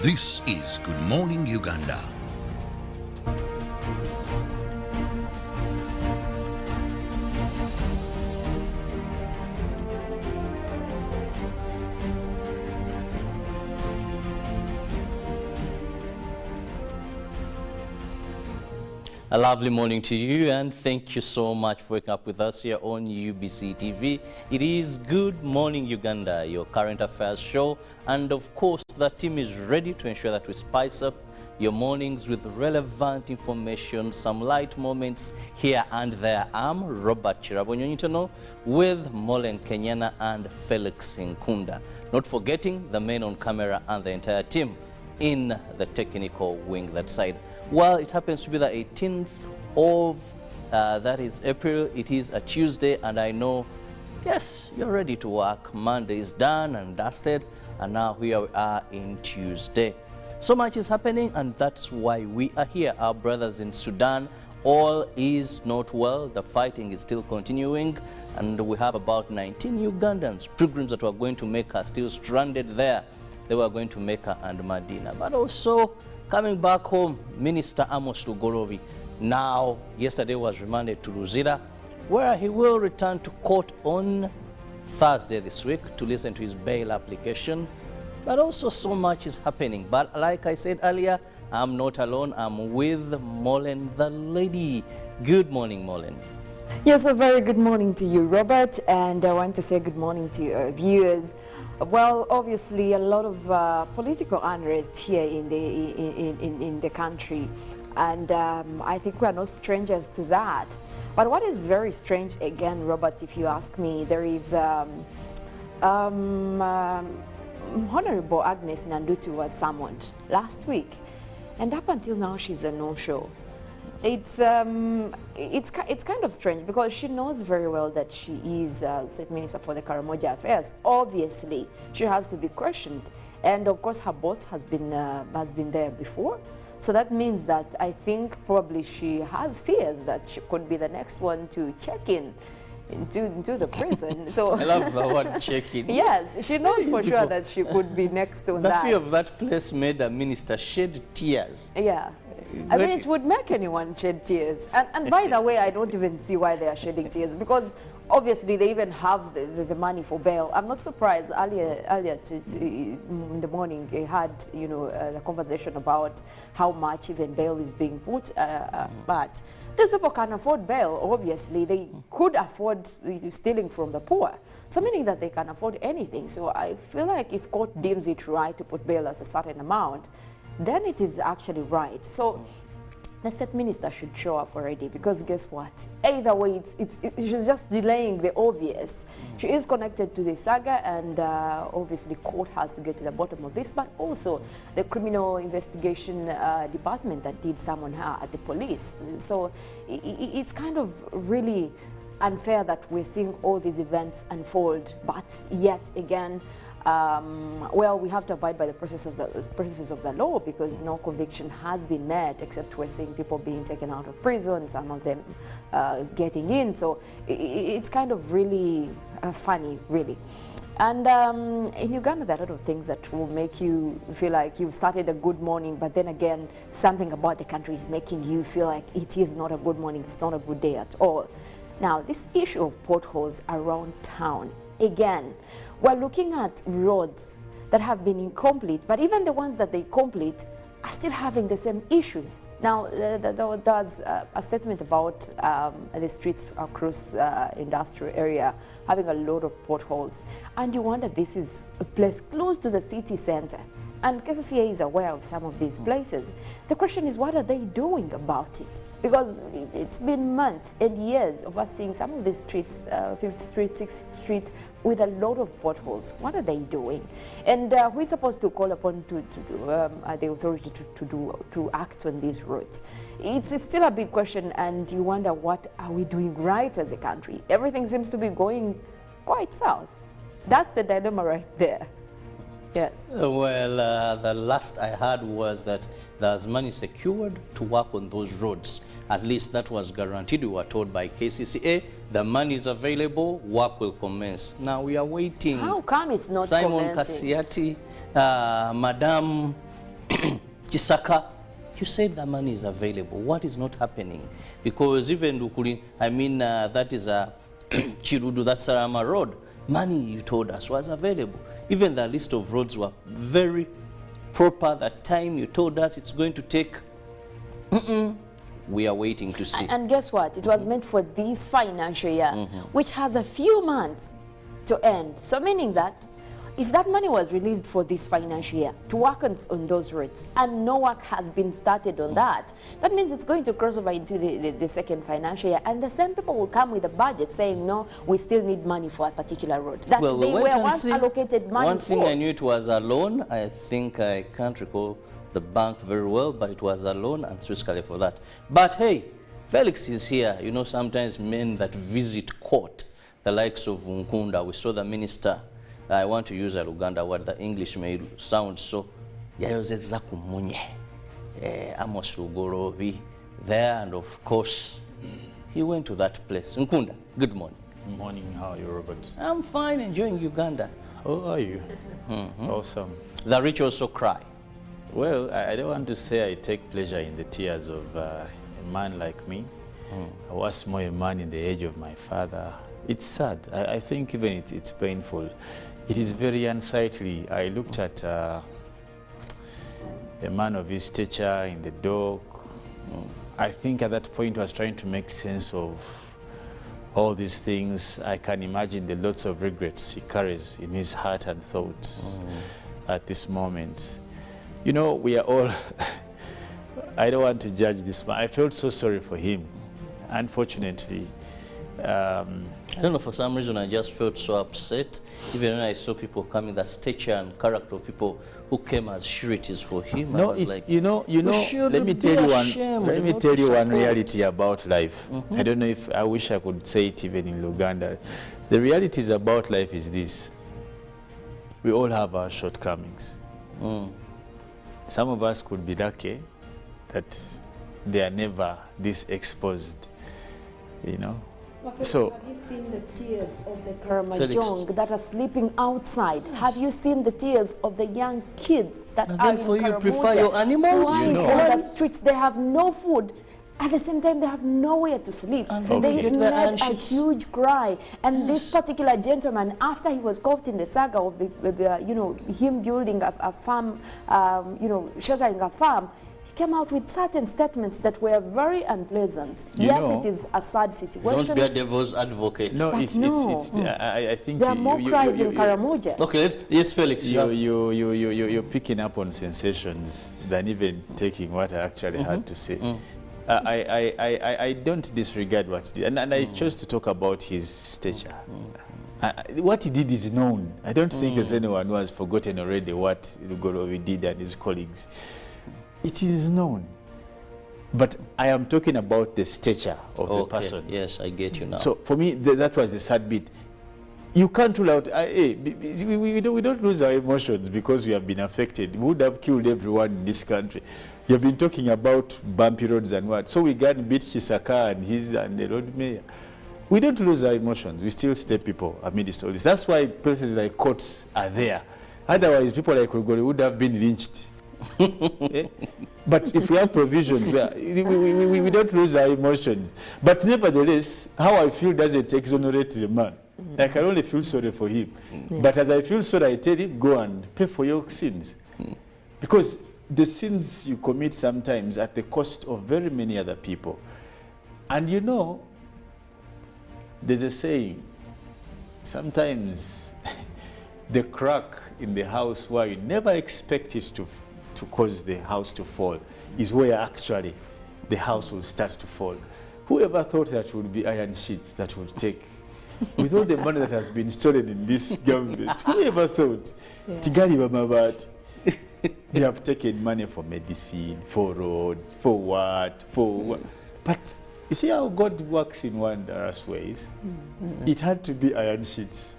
This is Good Morning Uganda. A lovely morning to you, and thank you so much for waking up with us here on UBC TV. It is Good Morning Uganda, your current affairs show, and of course the team is ready to ensure that we spice up your mornings with relevant information, some light moments here and there. I'm Robert Kirabo Nyonyintono with Mollen, Kenyena and Felix Nkunda. Not forgetting the men on camera and the entire team in the technical wing that side. Well, it happens to be the 18th of, that is April. It is a Tuesday, and I know, yes, you're ready to work. Monday is done and dusted, and now here we are in Tuesday. So much is happening, and that's why we are here. Our brothers in Sudan, all is not well. The fighting is still continuing, and we have about 19 Ugandans, pilgrims that were going to Mecca, still stranded there. They were going to Mecca and Medina, but also coming back home, Minister Amos Lugorobi, now yesterday was remanded to Luzira, where he will return to court on Thursday this week to listen to his bail application. But also so much is happening. But like I said earlier, I'm not alone. I'm with Mollen, the lady. Good morning, Mollen. Yes, a very good morning to you, Robert, and I want to say good morning to your viewers. Well, obviously, a lot of political unrest here in the country, and I think we are no strangers to that. But what is very strange, again, Robert, if you ask me, there is Honorable Agnes Nandutu was summoned last week, and up until now she's a no-show. It's kind of strange because she knows very well that she is State Minister for the Karamoja Affairs. Obviously, she has to be questioned, and of course her boss has been there before. So that means that I think probably she has fears that she could be the next one to check into the prison. So I love the word check-in. Yes, she knows for sure that she could be next on that. The fear of that place made the minister shed tears. Yeah. I mean, it would make anyone shed tears. And by the way, I don't even see why they are shedding tears, because obviously they even have the money for bail. I'm not surprised. Earlier in the morning, they had, the conversation about how much even bail is being put. But these people can afford bail, obviously. They could afford stealing from the poor. So meaning that they can afford anything. So I feel like if court deems it right to put bail at a certain amount, then it is actually right. So the State Minister should show up already, because guess what? Either way, she's just delaying the obvious. She is connected to the saga, and obviously court has to get to the bottom of this, but also the criminal investigation department that did summon her at the police. So it's kind of really unfair that we're seeing all these events unfold, but yet again, well, we have to abide by the processes of the law, because no conviction has been met, except we're seeing people being taken out of prison, some of them getting in. So it's kind of really funny, really. And in Uganda, there are a lot of things that will make you feel like you've started a good morning, but then again, something about the country is making you feel like it is not a good morning, it's not a good day at all. Now, this issue of potholes around town, again, we're looking at roads that have been incomplete, but even the ones that they complete are still having the same issues. Now, there's a statement about the streets across industrial area having a lot of potholes, and you wonder, this is a place close to the city center, and KCCA is aware of some of these places. The question is, what are they doing about it? Because it's been months and years of us seeing some of these streets, 5th Street, 6th Street, with a lot of potholes. What are they doing? And we're supposed to call upon the authority to act on these roads. It's still a big question, and you wonder, what are we doing right as a country? Everything seems to be going quite south. That's the dilemma right there. Yes. Well, the last I heard was that there's money secured to work on those roads. At least that was guaranteed. We were told by KCCA, the money is available, work will commence. Now we are waiting. How come it's not Simon commencing? Kasiati, Madam Chisaka, you said the money is available. What is not happening? Because even Lukuli, I mean, that is a Chirudu, that's Sarama Road. Money, you told us, was available. Even the list of roads were very proper. That time you told us it's going to take. We are waiting to see. And guess what? It was meant for this financial year, which has a few months to end. So meaning that if that money was released for this financial year to work on those roads and no work has been started on that, that means it's going to cross over into the second financial year, and the same people will come with a budget saying, no, we still need money for a particular road that well, they were once allocated money for. One thing I knew, it was a loan. I think I can't recall the bank very well, but it was a loan, and Switzerland for that. But hey, Felix is here. You know, sometimes men that visit court, the likes of Nkunda, we saw the minister. I want to use a Uganda word, the English may sound so. Yayozeza kumunye, Amos Lugorobi there, and of course, he went to that place. Nkunda, good morning. Good morning, how are you, Robert? I'm fine, enjoying Uganda. How are you? Awesome. The rich also cry. Well, I don't want to say I take pleasure in the tears of a man like me. I was more a man in the age of my father. It's sad. I think even it's painful. It is very unsightly. I looked at a man of his stature in the dock. I think at that point I was trying to make sense of all these things. I can imagine the lots of regrets he carries in his heart and thoughts at this moment. You know, we are all, I don't want to judge this man. I felt so sorry for him, unfortunately. I don't know, for some reason I just felt so upset, even when I saw people coming, the stature and character of people who came as sureties for him. No, it's like, you know, let me tell you one reality about life. I don't know if, I wish I could say it even in Uganda. The realities about life is this: we all have our shortcomings. Some of us could be lucky that they are never this exposed, you know. So, have you seen the tears of the Karamajong that are sleeping outside? Yes. Have you seen the tears of the young kids that are in Karamoja, you prefer your animals? lying on the streets? They have no food. At the same time, they have nowhere to sleep. And they made a huge cry. And this particular gentleman, after he was caught in the saga of the, you know, him building a farm, you know, sheltering a farm, he came out with certain statements that were very unpleasant. Yes, it is a sad situation. Don't be a devil's advocate. No, I think there are more cries in Karamoja. Okay, yes, Felix. You're picking up on sensations than even taking what I actually had to say. I don't disregard what he did, and I chose to talk about his stature. What he did is known. I don't think there's anyone who has forgotten already what Lugorobi did and his colleagues. It is known. But I am talking about the stature of the person. Yes, I get you now. So for me, that was the sad bit. You can't rule out, we don't lose our emotions because we have been affected. We would have killed everyone in this country. You've been talking about bumpy roads and what. So we got beat Chisaka and the road mayor. We don't lose our emotions. We still stay people amidst all this. That's why places like courts are there. Otherwise, people like Rugori would have been lynched. But if we have provisions, we don't lose our emotions. But nevertheless, how I feel doesn't exonerate the man. I can only feel sorry for him. But as I feel sorry, I tell him, go and pay for your sins. Because the sins you commit sometimes at the cost of very many other people. And you know, there's a saying, sometimes the crack in the house where you never expect it to cause the house to fall is where actually the house will start to fall. Whoever thought that would be iron sheets that would take, with all the money that has been stolen in this government, whoever thought? Tigari Bamabat, they have taken money for medicine, for roads, for what, for what. But you see how God works in wondrous ways? It had to be iron sheets.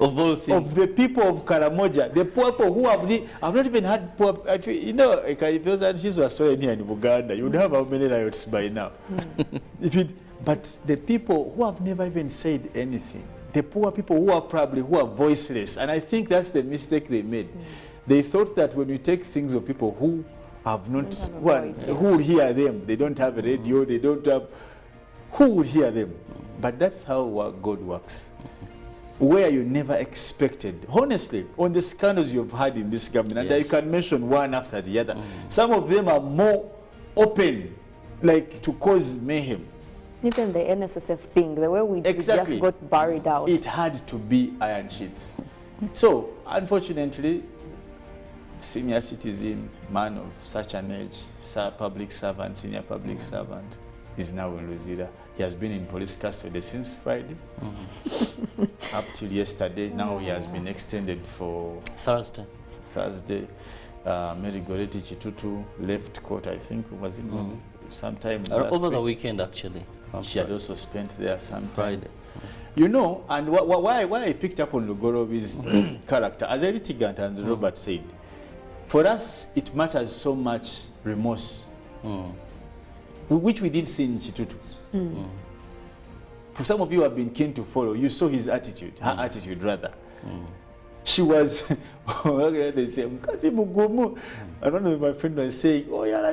Of all things. Of the people of Karamoja, the poor people who have not even had poor, you know, if those iron sheets were stolen here in Uganda, you would have how many riots by now? But the people who have never even said anything, the poor people who are voiceless, and I think that's the mistake they made. They thought that when you take things of people who have not, Don't have a one, voice, who will hear them? They don't have a radio, they don't have, who will hear them? But that's how God works. Where you never expected, honestly, on the scandals you've had in this government, and you can mention one after the other. Some of them are more open, like to cause mayhem. Even the NSSF thing, the way we just got buried out. It had to be iron sheets. So, unfortunately, senior citizen, man of such an age, public servant, senior public servant, is now in Luzira. He has been in police custody since Friday, up till yesterday. Now he has been extended for Thursday. Mary Goreti Chitutu left court, I think, was it sometime over the weekend, actually. She had also spent there some time. Friday. You know, and why I picked up on Lugorovi's character, as a litigant, and Robert said, for us, it matters so much remorse, which we didn't see in Chitutu. For some of you who have been keen to follow, you saw his attitude, her attitude rather. She was, they say, I don't know, my friend was saying, oh, yeah,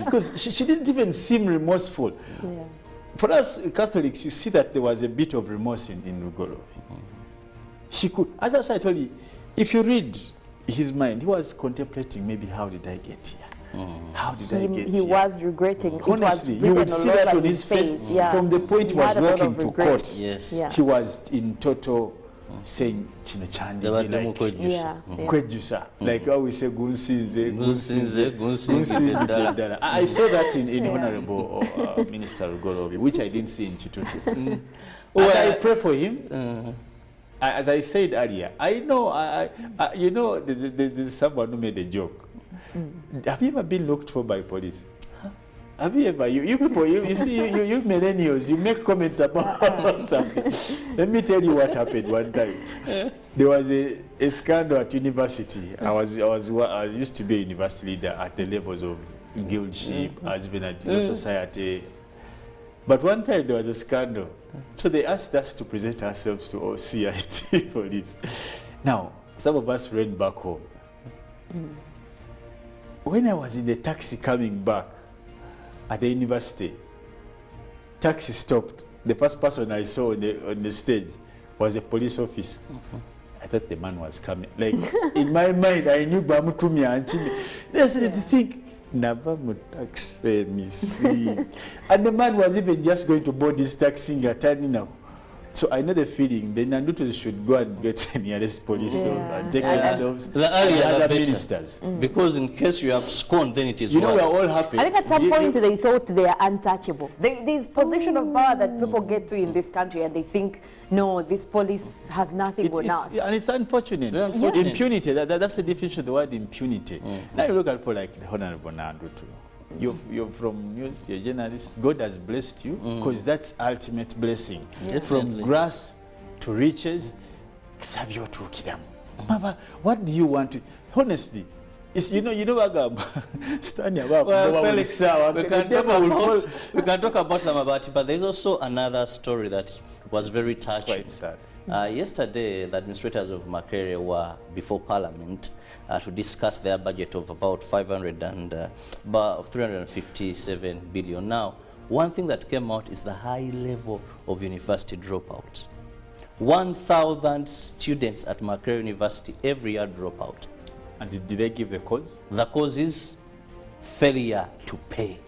because she didn't even seem remorseful. Yeah. For us Catholics, you see that there was a bit of remorse in Lugorovi. He could, as I told you, if you read his mind, he was contemplating maybe how did I get here? How did I get here? He was regretting. Honestly, you would see that on his face. Yeah. From the point he was walking to court, yes. He was in total saying chino chandi kwejusa, like how we say gunsinze. I saw that in Honorable Minister Lugorovi, which I didn't see in Chitutu. Well, I pray for him. As I said earlier, I know, you know, there's someone who made a joke. Have you ever been looked for by police? Have you ever, you people, you see, you millennials, you make comments about something. Let me tell you what happened one time. There was a scandal at university. I used to be a university leader at the levels of guildship, as been at society. But one time there was a scandal. So they asked us to present ourselves to CIT police. Now, some of us ran back home. When I was in the taxi coming back, at the university, taxi stopped. The first person I saw on the stage was a police officer. I thought the man was coming. Like, in my mind, I knew Bamutumi and Chimi. They started to think, Nabamu taxi, me see. And the man was even just going to board his taxi and turning now. So I know the feeling. The Nandutus should go and get the nearest police and take themselves the earlier other the ministers. Because in case you have scorned, then it is you know, worse. we're all happy. I think at some point they thought they are untouchable. There's position of power that people get to in this country, and they think, no, this police has nothing on us. And it's unfortunate. Impunity, that's the definition of the word impunity. Now you look at people like the Honorable Nandutu. You're from news, you're a journalist. God has blessed you because that's ultimate blessing. Yeah. From grass to riches. What do you want to, honestly, it's, you know standing above. Well, Felix, we can talk about Lamabati, but there's also another story that was very touching. Quite sad. Yesterday, the administrators of Makerere were before Parliament to discuss their budget of about 357 billion. Now, one thing that came out is the high level of university dropouts. 1,000 students at Makerere University every year drop out. And did they give the cause? The cause is failure to pay.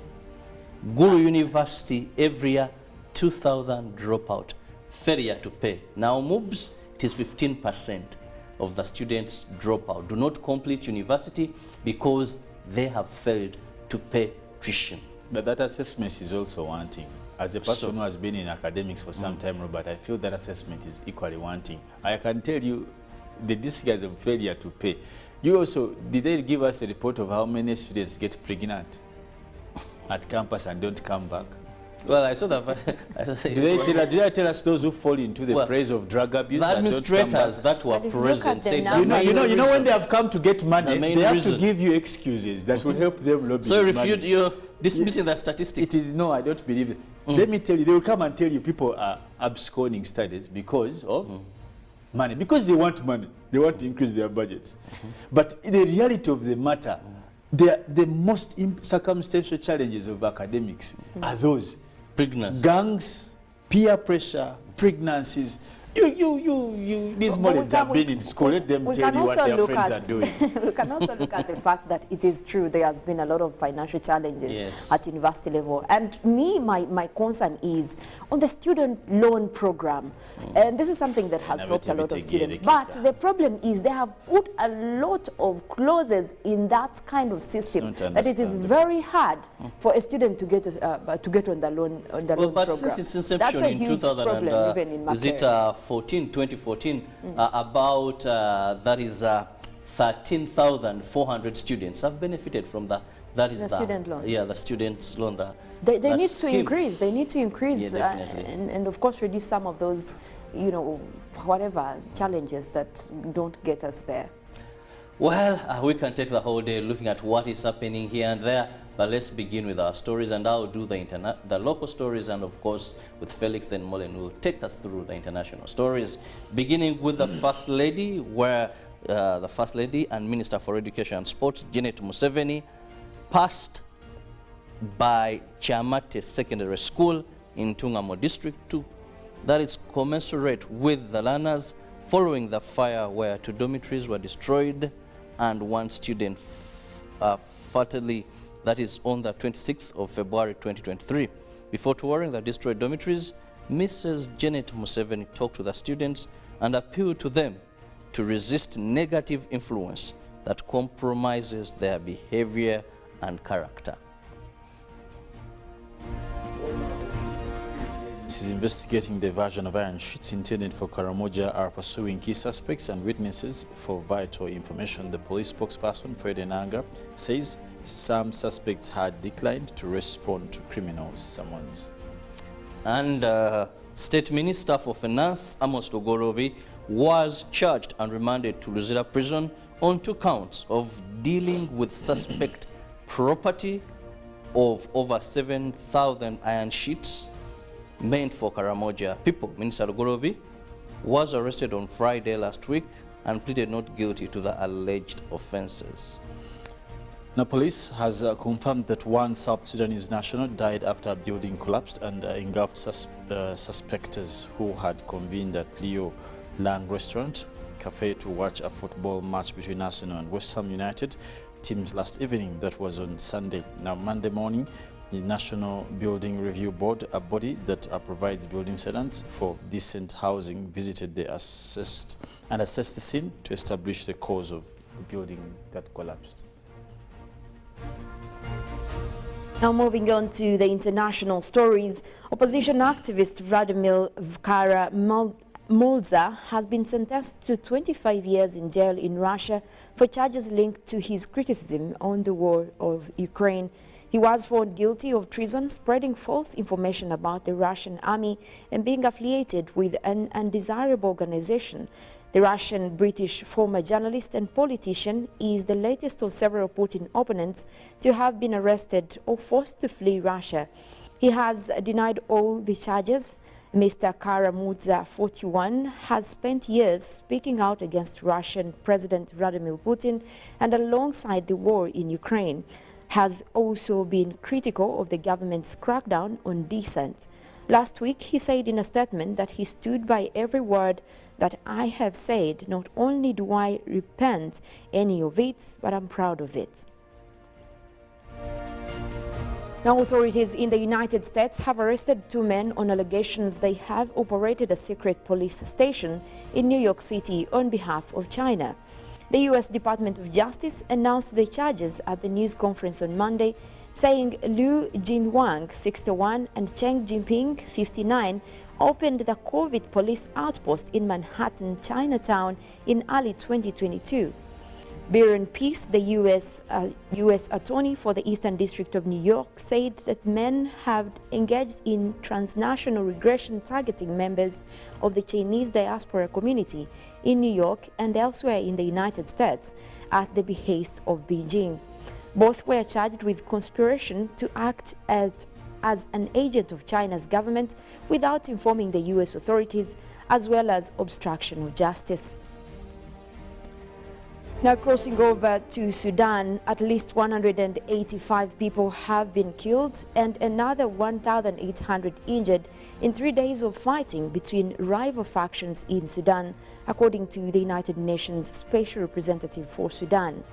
Guru University every year 2,000 dropout. Failure to pay. Now MUBS, it is 15% of the students drop out, do not complete university because they have failed to pay tuition. But that assessment is also wanting. As a person who has been in academics for some time, Robert, I feel that assessment is equally wanting. I can tell you the disguise of failure to pay. You also, did they give us a report of how many students get pregnant at campus and don't come back? Well, I saw that. Did they tell us those who fall into the praise of drug abuse? The administrators that were present said, you know, when they have come to get money, they have to give you excuses that will help them lobby. So you're dismissing the statistics. No, I don't believe it. Let me tell you, they will come and tell you people are absconding studies because of money. Because they want money. They want to increase their budgets. But the reality of the matter, the most circumstantial challenges of academics are those. Pregnancy. Gangs, peer pressure, pregnancies. These Mollens have been in school. Let them tell you what their friends are doing. We can also look at the fact that it is true there has been a lot of financial challenges at university level. And my concern is on the student loan program. And this is something that has helped a lot of students. But the problem is they have put a lot of clauses in that kind of system that it is very hard for a student to get on the loan program. But since its inception in 2014, about that is 13,400 students have benefited from that. That is the student loan. Yeah, the students loan. They need to increase. They need to increase, definitely. and of course reduce some of those, whatever challenges that don't get us there. Well, we can take the whole day looking at what is happening here and there, but let's begin with our stories, and I'll do the local stories, and of course with Felix, then Mollen will take us through the international stories, beginning with the First Lady, where the First Lady and Minister for Education and Sports, Janet Museveni, passed by Chamate Secondary School in Tungamo District 2. That is commensurate with the learners following the fire where 2 dormitories were destroyed and 1 student fatally, that is on the 26th of February 2023. Before touring the destroyed dormitories, Mrs. Janet Museveni talked to the students and appealed to them to resist negative influence that compromises their behavior and character. This is investigating the version of iron sheets intended for Karamoja are pursuing key suspects and witnesses for vital information. The police spokesperson, Fred Enanga, says some suspects had declined to respond to criminal summons. And State Minister for Finance, Amos Ogorobi, was charged and remanded to Luzira Prison on 2 counts of dealing with suspect property of over 7,000 iron sheets meant for Karamoja people. Minister Ogorobi was arrested on Friday last week and pleaded not guilty to the alleged offenses. Now, police has confirmed that 1 South Sudanese national died after a building collapsed and engulfed suspects who had convened at Leo Lang Restaurant Cafe to watch a football match between Arsenal and West Ham United teams last evening. That was on Sunday. Now, Monday morning, the National Building Review Board, a body that provides building standards for decent housing, visited the assessed the scene to establish the cause of the building that collapsed. Now moving on to the international stories, opposition activist Vladimir Kara-Murza has been sentenced to 25 years in jail in Russia for charges linked to his criticism on the war of Ukraine. He was found guilty of treason, spreading false information about the Russian army and being affiliated with an undesirable organization. The Russian-British former journalist and politician is the latest of several Putin opponents to have been arrested or forced to flee Russia. He has denied all the charges. Mr. Kara-Murza, 41, has spent years speaking out against Russian President Vladimir Putin and alongside the war in Ukraine, has also been critical of the government's crackdown on dissent. Last week, he said in a statement that he stood by every word that I have said. Not only do I repent any of it, but I'm proud of it. Now, authorities in the United States have arrested 2 men on allegations they have operated a secret police station in New York City on behalf of China. The U.S. Department of Justice announced the charges at the news conference on Monday, saying Liu Jinwang, 61, and Cheng Jinping, 59, opened the COVID police outpost in Manhattan, Chinatown in early 2022. Byron Peace, the U.S. Attorney for the Eastern District of New York, said that men have engaged in transnational regression targeting members of the Chinese diaspora community in New York and elsewhere in the United States at the behest of Beijing. Both were charged with conspiration to act as an agent of China's government without informing the U.S. authorities, as well as obstruction of justice. Now crossing over to Sudan, at least 185 people have been killed and another 1,800 injured in 3 days of fighting between rival factions in Sudan, according to the United Nations Special Representative for Sudan.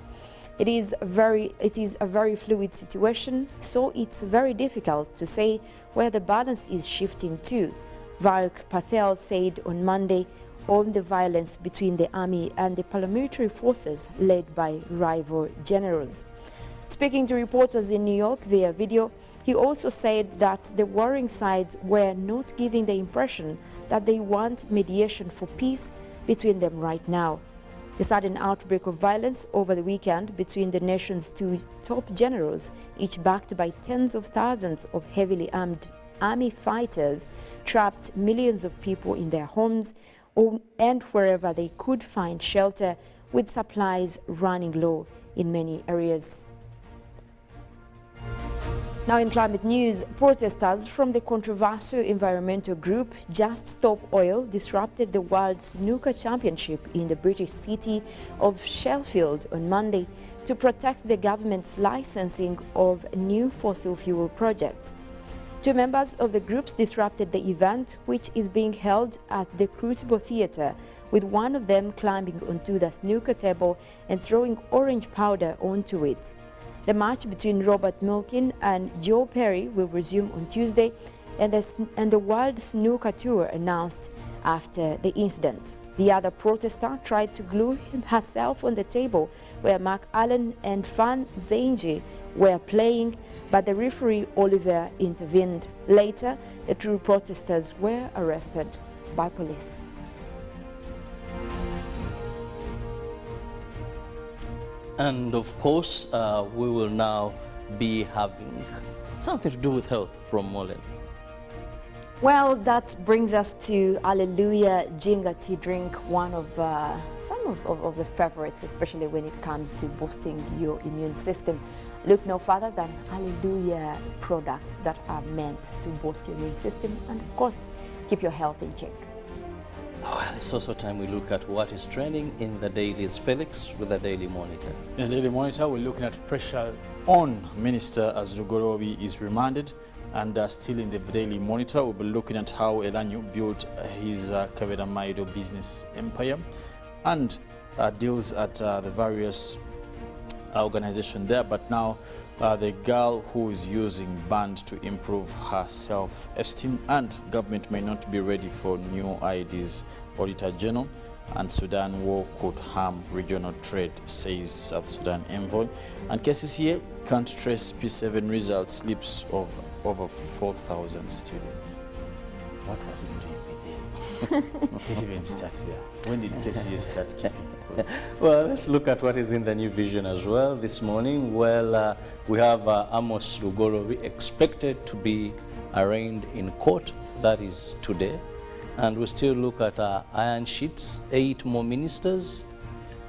It is a very fluid situation, so it's very difficult to say where the balance is shifting to, Vark Patel said on Monday on the violence between the army and the paramilitary forces led by rival generals. Speaking to reporters in New York via video, he also said that the warring sides were not giving the impression that they want mediation for peace between them right now. The sudden outbreak of violence over the weekend between the nation's two top generals, each backed by tens of thousands of heavily armed army fighters, trapped millions of people in their homes and wherever they could find shelter, with supplies running low in many areas. Now in climate news, protesters from the controversial environmental group Just Stop Oil disrupted the World Snooker Championship in the British city of Sheffield on Monday to protect the government's licensing of new fossil fuel projects. Two members of the groups disrupted the event, which is being held at the Crucible Theatre, with one of them climbing onto the snooker table and throwing orange powder onto it. The match between Robert Milkin and Joe Perry will resume on Tuesday, and the World Snooker Tour announced after the incident. The other protester tried to glue herself on the table where Mark Allen and Fan Zengji were playing, but the referee Oliver intervened. Later, the two protesters were arrested by police. And of course, we will now be having something to do with health from Mollen. Well, that brings us to Alleluia Ginger Tea Drink, one of some of the favorites, especially when it comes to boosting your immune system. Look no further than Alleluia products that are meant to boost your immune system and, of course, keep your health in check. Well, it's also time we look at what is trending in the dailies. Felix with the Daily Monitor. In the Daily Monitor, we're looking at pressure on Minister Azugorobi is remanded. And still in the Daily Monitor, we'll be looking at how Elanyo built his Kaveda Maido business empire and deals at the various organizations there. But now the girl who is using band to improve her self-esteem, and government may not be ready for new IDs. Auditor General and Sudan war could harm regional trade, says South Sudan envoy. And KCCA can't trace P7 results, slips of over 4,000 students. What was it doing with them? It even starts there. When did KCCA start keeping? Well, let's look at what is in the New Vision as well this morning. Well, we have Amos Lugorobi expected to be arraigned in court. That is today. And we still look at iron sheets, 8 more ministers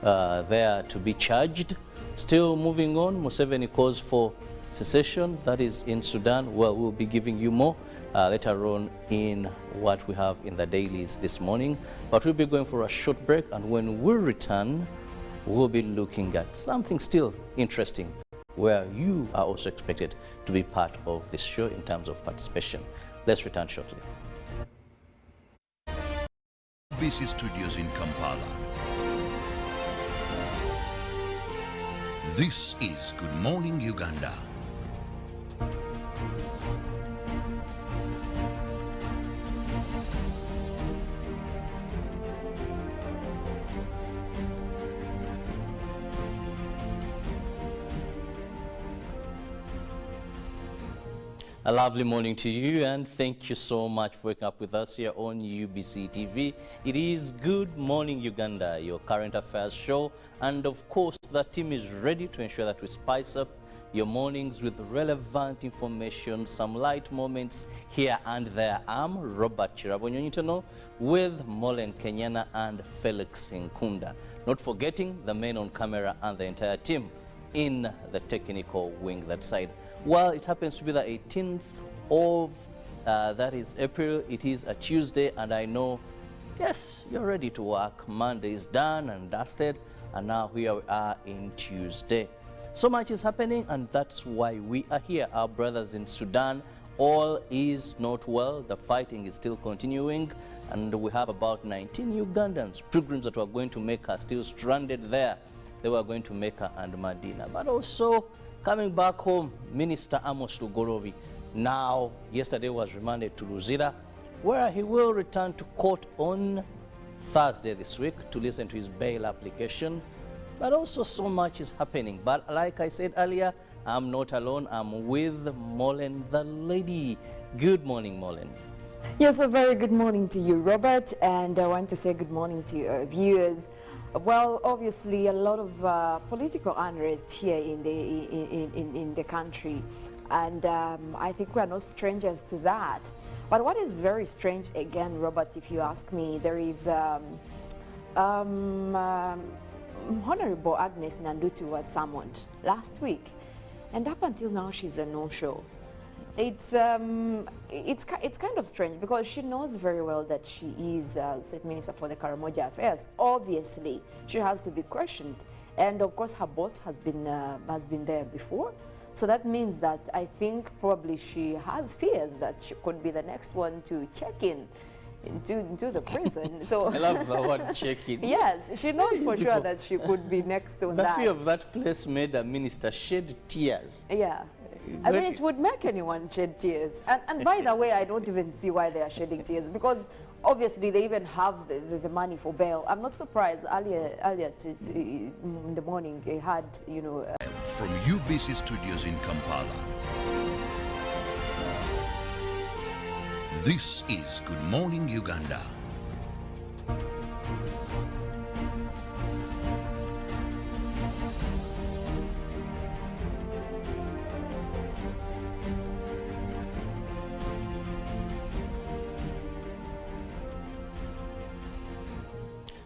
there to be charged. Still moving on, Museveni calls for secession, that is in Sudan. Well, we'll be giving you more later on in what we have in the dailies this morning. But we'll be going for a short break, and when we return, we'll be looking at something still interesting, where you are also expected to be part of this show in terms of participation. Let's return shortly. BC Studios in Kampala. This is Good Morning Uganda. A lovely morning to you, and thank you so much for waking up with us here on UBC TV. It is Good Morning Uganda, your current affairs show, and of course the team is ready to ensure that we spice up your mornings with relevant information, some light moments here and there. I'm Robert Kirabo Nyonyintono with Mollen, Kenyena and Felix Nkunda. Not forgetting the men on camera and the entire team in the technical wing that side. Well, it happens to be the 18th of, that is April. It is a Tuesday, and I know, yes, you're ready to work. Monday is done and dusted, and now here we are in Tuesday. So much is happening, and that's why we are here. Our brothers in Sudan, all is not well. The fighting is still continuing, and we have about 19 Ugandans, pilgrims that were going to Mecca, still stranded there. They were going to Mecca and Medina. But also, coming back home, Minister Amos Lugorobi, now, yesterday was remanded to Luzira, where he will return to court on Thursday this week to listen to his bail application. But also so much is happening. But like I said earlier, I'm not alone. I'm with Mollen, the lady. Good morning, Mollen. Yes, a very good morning to you, Robert, and I want to say good morning to your viewers. Well, obviously, a lot of political unrest here in the country, and I think we are no strangers to that. But what is very strange, again, Robert, if you ask me, there is Honorable Agnes Nandutu was summoned last week, and up until now she's a no-show. It's kind of strange because she knows very well that she is State Minister for the Karamoja Affairs. Obviously, she has to be questioned, and of course her boss has been there before. So that means that I think probably she has fears that she could be the next one to check into the prison. So I love the word check-in. Yes, she knows for sure that she could be next on that. The fear of that place made the minister shed tears. Yeah. I mean, it would make anyone shed tears. And by the way, I don't even see why they are shedding tears, because obviously they even have the money for bail. I'm not surprised. Earlier in the morning, they had, you know... From UBC Studios in Kampala, this is Good Morning Uganda.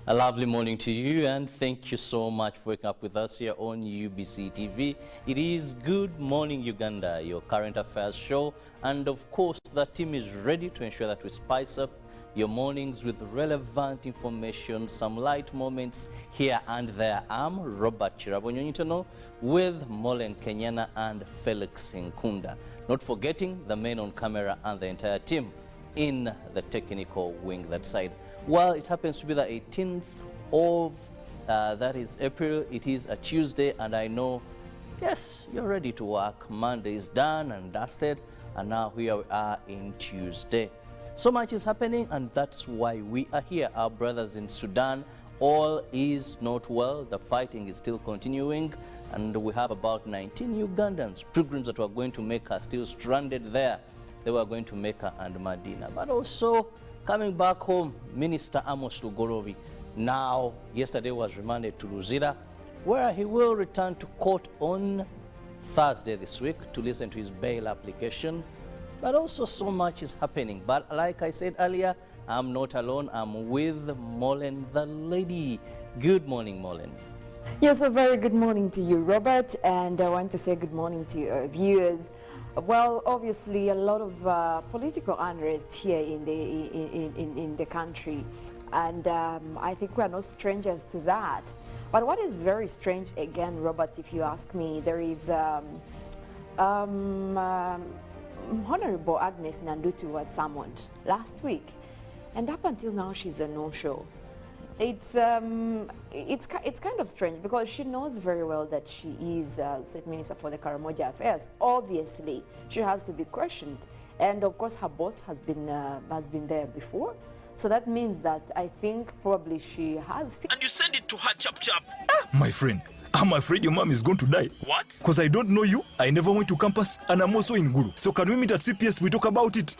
A lovely morning to you, and thank you so much for waking up with us here on UBC TV. It is Good Morning Uganda, your current affairs show, and of course the team is ready to ensure that we spice up your mornings with relevant information, some light moments here and there. I'm Robert Kirabo Nyonyintono with Mollen, Kenyena and Felix Nkunda. Not forgetting the men on camera and the entire team in the technical wing that side. Well, it happens to be the 18th of, that is April. It is a Tuesday, and I know, yes, you're ready to work. Monday is done and dusted, and now here we are in Tuesday. So much is happening, and that's why we are here. Our brothers in Sudan, all is not well. The fighting is still continuing, and we have about 19 Ugandans, pilgrims that were going to Mecca, still stranded there. They were going to Mecca and Medina. But also, coming back home, Minister Amos Lugorobi, now, yesterday was remanded to Luzira, where he will return to court on Thursday this week to listen to his bail application. But also so much is happening. But like I said earlier, I'm not alone. I'm with Mollen, the lady. Good morning, Mollen. Yes, a very good morning to you, Robert, and I want to say good morning to your viewers. Well, obviously, a lot of political unrest here in the country, and I think we are no strangers to that. But what is very strange, again, Robert, if you ask me, there is Honorable Agnes Nandutu was summoned last week, and up until now she's a no-show. It's kind of strange because she knows very well that she is State Minister for the Karamoja Affairs. Obviously, she has to be questioned, and of course her boss has been there before. So that means that I think probably she has... And you send it to her chap. My friend, I'm afraid your mom is going to die. What? Because I don't know you, I never went to campus, and I'm also in Guru. So can we meet at CPS, we talk about it?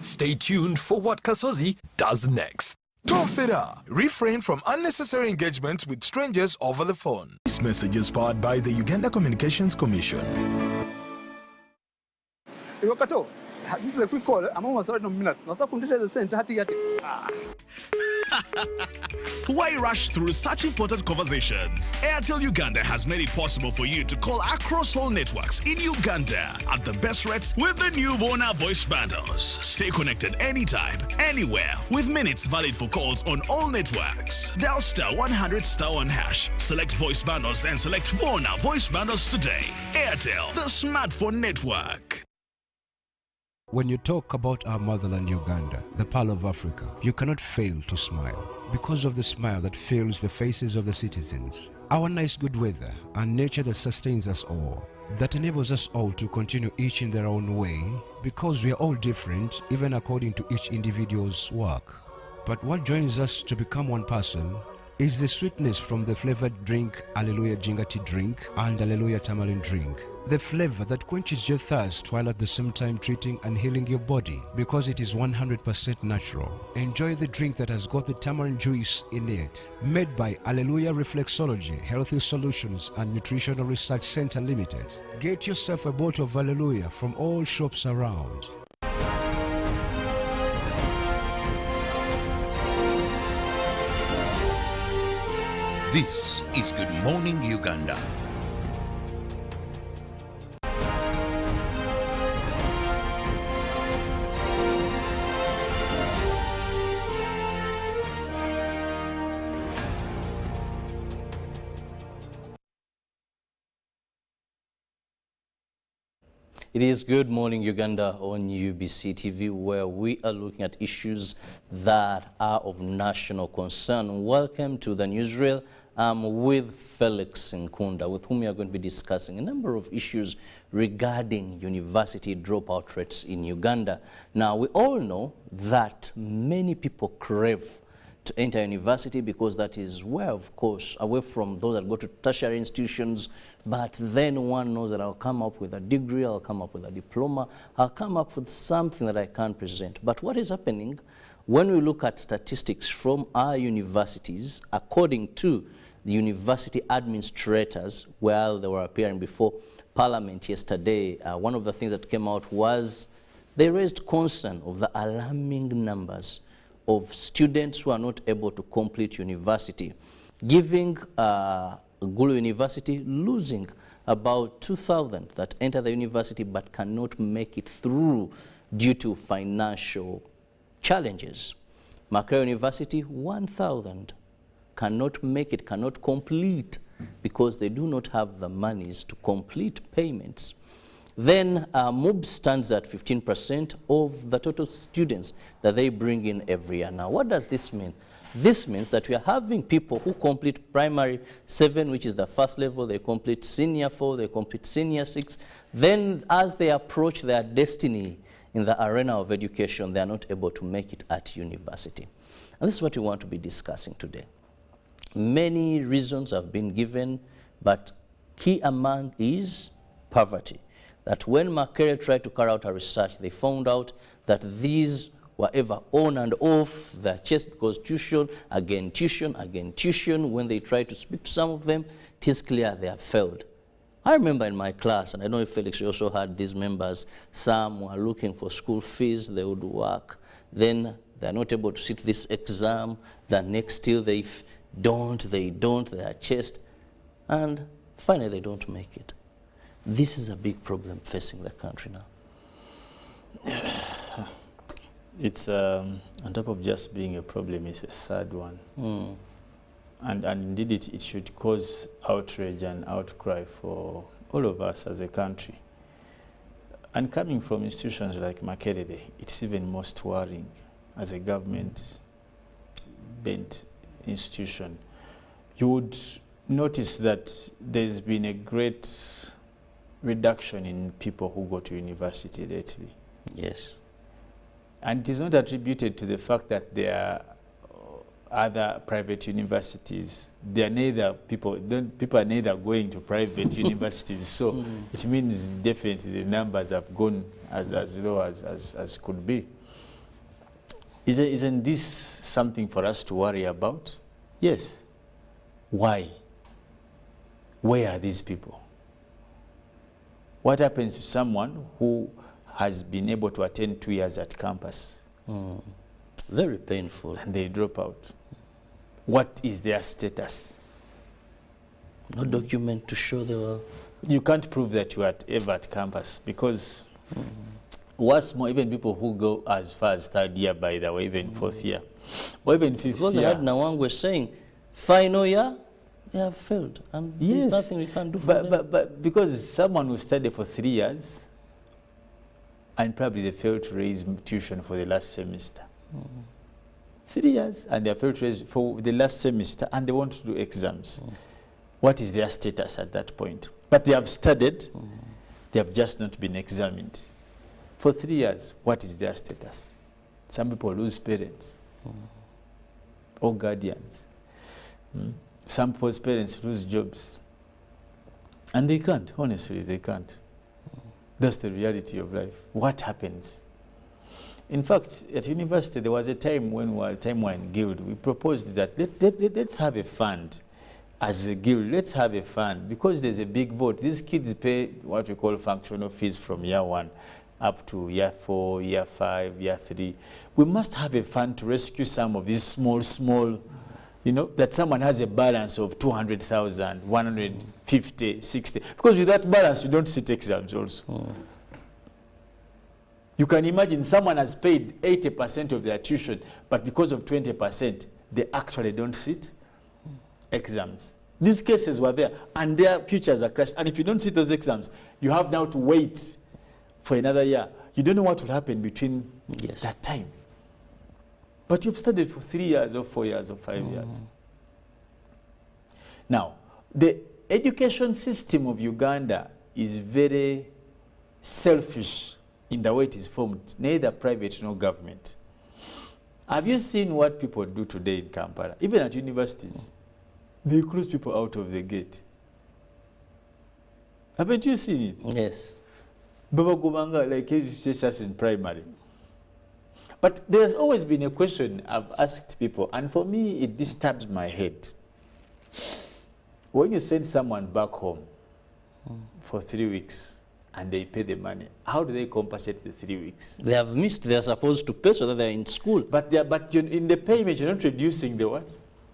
Stay tuned for what Kasozi does next. Tofera. Refrain from unnecessary engagement with strangers over the phone. This message is powered by the Uganda Communications Commission. This is a quick call. I'm almost out of minutes. Now, the center. Why rush through such important conversations? Airtel Uganda has made it possible for you to call across all networks in Uganda at the best rates with the new Bona voice bundles. Stay connected anytime, anywhere, with minutes valid for calls on all networks. Dial *100*1#, select voice bundles and select Bona voice bundles today. Airtel, the smartphone network. When you talk about our motherland Uganda, the Pearl of Africa, you cannot fail to smile because of the smile that fills the faces of the citizens. Our nice good weather and nature that sustains us all, that enables us all to continue each in their own way because we are all different even according to each individual's work. But what joins us to become one person is the sweetness from the flavored drink Alleluia Jingati drink and Alleluia Tamarind drink. The flavor that quenches your thirst while at the same time treating and healing your body because it is 100% natural. Enjoy the drink that has got the tamarind juice in it. Made by Alleluia Reflexology, Healthy Solutions and Nutritional Research Center Limited. Get yourself a bottle of Alleluia from all shops around. This is Good Morning Uganda. It is Good Morning Uganda on UBC TV, where we are looking at issues that are of national concern. Welcome to the newsreel. I'm with Felix Nkunda, with whom we are going to be discussing a number of issues regarding university dropout rates in Uganda. Now, we all know that many people crave to enter university because that is where, of course, away from those that go to tertiary institutions, but then one knows that I'll come up with a degree, I'll come up with a diploma, I'll come up with something that I can present. But what is happening when we look at statistics from our universities, according to the university administrators, while they were appearing before Parliament yesterday, one of the things that came out was they raised concern of the alarming numbers of students who are not able to complete university, giving Gulu University losing about 2,000 that enter the university but cannot make it through due to financial challenges. Makerere University, 1,000 cannot make it, cannot complete because they do not have the monies to complete payments. Then MUB stands at 15% of the total students that they bring in every year. Now, what does this mean? This means that we are having people who complete primary 7, which is the first level, they complete senior 4, they complete senior 6. Then as they approach their destiny in the arena of education, they are not able to make it at university. And this is what we want to be discussing today. Many reasons have been given, but key among is poverty. That when Makerere tried to carry out a research, they found out that these were ever on and off their chest because tuition, again tuition, again tuition. When they tried to speak to some of them, it is clear they have failed. I remember in my class, and I know if Felix, you also had these members, some were looking for school fees, they would work, then they're not able to sit this exam, the next till they don't, they are chased, and finally they don't make it. This is a big problem facing the country now. It's, on top of just being a problem, it's a sad one. And indeed it should cause outrage and outcry for all of us as a country. And coming from institutions like Makerere, it's even most worrying as a government-bent institution. You would notice that there's been a great reduction in people who go to university lately. Yes. And it is not attributed to the fact that there are other private universities. They are neither people are neither going to private universities, so it means definitely the numbers have gone as low as could be. Isn't this something for us to worry about? Yes. Why? Where are these people? What happens to someone who has been able to attend 2 years at campus? Very painful. And they drop out. What is their status? No document to show they were... You can't prove that you are ever at campus because what's more, even people who go as far as third year, by the way, even fourth year, or even fifth because year. I heard Nawangwe saying, final year, they have failed, and there's nothing we can do for them. But because someone who studied for 3 years, and probably they failed to raise tuition for the last semester. 3 years, and they failed to raise for the last semester, and they want to do exams. What is their status at that point? But they have studied, they have just not been examined. For 3 years, what is their status? Some people lose parents or guardians. Some people's parents lose jobs. And they can't, honestly, they can't. That's the reality of life. What happens? In fact, at university, there was a time when we were in Guild, we proposed that let's have a fund. As a guild, let's have a fund. Because there's a big vote, these kids pay what we call functional fees from year 1 up to year 4, year 5, year 3. We must have a fund to rescue some of these small, you know, that someone has a balance of 200,000, 150, 60. Because with that balance, you don't sit exams also. You can imagine someone has paid 80% of their tuition, but because of 20%, they actually don't sit exams. These cases were there, and their futures are crashed. And if you don't sit those exams, you have now to wait for another year. You don't know what will happen between that time. But you've studied for 3 years or 4 years or 5 years. Now, the education system of Uganda is very selfish in the way it is formed, neither private nor government. Have you seen what people do today in Kampala, even at universities? They close people out of the gate. Haven't you seen it? Yes. Baba Gubanga, like us in primary. But there's always been a question I've asked people, and for me, it disturbs my head. When you send someone back home for 3 weeks and they pay the money, how do they compensate the 3 weeks? They have missed, they're supposed to pay so that they're in school. But in the payment, you're not reducing the what?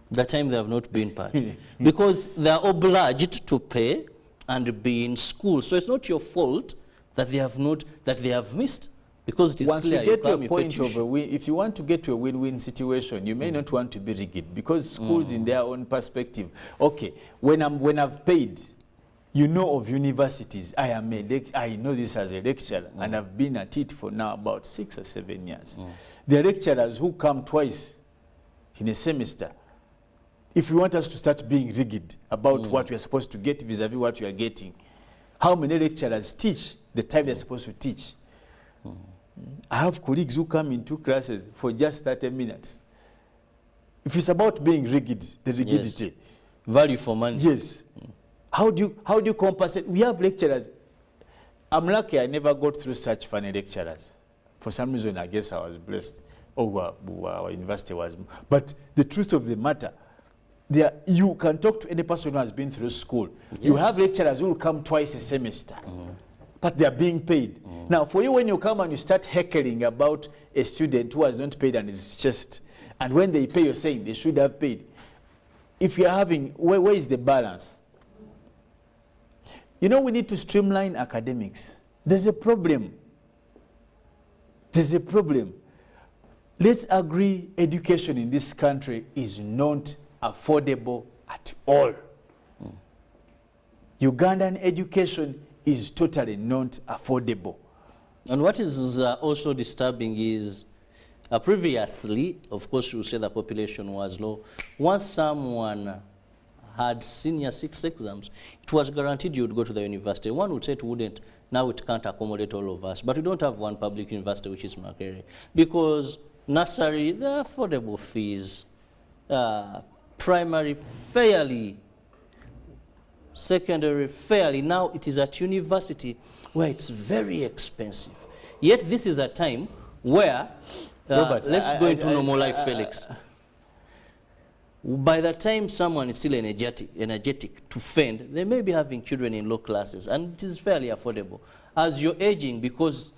The time they have not been paid. Because they are obliged to pay and be in school. So it's not your fault that they have not, that they have missed. Because it is once clear, you get to a point of a win, if you want to get to a win-win situation, you may not want to be rigid, because schools in their own perspective, okay, when I've paid, you know of universities, I know this as a lecturer, and I've been at it for now about 6 or 7 years. There are lecturers who come twice in a semester. If you want us to start being rigid about what we are supposed to get vis-a-vis what we are getting, how many lecturers teach the time they're supposed to teach? I have colleagues who come in 2 classes for just 30 minutes. If it's about being rigid, the rigidity. Yes. Value for money. Yes. How do you compensate? We have lecturers. I'm lucky I never got through such funny lecturers. For some reason, I guess I was blessed. Our university was. But the truth of the matter, you can talk to any person who has been through school. Yes. You have lecturers who will come twice a semester. But they are being paid. Now, for you, when you come and you start heckling about a student who has not paid and is just, and when they pay, you're saying they should have paid. If you're having, where is the balance? You know, we need to streamline academics. There's a problem. There's a problem. Let's agree education in this country is not affordable at all. Ugandan education is totally not affordable. And what is also disturbing is previously, of course, you say the population was low. Once someone had senior 6 exams, it was guaranteed you would go to the university. One would say it wouldn't. Now it can't accommodate all of us. But we don't have one public university, which is Makerere. Because nursery, the affordable fees, primary fairly, secondary fairly. Now it is at university where it's very expensive. Yet this is a time where, Robert, let's go into normal life, Felix. By the time someone is still energetic to fend, they may be having children in low classes, and it is fairly affordable. As you're aging, because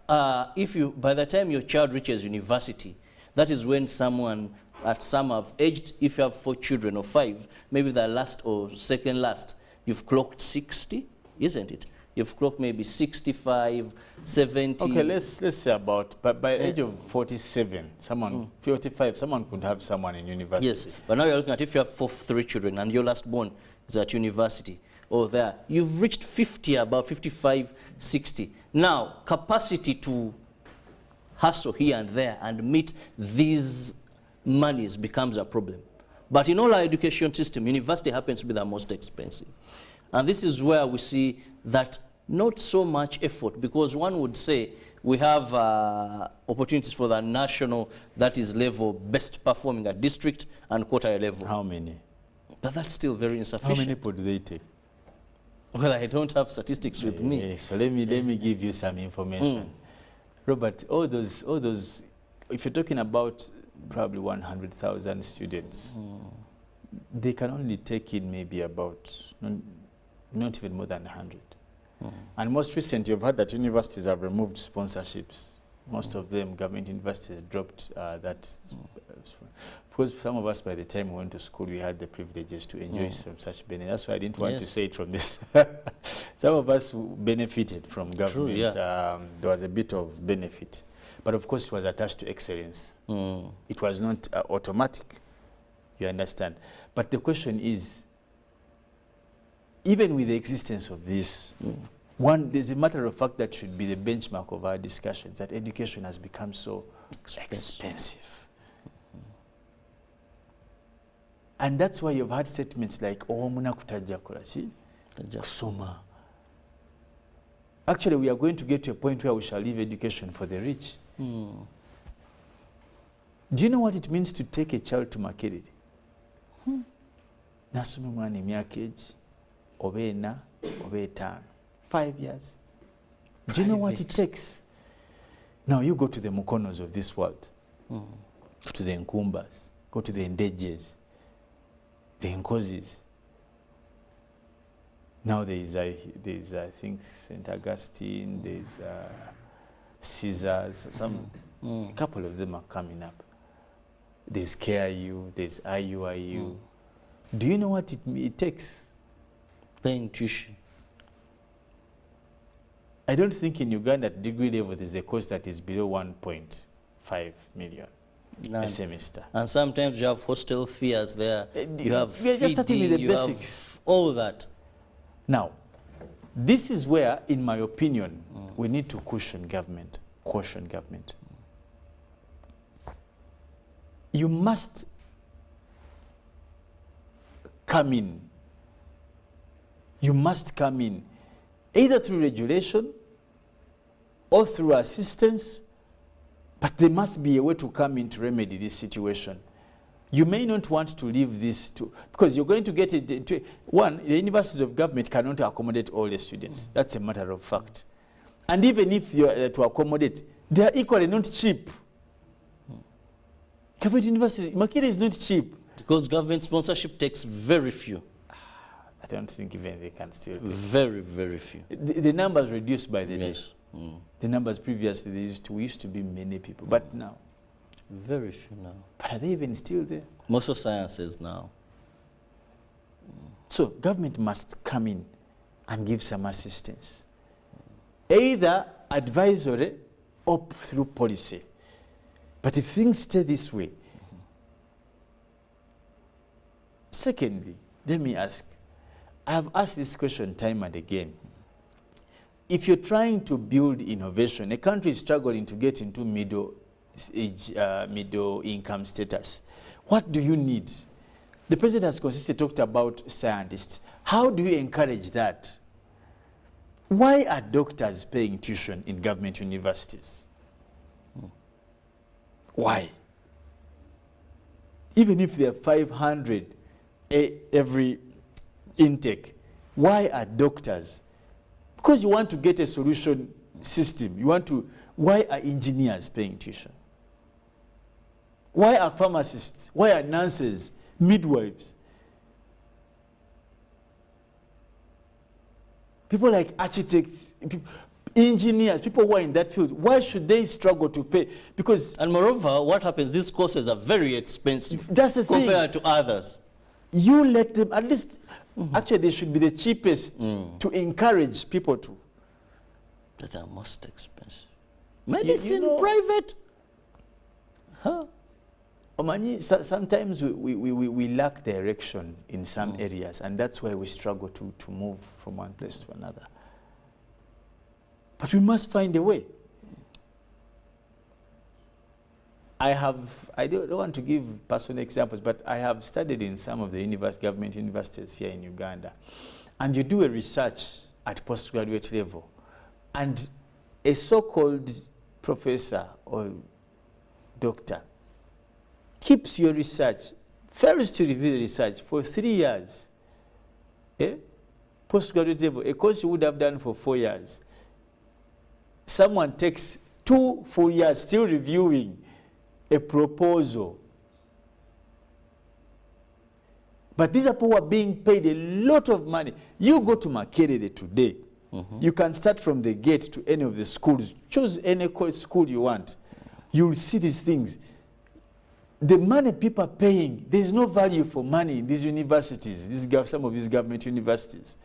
by the time your child reaches university, that is when someone, at some have aged, if you have 4 children or 5, maybe the last or second last, you've clocked 60, isn't it? You've clocked maybe 65, 70. Okay, let's say about, but by age of 47, someone, 45, someone could have someone in university. Yes, but now you're looking at if you have 3 children and your last born is at university or there, you've reached 50, about 55, 60. Now, capacity to hustle here and there and meet these monies becomes a problem. But in all our education system, university happens to be the most expensive. And this is where we see that not so much effort, because one would say we have opportunities for the national, that is level, best performing at district and quarter level. How many? But that's still very insufficient. How many people do they take? Well, I don't have statistics with me. So let me give you some information. Robert, all those, if you're talking about probably 100,000 students, they can only take in maybe about, not even more than 100. And most recently, you've heard that universities have removed sponsorships. Most of them, government universities, dropped that. Because some of us, by the time we went to school, we had the privileges to enjoy some such benefit. That's why I didn't want to say it from this. Some of us benefited from government. True, yeah. There was a bit of benefit. But of course, it was attached to excellence. It was not automatic. You understand? But the question is, even with the existence of this, there's a matter of fact that should be the benchmark of our discussions, that education has become so expensive. And that's why you've had statements like, oh, muna kutajja kolachi, kusoma. Actually, we are going to get to a point where we shall leave education for the rich. Do you know what it means to take a child to Makerere? Nasoma mwana emyaka egi, oba 4, oba 5, 5 years. Do you know what it takes? Now you go to the Mukonos of this world, go to the Nkumbas, go to the Ndejes, the Nkozis. Now there's I think St. Augustine, there's Caesars, a couple of them are coming up. There's KIU, there's IUIU. Do you know what it takes? Paying tuition. I don't think in Uganda at degree level there's a cost that is below 1.5 million a semester. And sometimes you have hostel fees there. You have we are just starting with the basics. All that. Now, this is where, in my opinion, we need to caution government. You must come in. You must come in either through regulation or through assistance, but there must be a way to come in to remedy this situation. You may not want to leave this to, because you're going to get it into, one, the universities of government cannot accommodate all the students. That's a matter of fact. And even if you're to accommodate, they are equally not cheap. Government universities, Makerere is not cheap. Because government sponsorship takes very few. I don't think even they can still take. Very, very few. The numbers reduced by the day. Mm. The numbers previously, we used to be many people, but now. Very few now. But are they even still there? Most of sciences now. So government must come in and give some assistance. Either advisory or through policy. But if things stay this way, secondly, let me ask, I have asked this question time and again. If you're trying to build innovation, a country is struggling to get into middle income status. What do you need? The president has consistently talked about scientists. How do you encourage that? Why are doctors paying tuition in government universities? Why? Even if there are 500 every intake, why are doctors? Because you want to get a solution system. You want to. Why are engineers paying tuition? Why are pharmacists? Why are nurses, midwives? People like architects, engineers, people who are in that field, why should they struggle to pay? Because and moreover, what happens? These courses are very expensive. That's the thing. Compared to others. You let them at least. Actually, they should be the cheapest to encourage people to. That are most expensive. Medicine, private. Huh? Omanyi, sometimes we lack direction in some areas, and that's why we struggle to move from one place to another. But we must find a way. I don't want to give personal examples, but I have studied in some of the government universities here in Uganda. And you do a research at postgraduate level, and a so-called professor or doctor keeps your research, fails to review the research for 3 years. Postgraduate level, a course you would have done for 4 years. Someone takes 2 full years still reviewing a proposal. But these are people who are being paid a lot of money. You go to Makerere today, you can start from the gate to any of the schools. Choose any school you want. You'll see these things. The money people are paying, there's no value for money in these universities, some of these government universities.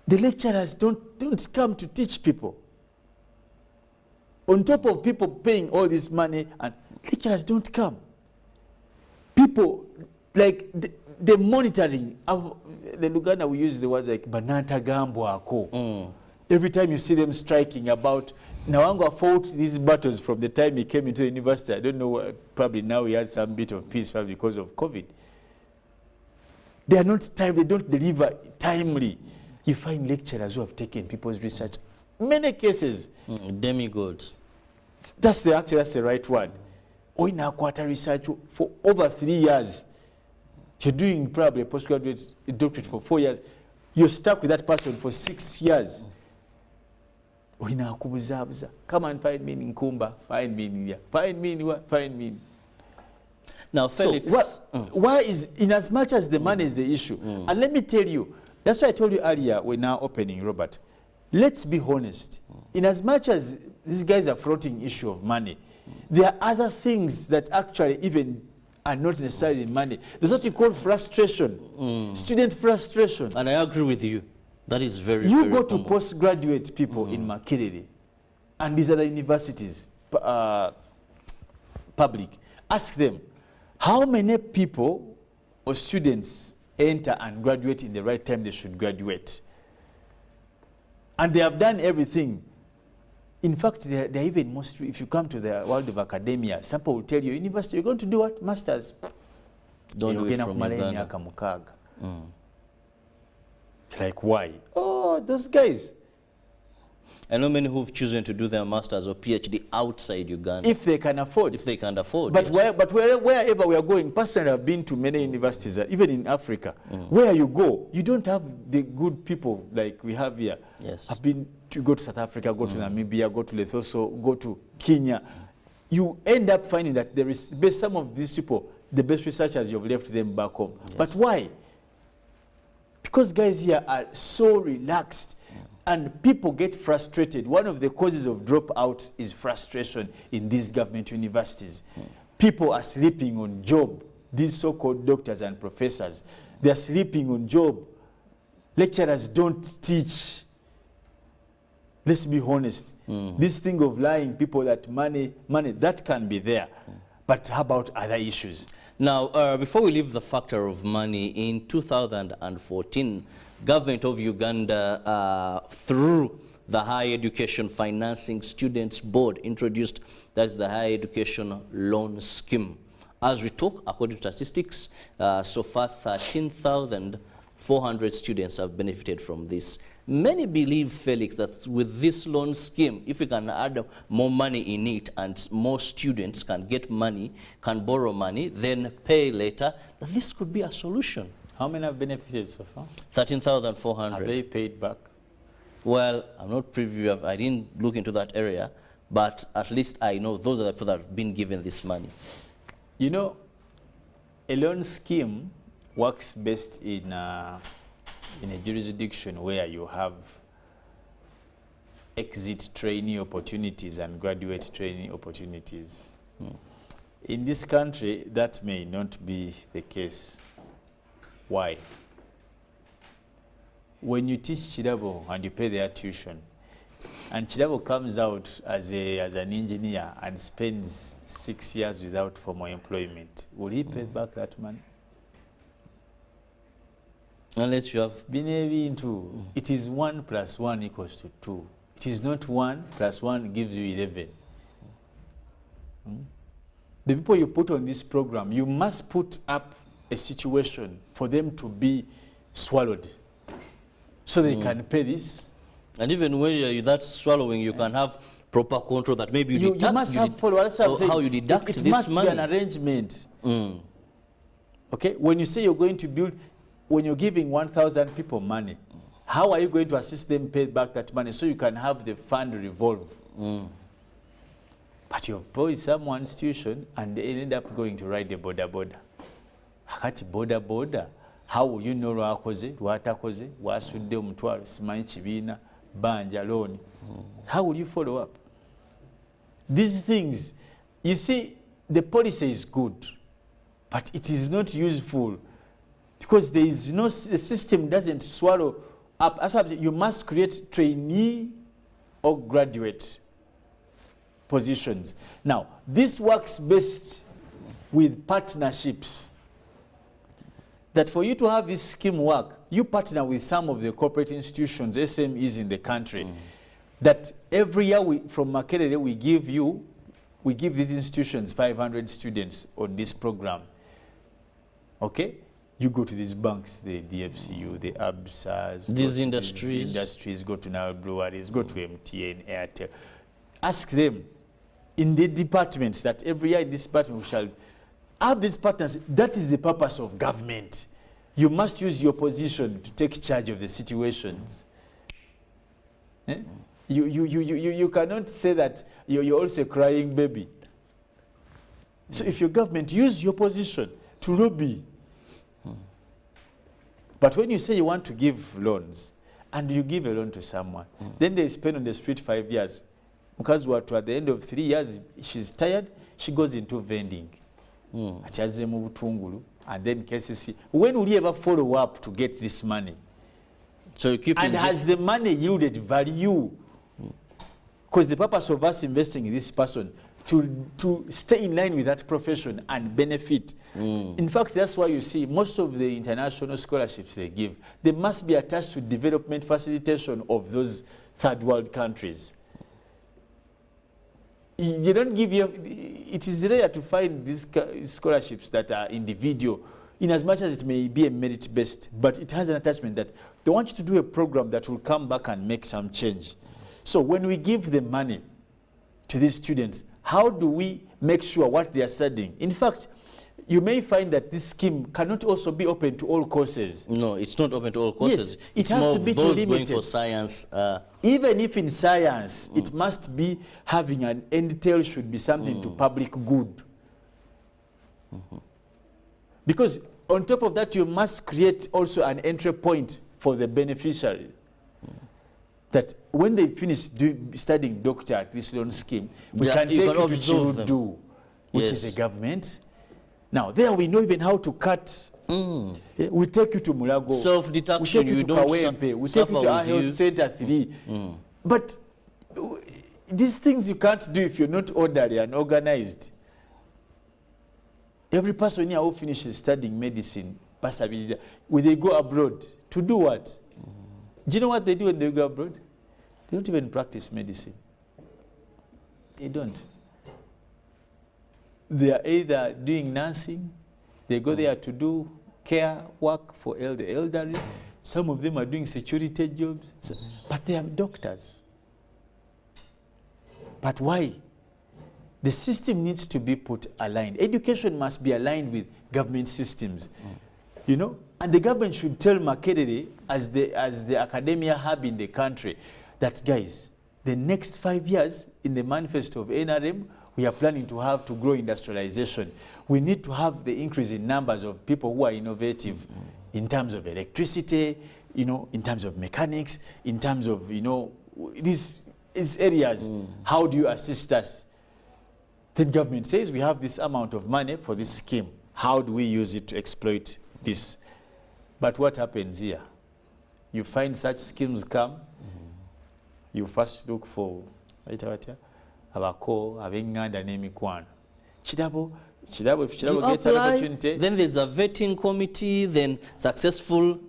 The lecturers don't come to teach people. On top of people paying all this money, and lecturers don't come. People, like the monitoring, the Luganda we use the words like banata gambo ako. Every time you see them striking about, Nawangwa fought these battles from the time he came into the university. I don't know, probably now he has some bit of peace because of COVID. They are not they don't deliver timely. You find lecturers who have taken people's research. Many cases. Demigods. That's the right word. Oina quarter research for over 3 years. You're doing probably a postgraduate doctorate for 4 years. You're stuck with that person for 6 years. Come and find me in Kumba, find me in here, find me in what, find me. Now, Felix, so why is, in as much as the money is the issue, and let me tell you, that's why I told you earlier, we're now opening, Robert. Let's be honest. In as much as these guys are floating issue of money, there are other things that actually even are not necessarily money. There's what you call frustration, student frustration. And I agree with you. That is very, you very go common. to postgraduate people in Makerere and these other universities, public, ask them, how many people or students enter and graduate in the right time they should graduate? And they have done everything. In fact, they're even mostly, if you come to the world of academia, some people will tell you, university, you're going to do what? Masters. Don't do it from Uganda. Like, why? Oh, those guys. I know many who've chosen to do their masters or PhD outside Uganda. If they can afford. If they can afford, but yes. Wherever we are going, personally I've been to many universities, even in Africa, where you go, you don't have the good people like we have here. Yes. I've been to go to South Africa, go to Namibia, go to Lesotho, go to Kenya. You end up finding that there is, some of these people, the best researchers, you've left them back home. Yes. But why? Because guys here are so relaxed. And people get frustrated. One of the causes of dropout is frustration in these government universities. People are sleeping on job. These so-called doctors and professors, they're sleeping on job. Lecturers don't teach. Let's be honest. This thing of lying people that money, that can be there. But how about other issues? Now, before we leave the factor of money, in 2014, government of Uganda, through the Higher Education Financing Students Board, introduced, that's the Higher Education Loan Scheme. As we talk, according to statistics, so far 13,400 students have benefited from this. Many believe, Felix, that with this loan scheme, if we can add more money in it and more students can get money, can borrow money, then pay later, that this could be a solution. How many have benefited so far? 13,400. Have they paid back? Well, I'm not privy, I didn't look into that area, but at least I know those are the people that have been given this money. You know, a loan scheme works best in a jurisdiction where you have exit trainee opportunities and graduate trainee opportunities. In this country, that may not be the case. Why? When you teach Kirabo and you pay their tuition, and Kirabo comes out as an engineer and spends 6 years without formal employment, will he pay back that money? Unless you have been into it is 1 + 1 = 2. It is not 1 + 1 gives you 11. The people you put on this program, you must put up a situation for them to be swallowed so they can pay this. And even when you're that swallowing, you can have proper control that maybe you must have follow. That's what I'm saying. How you deduct it this must money. be an arrangement. Okay, when you say you're going to build, when you're giving 1,000 people money, how are you going to assist them pay back that money so you can have the fund revolve? But you've borrowed someone's tuition and they end up going to ride the border. Hakati border. How will you know lwakoze, lwatakoze, wasudde omutwalo, simanyi kibiina, banja loan? How will you follow up? These things, you see, the policy is good, but it is not useful because there is no, the system doesn't swallow up. As you must create trainee or graduate positions. Now, this works best with partnerships. That for you to have this scheme work, you partner with some of the corporate institutions, SMEs in the country. That every year from Makerere we give these institutions 500 students on this program. Okay? You go to these banks, the DFCU, the ABSAs, these industries, go to Nile Breweries, go to MTN, Airtel. Ask them in the departments that every year in this department we shall have these partners. That is the purpose of government. You must use your position to take charge of the situations. You cannot say that you're also a crying baby. So if your government, use your position to lobby. But when you say you want to give loans, and you give a loan to someone, then they spend on the street 5 years. Because at the end of 3 years, she's tired, she goes into vending. And then KCC. When will you ever follow up to get this money? So you keep and has the money yielded value? Because the purpose of us investing in this person to stay in line with that profession and benefit. In fact, that's why you see most of the international scholarships they give, they must be attached to development facilitation of those third world countries. You don't give it is rare to find these scholarships that are individual, in as much as it may be a merit-based, but it has an attachment that they want you to do a program that will come back and make some change. So when we give the money to these students, how do we make sure what they are studying? In fact, you may find that this scheme cannot also be open to all courses. No, it's not open to all courses. Yes, it has to be those limited. Going for science. Even if in science, it must be having an entail should be something to public good. Because on top of that, you must create also an entry point for the beneficiary. That when they finish studying doctor at this loan scheme, we can take you to Kirabo, which is a government. Now, there we know even how to cut. We take you to Mulago. Self-deduction, we take you to Kawempe. We take you to our health center 3. But these things you can't do if you're not orderly and organized. Every person here who finishes studying medicine, will they go abroad to do what? Do you know what they do when they go abroad? They don't even practice medicine. They don't. They are either doing nursing, they go there to do care work for the elderly. Some of them are doing security jobs, but they are doctors. But why? The system needs to be put aligned. Education must be aligned with government systems. You know, and the government should tell Makerere as the academia hub in the country that, guys, the next 5 years in the manifesto of NRM, we are planning to grow industrialization. We need to have the increase in numbers of people who are innovative in terms of electricity, you know, in terms of mechanics, in terms of, you know, these these areas, how do you assist us? Then government says we have this amount of money for this scheme. How do we use it to exploit this? But what happens here? You find such schemes come, you first look for abako, abenganda n'emikwano. Kirabo gets an opportunity. Then there's a vetting committee, then successful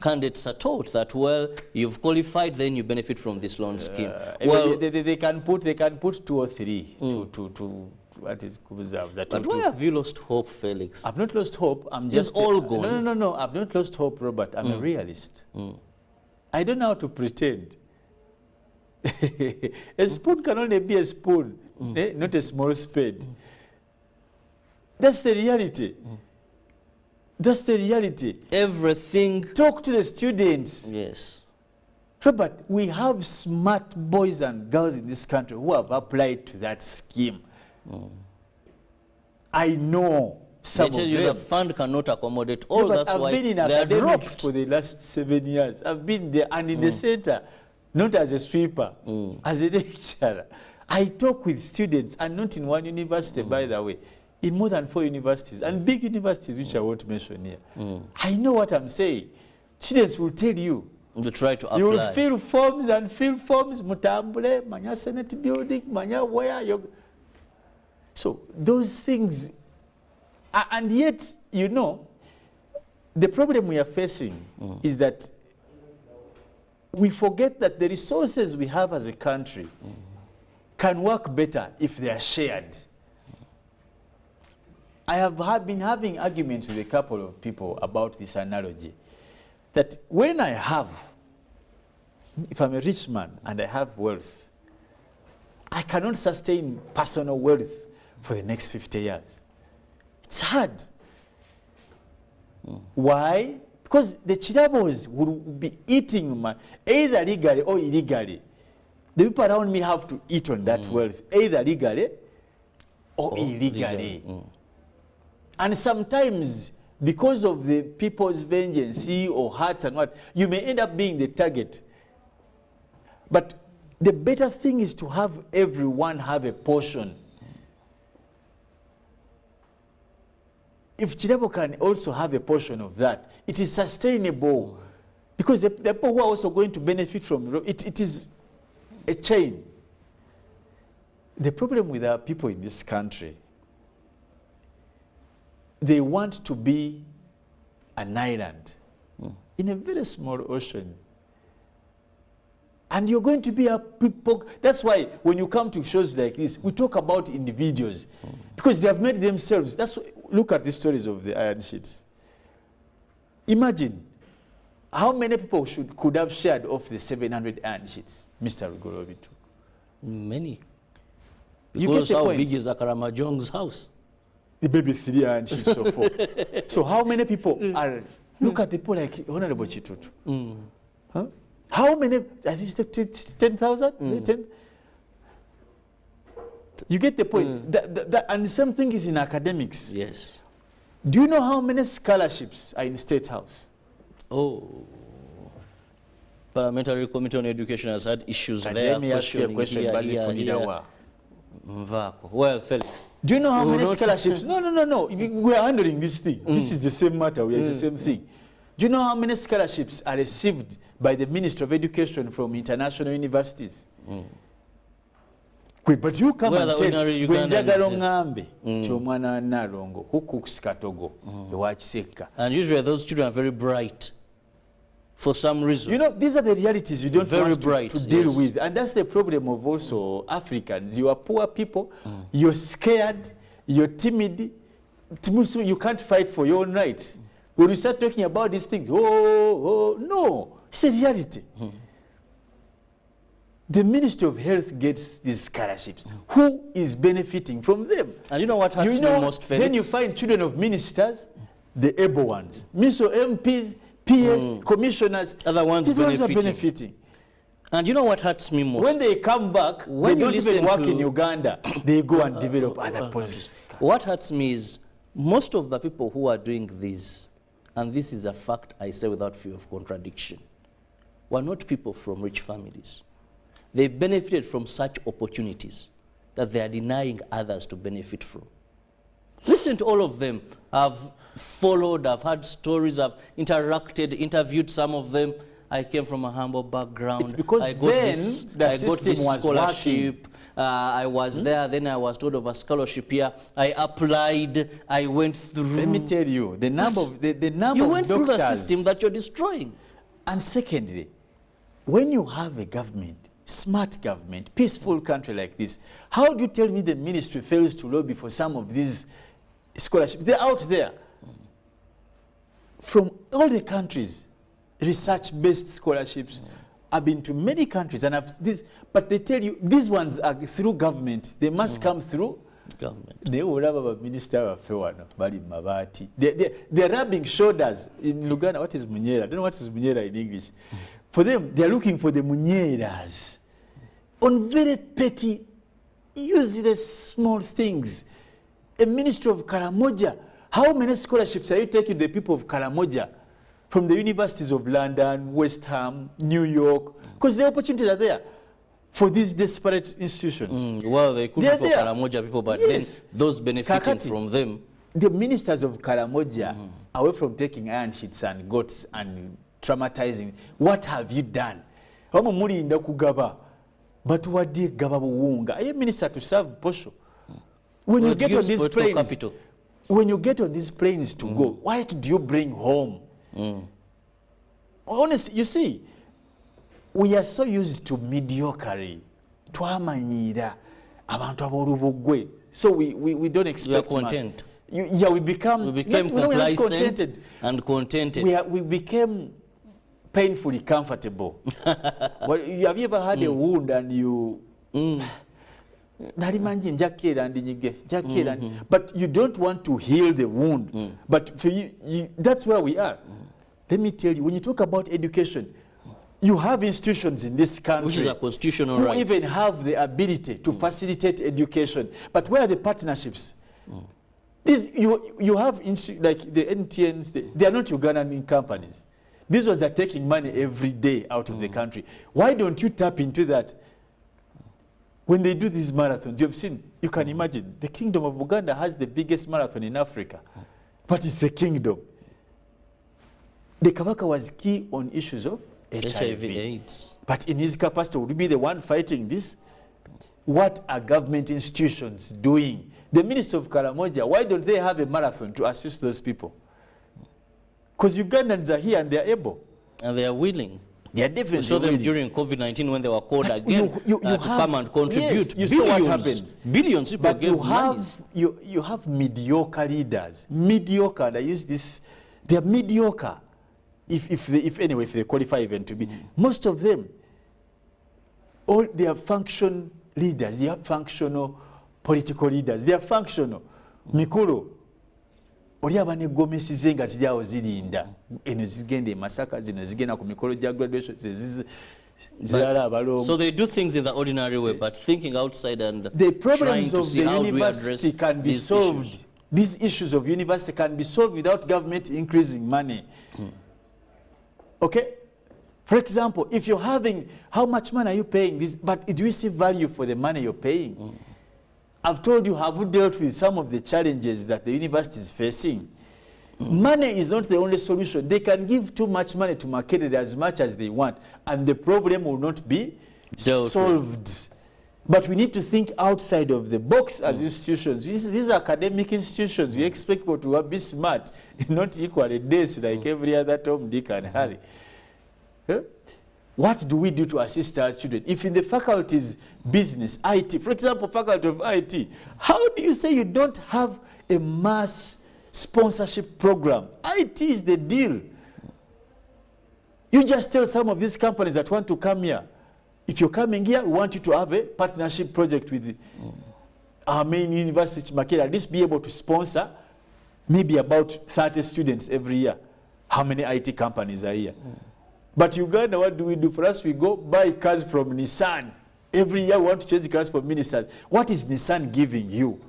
candidates are told that, well, you've qualified, then you benefit from this loan scheme. Well, they can put 2 or 3 to what is preserved. But why have you lost hope, Felix? I've not lost hope. I'm just all gone. No. I've not lost hope, Robert. I'm a realist. I don't know how to pretend. A spoon can only be a spoon, not a small spade. That's the reality. That's the reality. Everything. Talk to the students. Yes. Robert, we have smart boys and girls in this country who have applied to that scheme. I know some of them. The fund cannot accommodate all. That's I've why been in academics for the last 7 years. I've been there and in the center, not as a sweeper, as a lecturer. I talk with students, and not in one university, by the way, in more than 4 universities, and big universities, which I won't mention here. I know what I'm saying. Students will tell you. You try to apply. You will fill forms and fill forms, Mutambule, Manya Senate building, Manya where you. So those things, and yet, you know, the problem we are facing is that we forget that the resources we have as a country can work better if they are shared. I have been having arguments with a couple of people about this analogy, that when I have, if I'm a rich man and I have wealth, I cannot sustain personal wealth for the next 50 years. It's hard. Why? Because the Kirabos will be eating either legally or illegally. The people around me have to eat on that wealth, either legally or illegally. And sometimes, because of the people's vengeance or hearts and what, you may end up being the target. But the better thing is to have everyone have a portion. If Kirabo can also have a portion of that, it is sustainable. Because the people who are also going to benefit from it, it is a chain. The problem with our people in this country, they want to be an island in a very small ocean. And you're going to be a people. That's why when you come to shows like this, we talk about individuals. Because they have made themselves. Look at the stories of the iron sheets. Imagine how many people could have shared off the 700 iron sheets, Mr. Rugorobitu? Many. Because how big is Akaramajong's house? Maybe 3 iron sheets or 4. So how many people are... Look at the people like Honorable Chitutu. Huh? How many? I think 10,000? You get the point. And the same thing is in academics. Yes. Do you know how many scholarships are in State House? Oh. Parliamentary Committee on Education has had issues and there. Let me ask you a question. Well, Felix. Do you know how many scholarships? No. We are handling this thing. This is the same matter. It's the same thing. Do you know how many scholarships are received by the Ministry of Education from international universities? But you come and tell me, and usually those children are very bright for some reason. You know, these are the realities you don't want to deal with. And that's the problem of also Africans. You are poor people, you're scared, you're timid, you can't fight for your own rights. When you start talking about these things, no, it's a reality. The Ministry of Health gets these scholarships. Who is benefiting from them? And you know what hurts me most, Felix? Then you find children of ministers, the able ones. Minister MPs, PS, commissioners, other ones are benefiting. And you know what hurts me most? When they come back, they don't even work in Uganda. They go and develop other policies. What hurts me is most of the people who are doing this, and this is a fact I say without fear of contradiction, were not people from rich families. they benefited from such opportunities that they are denying others to benefit from. Listen to all of them. I've followed, I've had stories, I've interacted, interviewed some of them. I came from a humble background. It's because I got this scholarship. I was there, then I was told of a scholarship here. I applied, I went through. Let me tell you, the number of the number you of went doctors, through the system that you're destroying. And secondly, when you have a government, smart government, peaceful country like this, how do you tell me the ministry fails to lobby for some of these scholarships? They're out there. From all the countries, research-based scholarships. I've been to many countries, and but they tell you these ones are through government. They must come through government. They will have a minister of they're rubbing shoulders in Uganda. What is Munyera? I don't know what is Munyera in English. For them, they're looking for the Munyeras on very petty, useless, small things. A minister of Karamoja. How many scholarships are you taking to the people of Karamoja from the universities of London, West Ham, New York? Because the opportunities are there for these disparate institutions. Well, they could be for Karamoja people, but then those benefiting from them. The ministers of Karamoja, away from taking iron sheets and goats and traumatizing, what have you done? But what did Gaba are you minister to serve Posho? When you get on these planes, when you get on these planes to go, what do you bring home? Honestly, you see, we are so used to mediocrity. So we don't expect. We are content. We became complacent and contented. We became painfully comfortable. Have you ever had a wound and you... But you don't want to heal the wound. But for you, that's where we are. Let me tell you, when you talk about education, you have institutions in this country which is a constitutional who right, even have the ability to facilitate education. But where are the partnerships? You have like the NTNs, they are not Ugandan companies. These ones are taking money every day out of the country. Why don't you tap into that? When they do these marathons, you've seen, you can imagine, the Kingdom of Uganda has the biggest marathon in Africa. But it's a kingdom. The Kabaka was key on issues of HIV/AIDS. But in his capacity, would he be the one fighting this? What are government institutions doing? The Minister of Karamoja, why don't they have a marathon to assist those people? Because Ugandans are here and they are able. And they are willing. They are definitely we saw them willing. during COVID-19 when they were called again to come and contribute. Yes, you saw what happened. Billions people but you have mediocre leaders. Mediocre, they use this, they are mediocre. If they qualify even to be. Most of them, all they are function leaders, they are functional political leaders, they are functional. Mikolo, Oriaba ne gomesi zenga ziliawo zirinda. Eno zigende masaka zino zigenda ku mikolo ja graduation so they do things in the ordinary way, but thinking outside and the problems trying to of see the how university can be solved. Issues. These issues of university can be solved without government increasing money. Okay? For example, if you're having, how much money are you paying this? But do you see value for the money you're paying? I've told you, have you dealt with some of the challenges that the university is facing? Money is not the only solution. They can give too much money to market it as much as they want, and the problem will not be solved. But we need to think outside of the box as institutions. These are academic institutions. We expect people to be smart, not equally dense like every other Tom, Dick, and Harry. What do we do to assist our children? If in the faculties, business, IT, for example, faculty of IT, how do you say you don't have a mass sponsorship program? IT is the deal. You just tell some of these companies that want to come here, if you're coming here, we want you to have a partnership project with our main university, Makeda, at least be able to sponsor maybe about 30 students every year. How many IT companies are here? But Uganda, what do we do? For us, we go buy cars from Nissan. Every year we want to change cars for ministers. What is Nissan giving you?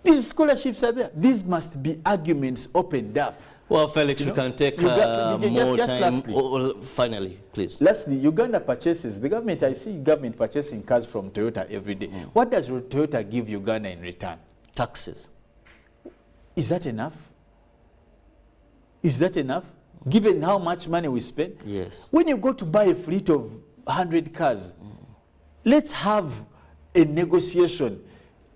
These scholarships are there. These must be arguments opened up. Well, Felix, we can take more time. Lastly, finally, please. Lastly, Uganda purchases, the government, I see government purchasing cars from Toyota every day. What does Toyota give Uganda in return? Taxes. Is that enough? Is that enough? Given how much money we spend? Yes. When you go to buy a fleet of 100 cars, let's have a negotiation.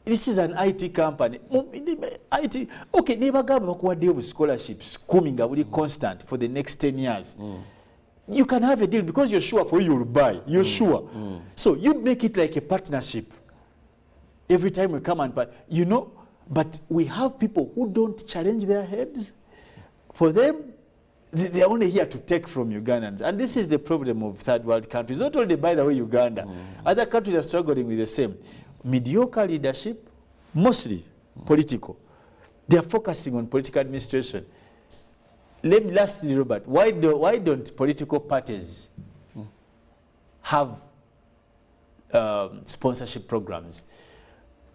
This is an IT company. IT, okay, never got deal with scholarships coming really constant for the next 10 years. You can have a deal because you're sure for you'll buy. You're sure. So you make it like a partnership. Every time we come and buy, you know, but we have people who don't challenge their heads. For them, they're only here to take from Ugandans. And this is the problem of third world countries. Not only, by the way, Uganda. Other countries are struggling with the same. Mediocre leadership, mostly political. They are focusing on political administration. Lastly, Robert, why don't political parties have sponsorship programs?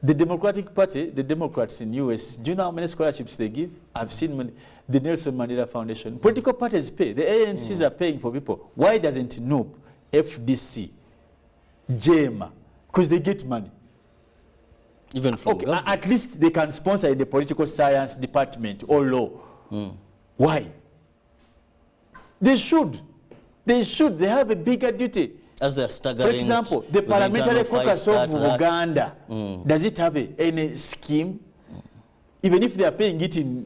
The Democratic Party, the Democrats in US, do you know how many scholarships they give? I've seen the Nelson Mandela Foundation. Political parties pay. The ANCs are paying for people. Why doesn't NOP, FDC, JMA? Because they get money. Even from government. At least they can sponsor in the political science department or law. Why? They should. They should. They have a bigger duty. As they're staggering. For example, the parliamentary caucus of Uganda, does it have any scheme? Even if they are paying it in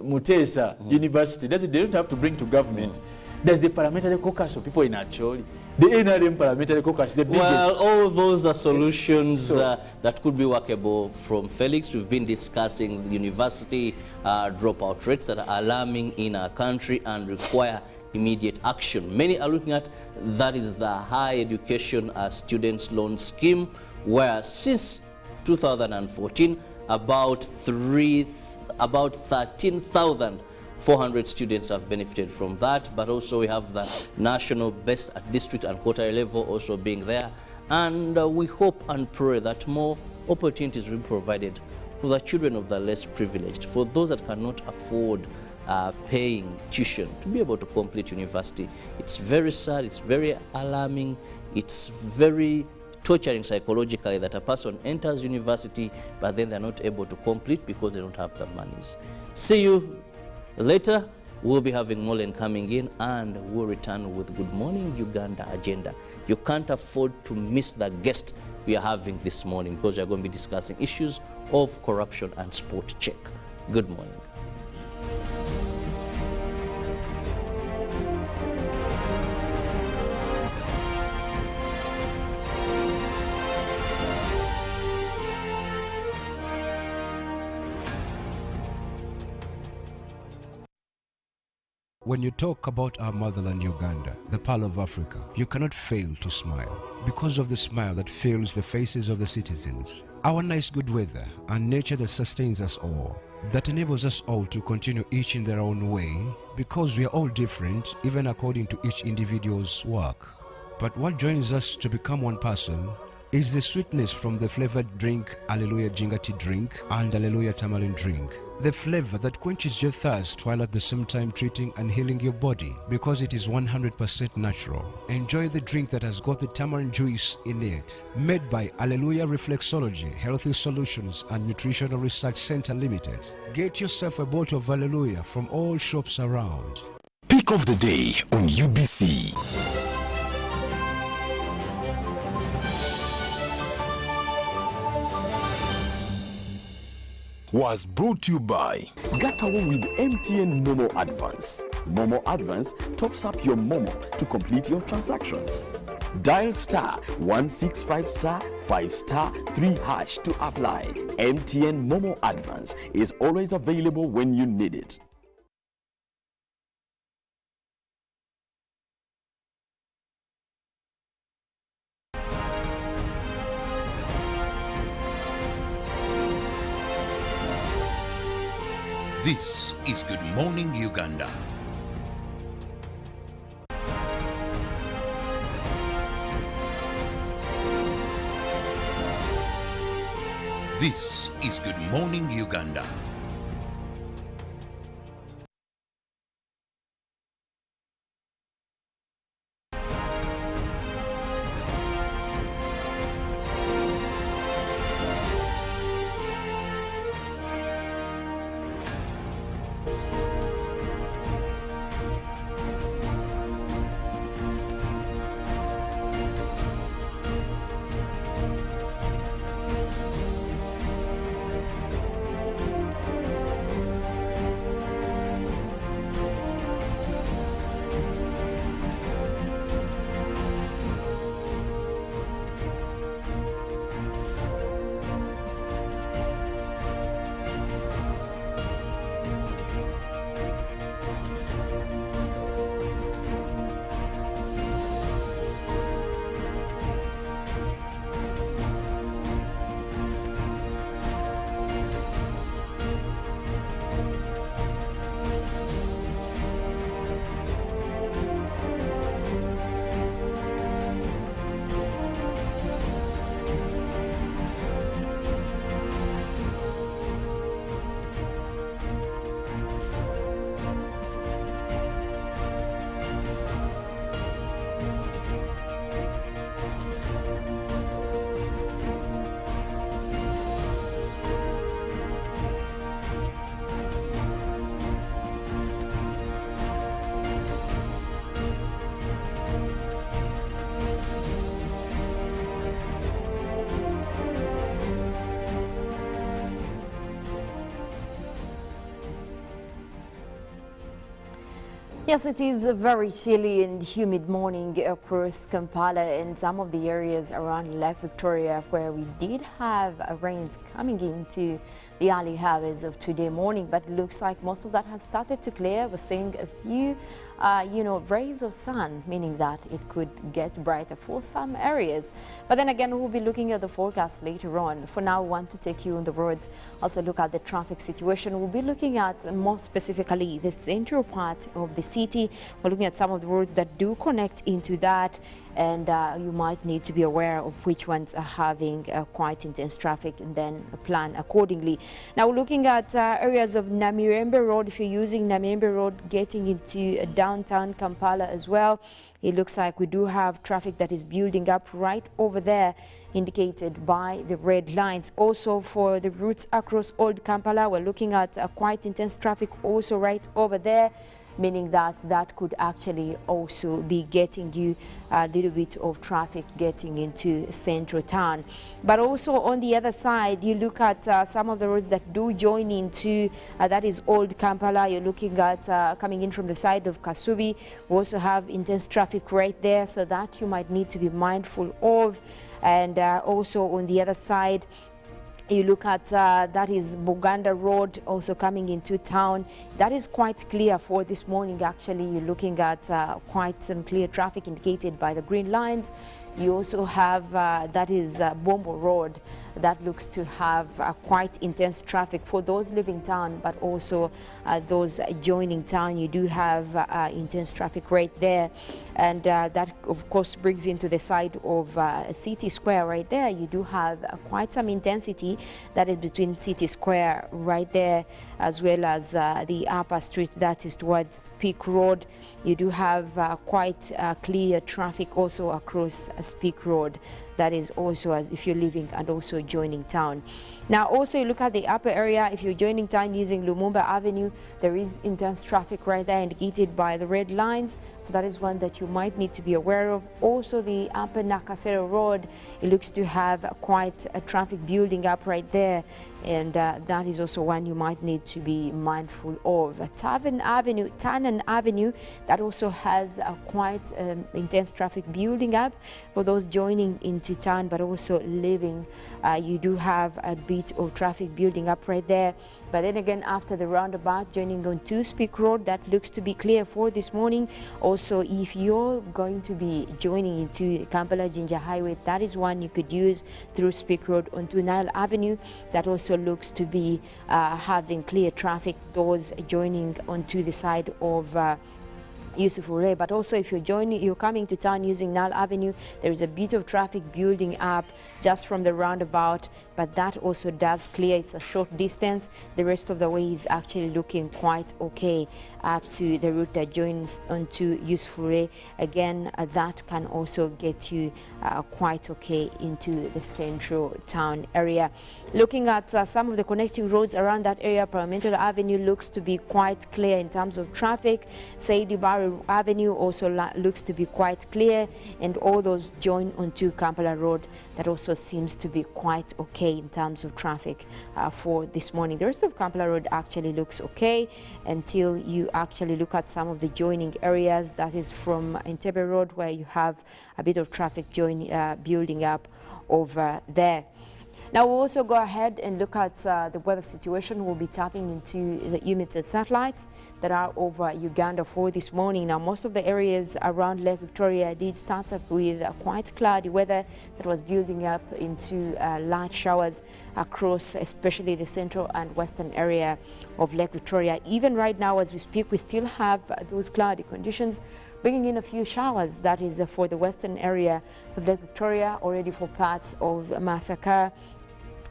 Mutesa University, they don't have to bring to government. There's the parliamentary caucus of people in Acholi. The NRM parliamentary caucus, the biggest. Well, all those are solutions that could be workable from Felix. We've been discussing the university dropout rates that are alarming in our country and require immediate action. Many are looking at that is the high education students loan scheme, where since 2014, about 13,400 students have benefited from that, but also we have the national best at district and quartile level also being there, and we hope and pray that more opportunities will be provided for the children of the less privileged, for those that cannot afford paying tuition to be able to complete university. It's very sad, it's very alarming, it's very torturing psychologically that a person enters university but then they're not able to complete because they don't have the monies. See you later. We'll be having Mollen coming in and we'll return with Good Morning Uganda agenda. You can't afford to miss the guest we are having this morning because we are going to be discussing issues of corruption and sport check. Good morning. When you talk about our motherland Uganda, the pearl of Africa, you cannot fail to smile because of the smile that fills the faces of the citizens. Our nice good weather and nature that sustains us all, that enables us all to continue each in their own way because we are all different even according to each individual's work. But what joins us to become one person is the sweetness from the flavored drink Alleluia Jingati drink and Alleluia Tamarind drink. The flavor that quenches your thirst while at the same time treating and healing your body because it is 100% natural. Enjoy the drink that has got the tamarind juice in it. Made by Alleluia Reflexology, Healthy Solutions and Nutritional Research Center Limited. Get yourself a bottle of Alleluia from all shops around. Pick of the day on UBC. Was brought to you by Get away with MTN Momo Advance. Momo Advance tops up your Momo to complete your transactions. Dial *165*5*3# to apply. MTN Momo Advance is always available when you need it. This is Good Morning Uganda. This is Good Morning Uganda. Yes, it is a very chilly and humid morning across Kampala and some of the areas around Lake Victoria, where we did have rains coming into the early hours of today morning, but it looks like most of that has started to clear. We're seeing a few rays of sun, meaning that it could get brighter for some areas. But then again, we'll be looking at the forecast later on. For now, we want to take you on the roads, also look at the traffic situation. We'll be looking at more specifically the central part of the city. We're looking at some of the roads that do connect into that, and you might need to be aware of which ones are having quite intense traffic and then plan accordingly. Now we're looking at areas of Namirembe Road. If you're using Namirembe Road getting into downtown Kampala as well, it looks like we do have traffic that is building up right over there, indicated by the red lines. Also for the routes across Old Kampala, we're looking at quite intense traffic also right over there, meaning that that could actually also be getting you a little bit of traffic getting into central town. But also on the other side, you look at some of the roads that do join into, that is Old Kampala. You're looking at coming in from the side of Kasubi. We also have intense traffic right there, so that you might need to be mindful of. And also on the other side, you look at that is Buganda Road also coming into town. That is quite clear for this morning. Actually, you're looking at quite some clear traffic indicated by the green lines. You also have that is Bombo Road that looks to have quite intense traffic for those living town, but also those joining town. You do have intense traffic right there, and that of course brings into the side of City Square right there. You do have quite some intensity that is between City Square right there, as well as the upper street that is towards Peak Road. You do have quite clear traffic also across Peak Road. That is also as if you're leaving and also joining town. Now also you look at the upper area. If you're joining town using Lumumba Avenue, there is intense traffic right there indicated by the red lines. So that is one that you might need to be aware of. Also the upper Nakasero Road, it looks to have quite a traffic building up right there. And that is also one you might need to be mindful of. Tannen Avenue, that also has quite intense traffic building up for those joining into town, but also leaving. You do have a bit of traffic building up right there. But then again, after the roundabout, joining on to Speak Road, that looks to be clear for this morning. Also, if you're going to be joining into Kampala Jinja Highway, that is one you could use through Speak Road onto Nile Avenue. That also looks to be having clear traffic. Those joining onto the side of Yusufure, but also if you're coming to town using Nile Avenue, there is a bit of traffic building up just from the roundabout, but that also does clear. It's a short distance. The rest of the way is actually looking quite okay up to the route that joins onto Yusufure. Again, that can also get you quite okay into the central town area. Looking at some of the connecting roads around that area, Parliamentary Avenue looks to be quite clear in terms of traffic. Saidi Barre Avenue also looks to be quite clear, and all those join onto Kampala Road. That also seems to be quite okay in terms of traffic for this morning. The rest of Kampala Road actually looks okay until you actually look at some of the joining areas. That is from Entebbe Road, where you have a bit of traffic building up over there. Now we'll also go ahead and look at the weather situation. We'll be tapping into the units and satellites that are over Uganda for this morning. Now most of the areas around Lake Victoria did start up with quite cloudy weather that was building up into light showers across especially the central and western area of Lake Victoria. Even right now as we speak, we still have those cloudy conditions, bringing in a few showers. That is for the western area of Lake Victoria, already for parts of Mastiko,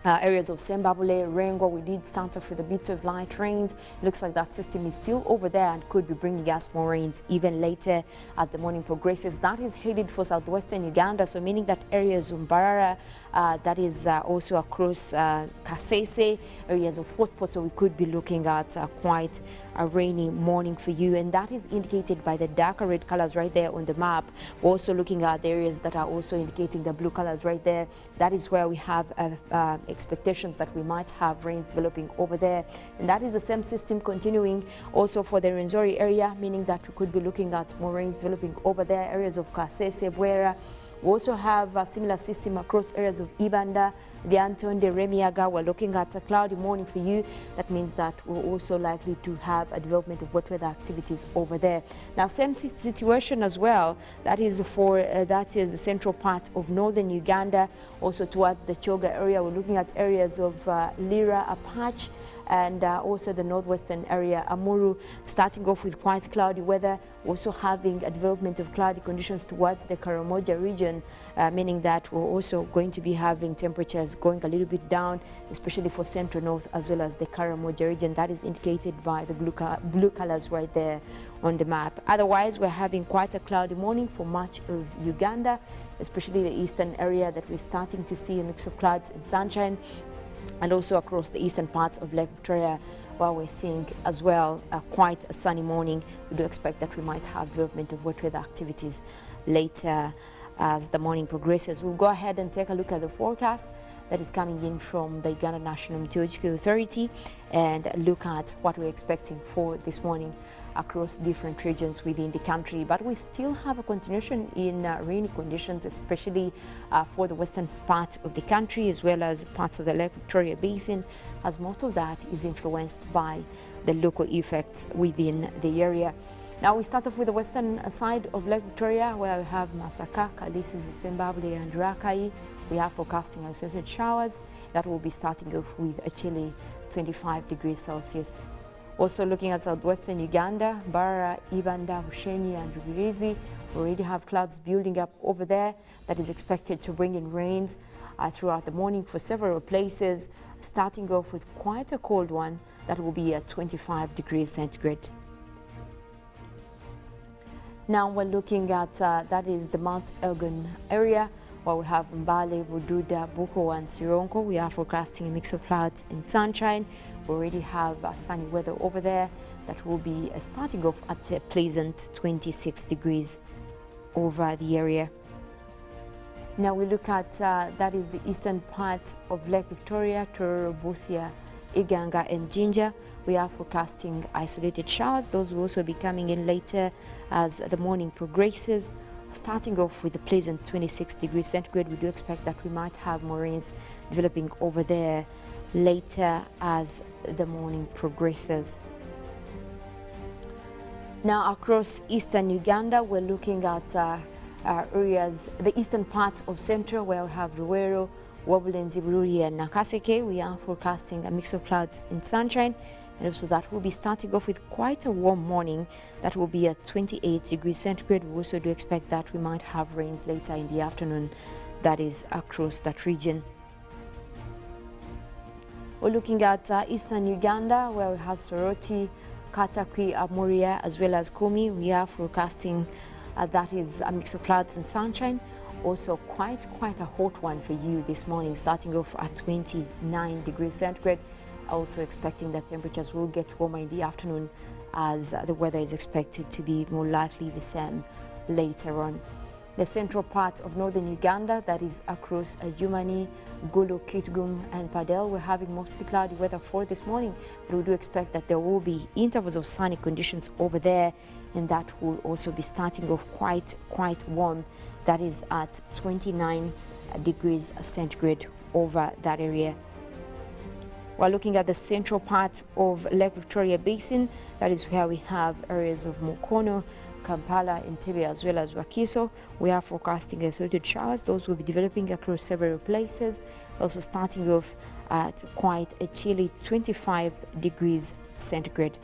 areas of Sembabule, Rengo. We did start off with a bit of light rains. It looks like that system is still over there and could be bringing us more rains even later as the morning progresses. That is headed for southwestern Uganda, so meaning that areas of Mbarara, that is also across Kasese, areas of Fort Portal, we could be looking at quite a rainy morning for you, and that is indicated by the darker red colors right there on the map. We're also looking at the areas that are also indicating the blue colors right there. That is where we have expectations that we might have rains developing over there, and that is the same system continuing also for the Rwenzori area, meaning that we could be looking at more rains developing over there, areas of Kasese, Bwera. We also have a similar system across areas of Ibanda, the Antonde, Remiaga. We're looking at a cloudy morning for you. That means that we're also likely to have a development of wet weather activities over there. Now, same situation as well. That is for that is the central part of northern Uganda, also towards the Choga area. We're looking at areas of Lira, Apache, and also the northwestern area, Amuru, starting off with quite cloudy weather, also having a development of cloudy conditions towards the Karamoja region, meaning that we're also going to be having temperatures going a little bit down, especially for central north as well as the Karamoja region. That is indicated by the blue colors right there on the map. Otherwise, we're having quite a cloudy morning for much of Uganda, especially the eastern area that we're starting to see a mix of clouds and sunshine, and also across the eastern part of Lake Victoria, while we're seeing as well quite a sunny morning. We do expect that we might have development of wet weather activities later as the morning progresses. We'll go ahead and take a look at the forecast that is coming in from the Uganda National Meteorological Authority and look at what we're expecting for this morning across different regions within the country. But we still have a continuation in rainy conditions, especially for the western part of the country as well as parts of the Lake Victoria Basin, as most of that is influenced by the local effects within the area. Now we start off with the western side of Lake Victoria, where we have Masaka, Kalisi, Sembabule and Rakai. We have forecasting isolated showers that will be starting off with a chilly 25 degrees Celsius. Also looking at southwestern Uganda, Barra, Ibanda, Bushenyi and Rubirizi, we already have clouds building up over there that is expected to bring in rains throughout the morning for several places, starting off with quite a cold one that will be at 25 degrees centigrade. Now we're looking at that is the Mount Elgon area, where we have Mbale, Bududa, Buko and Sironko. We are forecasting a mix of clouds and sunshine. We already have sunny weather over there that will be starting off at a pleasant 26 degrees over the area. Now we look at that is the eastern part of Lake Victoria, Tororo, Busia, Iganga and Jinja. We are forecasting isolated showers. Those will also be coming in later as the morning progresses. Starting off with a pleasant 26 degrees centigrade, we do expect that we might have more rains developing over there later as the morning progresses. Now across eastern Uganda, we're looking at areas, the eastern part of central, where we have Ruwero, Wabulenzi, Bururi and Nakaseke. We are forecasting a mix of clouds and sunshine, And also that will be starting off with quite a warm morning. That will be at 28 degrees centigrade. We also do expect that we might have rains later in the afternoon, that is across that region. We're looking at eastern Uganda, where we have Soroti, Katakwi, Amuria, as well as Kumi. We are forecasting that is a mix of clouds and sunshine. Also quite a hot one for you this morning, starting off at 29 degrees centigrade. Also expecting that temperatures will get warmer in the afternoon, as the weather is expected to be more likely the same later on. The central part of northern Uganda, that is across Jumani, Gulu, Kitgum and Padel, we're having mostly cloudy weather for this morning, but we do expect that there will be intervals of sunny conditions over there, and that will also be starting off quite warm. That is at 29 degrees centigrade over that area. We're looking at the central part of Lake Victoria Basin. That is where we have areas of Mukono, Kampala, Entebbe, as well as Wakiso. We are forecasting isolated showers. Those will be developing across several places. Also starting off at quite a chilly 25 degrees centigrade.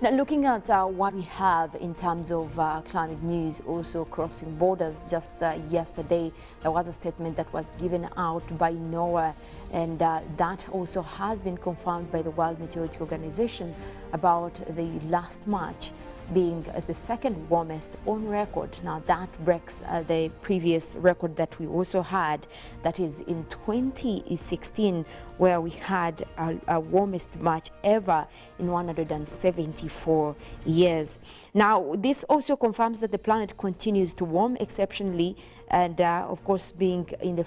Now, looking at what we have in terms of climate news, also crossing borders, just yesterday there was a statement that was given out by NOAA, and that also has been confirmed by the World Meteorological Organization about the last March being the second warmest on record. Now that breaks the previous record that we also had, that is in 2016, where we had a warmest March ever in 174 years. Now this also confirms that the planet continues to warm exceptionally, and of course, being in the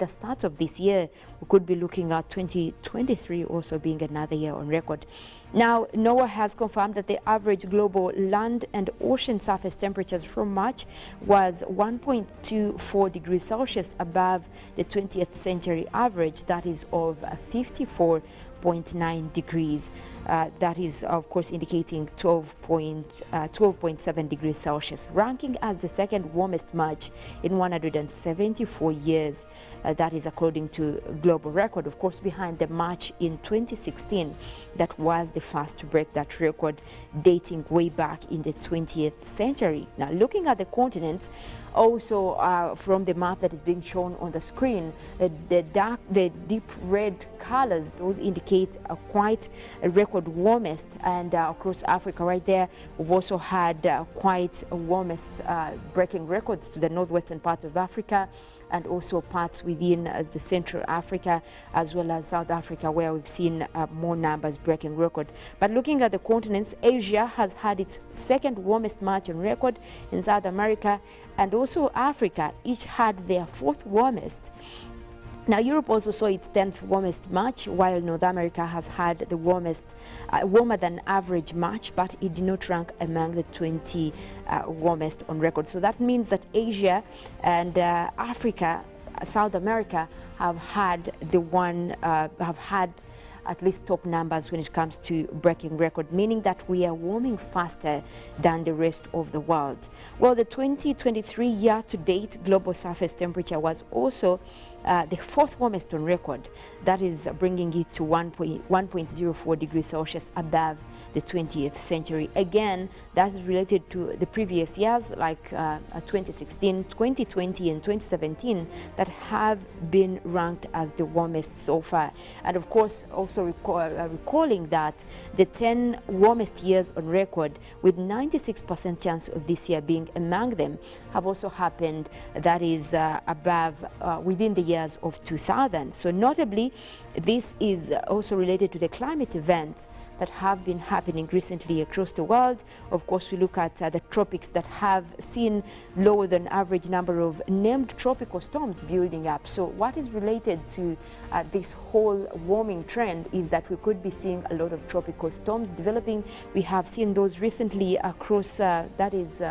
start of this year, we could be looking at 2023 also being another year on record. Now, NOAA has confirmed that the average global land and ocean surface temperatures from March was 1.24 degrees Celsius above the 20th century average, that is of 54.9 degrees. That is, of course, indicating 12.7 degrees Celsius, ranking as the second warmest March in 174 years. That is according to global record, of course, behind the March in 2016 that was the first to break that record, dating way back in the 20th century. Now, looking at the continents, also from the map that is being shown on the screen, the deep red colors, those indicate quite a record warmest, and across Africa right there, we've also had quite a warmest breaking records to the northwestern part of Africa, and also parts within the Central Africa as well as South Africa, where we've seen more numbers breaking record. But looking at the continents, Asia has had its second warmest March on record, in South America and also Africa each had their fourth warmest. Now, Europe also saw its 10th warmest March, while North America has had the warmest, warmer than average March, but it did not rank among the 20 warmest on record. So that means that Asia and Africa, South America have had at least top numbers when it comes to breaking record, meaning that we are warming faster than the rest of the world. Well, the 2023 year-to-date global surface temperature was also the fourth warmest on record. That is bringing it to 1.04 degrees Celsius above the 20th century. Again, that is related to the previous years, like 2016, 2020 and 2017, that have been ranked as the warmest so far. And of course, also recalling that the 10 warmest years on record, with 96% chance of this year being among them, have also happened, that is above within the years of 2000. So notably, this is also related to the climate events that have been happening recently across the world. Of course, we look at the tropics that have seen lower than average number of named tropical storms building up. So what is related to this whole warming trend is that we could be seeing a lot of tropical storms developing. We have seen those recently across, that is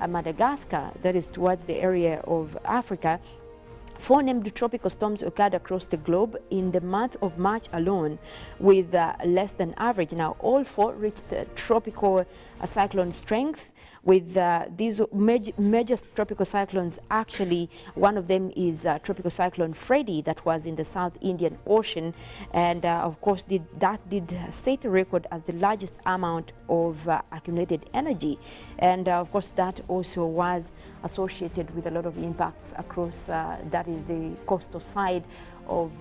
Madagascar, that is towards the area of Africa. 4 named tropical storms occurred across the globe in the month of March alone, with less than average. Now, all 4 reached tropical cyclone strength. With these major tropical cyclones, actually, one of them is Tropical Cyclone Freddy that was in the South Indian Ocean, and of course that did set a record as the largest amount of accumulated energy, and of course that also was associated with a lot of impacts across that is the coastal side of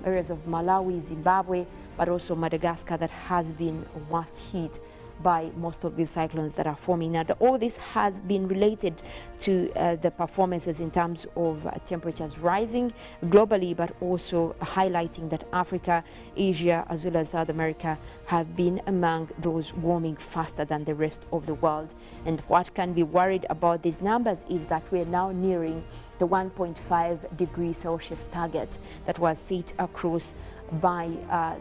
areas of Malawi, Zimbabwe, but also Madagascar that has been worst hit by most of these cyclones that are forming. Now, all this has been related to the performances in terms of temperatures rising globally, but also highlighting that Africa, Asia, as well as South America have been among those warming faster than the rest of the world. And what can be worried about these numbers is that we are now nearing the 1.5 degrees Celsius target that was set across by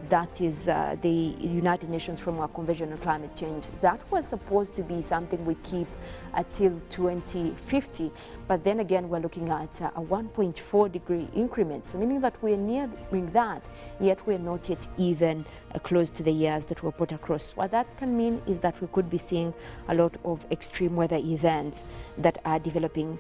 that is the United Nations Framework Convention on Climate Change. That was supposed to be something we keep until 2050, but then again we're looking at a 1.4 degree increment, so meaning that we're nearing that, yet we're not yet even close to the years that were put across. What that can mean is that we could be seeing a lot of extreme weather events that are developing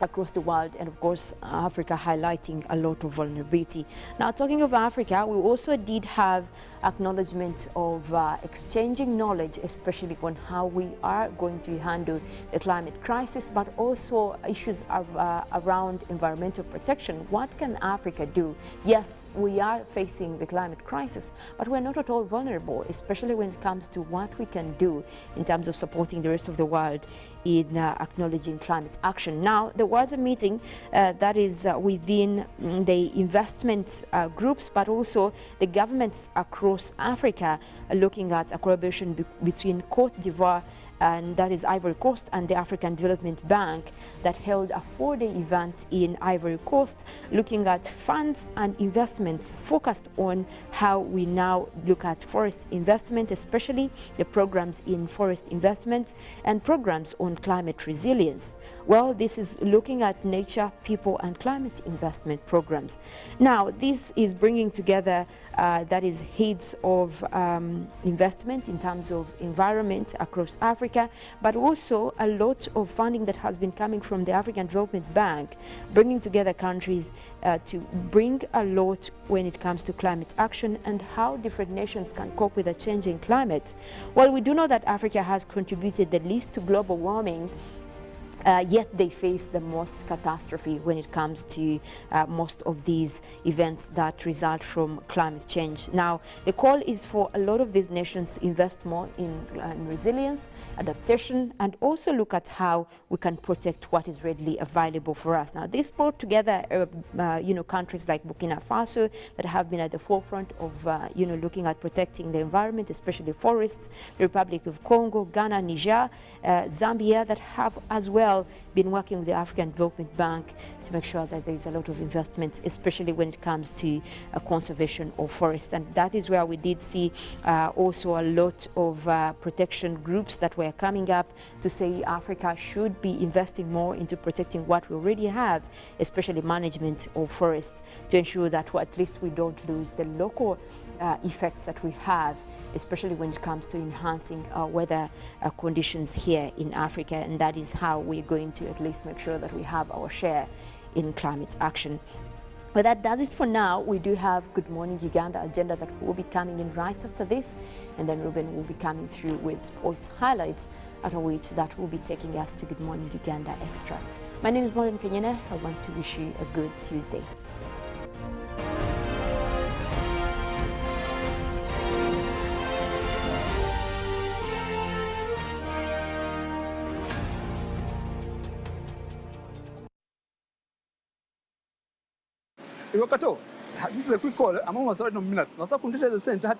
across the world, and of course Africa highlighting a lot of vulnerability. Now, talking of Africa, we also did have acknowledgement of exchanging knowledge, especially on how we are going to handle the climate crisis, but also issues around environmental protection. What can Africa do? Yes, we are facing the climate crisis, but we're not at all vulnerable, especially when it comes to what we can do in terms of supporting the rest of the world in acknowledging climate action. Now, there was a meeting that is within the investment groups, but also the governments across Africa, looking at a collaboration between Cote d'Ivoire, and that is Ivory Coast, and the African Development Bank, that held a 4-day event in Ivory Coast, looking at funds and investments focused on how we now look at forest investment, especially the programs in forest investments and programs on climate resilience. Well, this is looking at nature, people, and climate investment programs. Now, this is bringing together that is heads of investment in terms of environment across Africa, but also a lot of funding that has been coming from the African Development Bank, bringing together countries to bring a lot when it comes to climate action and how different nations can cope with a changing climate. Well, we do know that Africa has contributed the least to global warming, yet they face the most catastrophe when it comes to most of these events that result from climate change. Now, the call is for a lot of these nations to invest more in resilience, adaptation, and also look at how we can protect what is readily available for us. Now, this brought together, countries like Burkina Faso that have been at the forefront of, looking at protecting the environment, especially forests, the Republic of Congo, Ghana, Niger, Zambia, that have as well been working with the African Development Bank to make sure that there is a lot of investments, especially when it comes to conservation of forests. And that is where we did see also a lot of protection groups that were coming up to say Africa should be investing more into protecting what we already have, especially management of forests, to ensure that at least we don't lose the local effects that we have, especially when it comes to enhancing weather conditions here in Africa. And that is how we're going to at least make sure that we have our share in climate action. But that does it for now. We do have Good Morning Uganda agenda that will be coming in right after this, and then Ruben will be coming through with sports highlights, after which that will be taking us to Good Morning Uganda Extra. My name is Mollen, Kenyena. I want to wish you a good Tuesday. This is a quick call. I'm almost out of minutes. Now, so I can tell the center.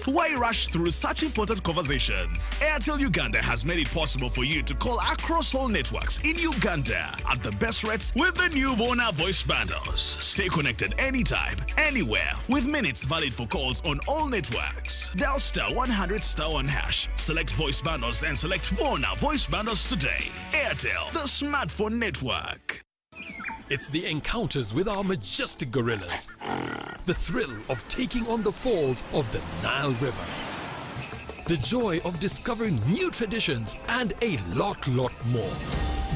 Why rush through such important conversations? Airtel Uganda has made it possible for you to call across all networks in Uganda at the best rates with the new Bona voice bundles. Stay connected anytime, anywhere, with minutes valid for calls on all networks. Dial *100*1#, select voice bundles and select Bona voice bundles today. Airtel, the smartphone network. It's the encounters with our majestic gorillas, the thrill of taking on the falls of the Nile River, the joy of discovering new traditions, and a lot more.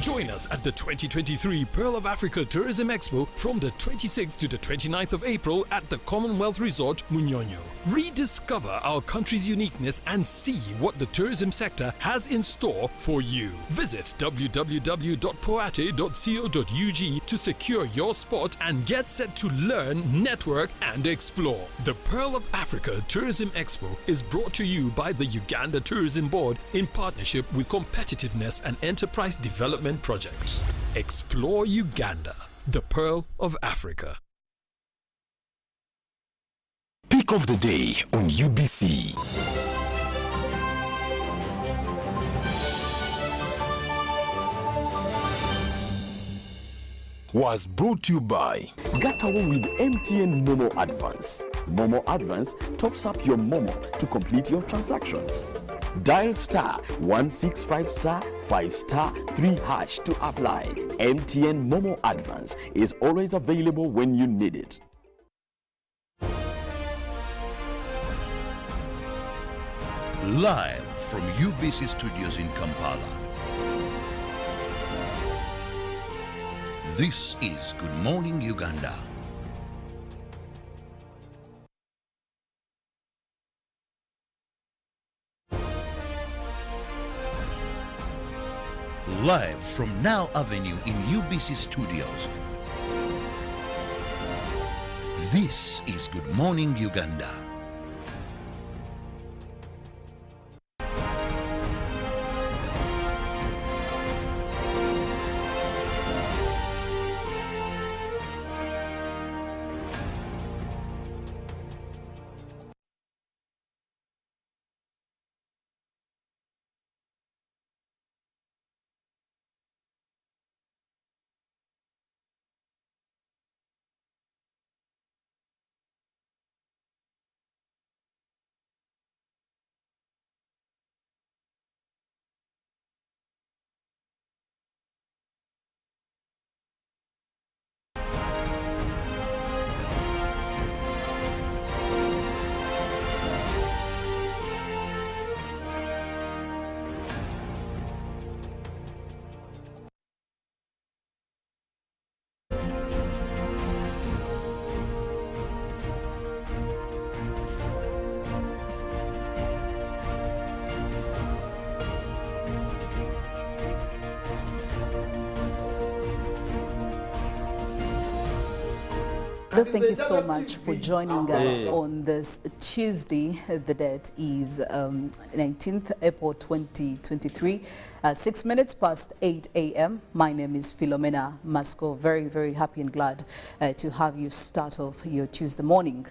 Join us at the 2023 Pearl of Africa Tourism Expo from the 26th to the 29th of April at the Commonwealth Resort, Munyonyo. Rediscover our country's uniqueness and see what the tourism sector has in store for you. Visit www.poate.co.ug to secure your spot and get set to learn, network, and explore. The Pearl of Africa Tourism Expo is brought to you by the Uganda Tourism Board in partnership with Competitiveness and Enterprise Development Projects. Explore Uganda, the Pearl of Africa. Pick of the day on UBC. Was brought to you by Get away with MTN Momo Advance. Momo Advance tops up your Momo to complete your transactions. Dial *165*5*3# to apply. MTN Momo Advance is always available when you need it. Live from UBC Studios in Kampala. This is Good Morning Uganda. Live from Now Avenue in UBC Studios. This is Good Morning Uganda. Thank you so much for joining us on this Tuesday. The date is 19th April 2023, 6 minutes past 8 a.m. My name is Philomena Mastiko. Very happy and glad to have you start off your Tuesday morning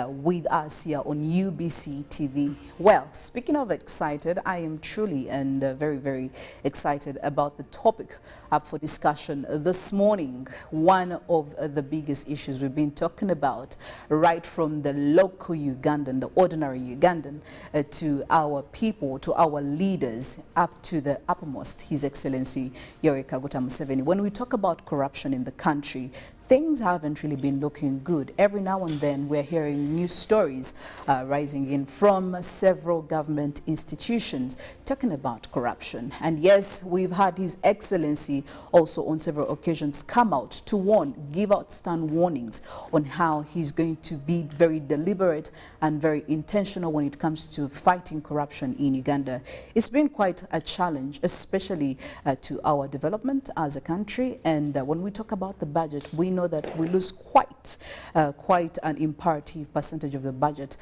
with us here on UBC TV. Well, speaking of excited, I am truly and very excited about the topic up for discussion this morning. One of the biggest issues we've been talking about, right from the local Ugandan, the ordinary Ugandan, to our people, to our leaders, up to the uppermost, His Excellency Yoweri Kaguta Museveni. When we talk about corruption in the country, things haven't really been looking good. Every now and then we're hearing new stories rising in from several government institutions talking about corruption. And yes, we've had His Excellency also on several occasions come out to warn, give out stern warnings on how he's going to be very deliberate and very intentional when it comes to fighting corruption in Uganda. It's been quite a challenge, especially to our development as a country. And when we talk about the budget, we know that we lose quite an imperative percentage of the budget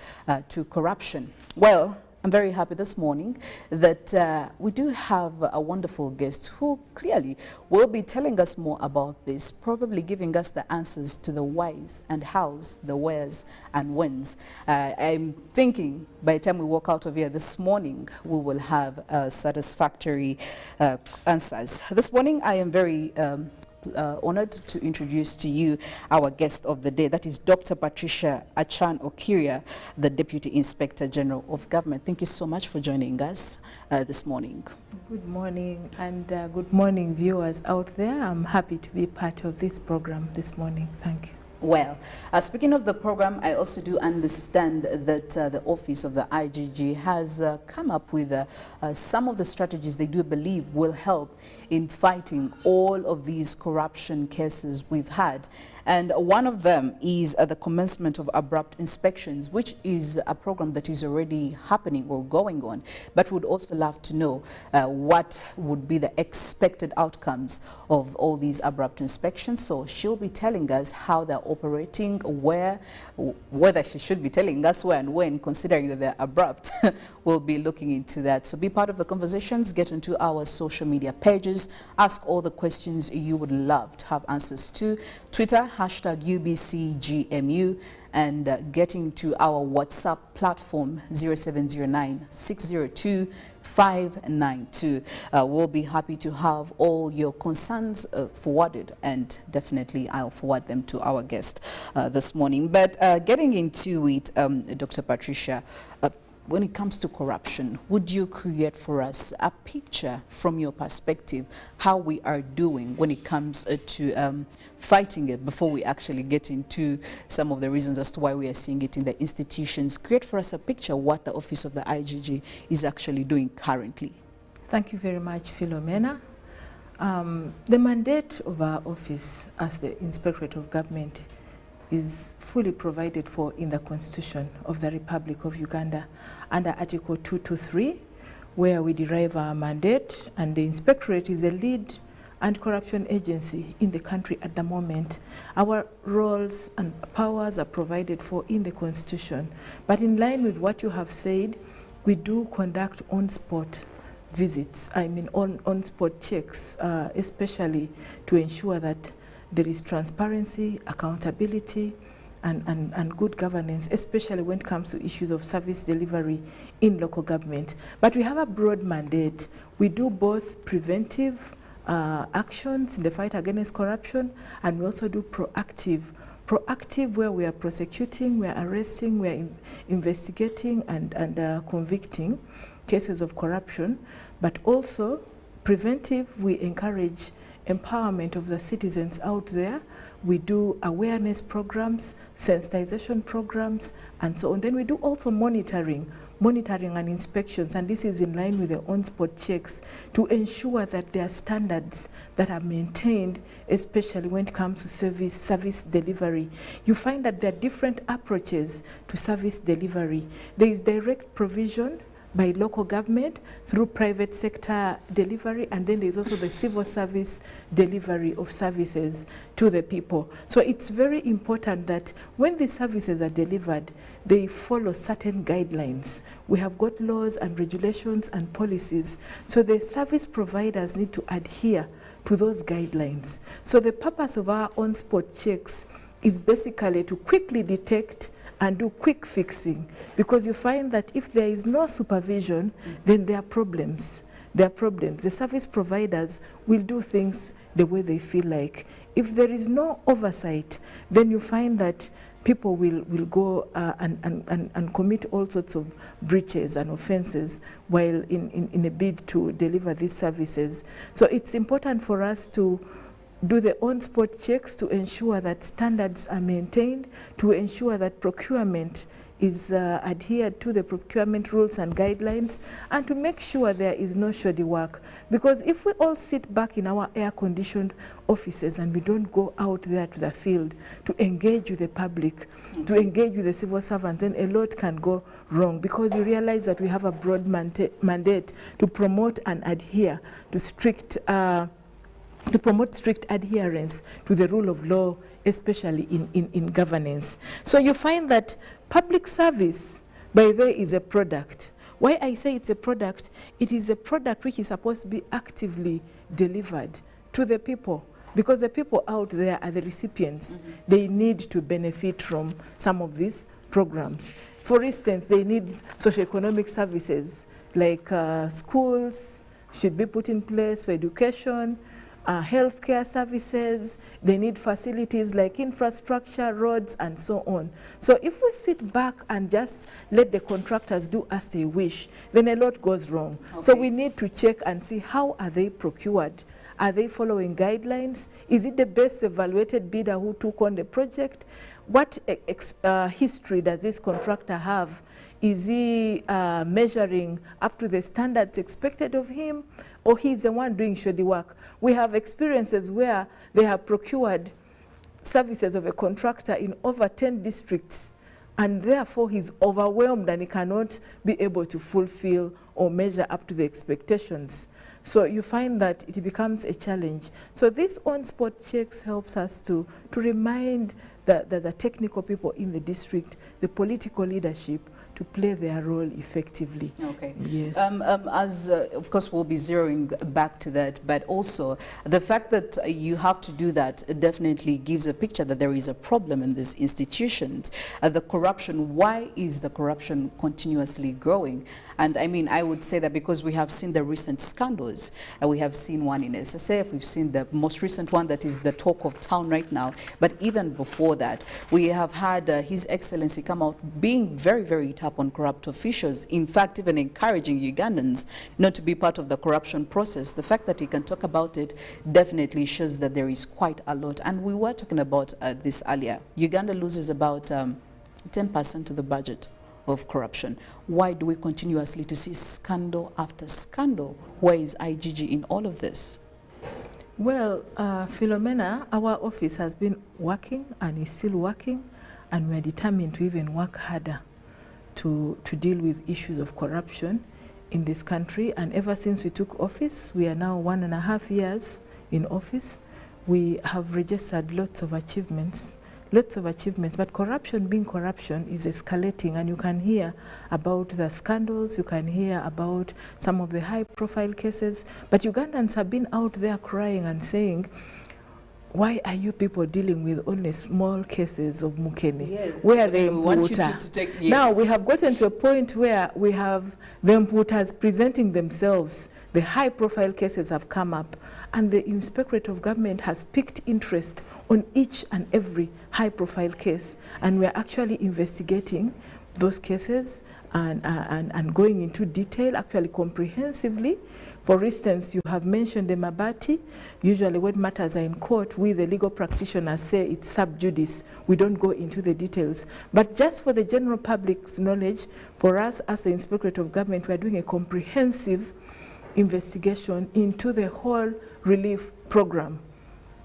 to corruption. Well, I'm very happy this morning that we do have a wonderful guest who clearly will be telling us more about this, probably giving us the answers to the whys and hows, the wheres and whens. I'm thinking by the time we walk out of here this morning, we will have satisfactory answers. This morning, I am very honored to introduce to you our guest of the day. That is Dr. Patricia Achan Okiria, the Deputy Inspector General of Government. Thank you so much for joining us this morning. Good morning, and good morning, viewers out there. I'm happy to be part of this program this morning. Thank you. Well, speaking of the program, I also do understand that the office of the IGG has come up with some of the strategies they do believe will help in fighting all of these corruption cases we've had. And one of them is the commencement of abrupt inspections, which is a program that is already happening or going on, but would also love to know what would be the expected outcomes of all these abrupt inspections. So she'll be telling us how they're operating, whether she should be telling us where and when, considering that they're abrupt. We'll be looking into that. So be part of the conversations, get into our social media pages, ask all the questions you would love to have answers to. Twitter, #UBCGMU, and getting to our WhatsApp platform 0709-602-592. We'll be happy to have all your concerns forwarded, and definitely I'll forward them to our guest this morning. But getting into it, Dr. Patricia, when it comes to corruption, would you create for us a picture from your perspective how we are doing when it comes to fighting it before we actually get into some of the reasons as to why we are seeing it in the institutions? Create for us a picture what the Office of the IGG is actually doing currently. Thank you very much, Philomena. The mandate of our office as the Inspectorate of Government is fully provided for in the Constitution of the Republic of Uganda under Article 223, where we derive our mandate, and the Inspectorate is a lead anti-corruption agency in the country at the moment. Our roles and powers are provided for in the Constitution, but in line with what you have said, we do conduct on-spot visits, on-spot checks, especially to ensure that there is transparency, accountability, and good governance, especially when it comes to issues of service delivery in local government. But we have a broad mandate. We do both preventive actions in the fight against corruption, and we also do proactive where we are prosecuting, we are arresting, we are investigating and convicting cases of corruption. But also preventive, we encourage empowerment of the citizens out there. We do awareness programs, sensitization programs, and so on. Then we do also monitoring and inspections, and this is in line with the on-spot checks to ensure that there are standards that are maintained, especially when it comes to service delivery. You find that there are different approaches to service delivery. There is direct provision by local government through private sector delivery, and then there's also the civil service delivery of services to the people. So it's very important that when these services are delivered, they follow certain guidelines. We have got laws and regulations and policies, so the service providers need to adhere to those guidelines. So the purpose of our on-spot checks is basically to quickly detect and do quick fixing, because you find that if there is no supervision, then there are problems. There are problems. The service providers will do things the way they feel like. If there is no oversight, then you find that people will go and commit all sorts of breaches and offenses while in a bid to deliver these services. So it's important for us to do the on-spot checks to ensure that standards are maintained, to ensure that procurement is adhered to the procurement rules and guidelines, and to make sure there is no shoddy work. Because if we all sit back in our air-conditioned offices and we don't go out there to the field to engage with the public, to engage with the civil servants, then a lot can go wrong, because you realize that we have a broad mandate to promote and adhere to strict adherence to the rule of law, especially in governance. So you find that public service, by the way, is a product. Why I say it's a product, it is a product which is supposed to be actively delivered to the people, because the people out there are the recipients. They need to benefit from some of these programs. For instance, they need socioeconomic services, like schools should be put in place for education, healthcare services. They need facilities like infrastructure, roads, and so on. So if we sit back and just let the contractors do as they wish, then a lot goes wrong. Okay. So we need to check and see, how are they procured? Are they following guidelines? Is it the best evaluated bidder who took on the project? What history does this contractor have? Is he measuring up to the standards expected of him, or he's the one doing shoddy work? We have experiences where they have procured services of a contractor in over 10 districts, and therefore he's overwhelmed and he cannot be able to fulfill or measure up to the expectations. So you find that it becomes a challenge. So this on-spot checks helps us to remind the technical people in the district, the political leadership, to play their role effectively. Okay. Yes. Of course, we'll be zeroing back to that, but also the fact that you have to do that definitely gives a picture that there is a problem in these institutions. The corruption, why is the corruption continuously growing? And I mean, I would say that because we have seen the recent scandals. We have seen one in SSF, we've seen the most recent one that is the talk of town right now. But even before that, we have had His Excellency come out being very, very tough on corrupt officials, in fact even encouraging Ugandans not to be part of the corruption process. The fact that he can talk about it definitely shows that there is quite a lot. And we were talking about this earlier. Uganda loses about 10% of the budget of corruption. Why do we continuously to see scandal after scandal? Where is IGG in all of this? Well, Philomena, our office has been working and is still working, and we are determined to even work harder to deal with issues of corruption in this country. And ever since we took office, we are now 1.5 years in office, we have registered lots of achievements, but corruption being corruption is escalating, and you can hear about the scandals, you can hear about some of the high-profile cases, but Ugandans have been out there crying and saying, why are you people dealing with only small cases of Mukene? Yes. Where the we want you to take, yes. Now we have gotten to a point where we have the imputers presenting themselves. The high-profile cases have come up, and the Inspectorate of Government has picked interest on each and every high-profile case, and we are actually investigating those cases and going into detail, actually comprehensively. For instance, you have mentioned the Mabati. Usually when matters are in court, we, the legal practitioners, say it's sub judice. We don't go into the details. But just for the general public's knowledge, for us as the Inspectorate of Government, we are doing a comprehensive investigation into the whole relief program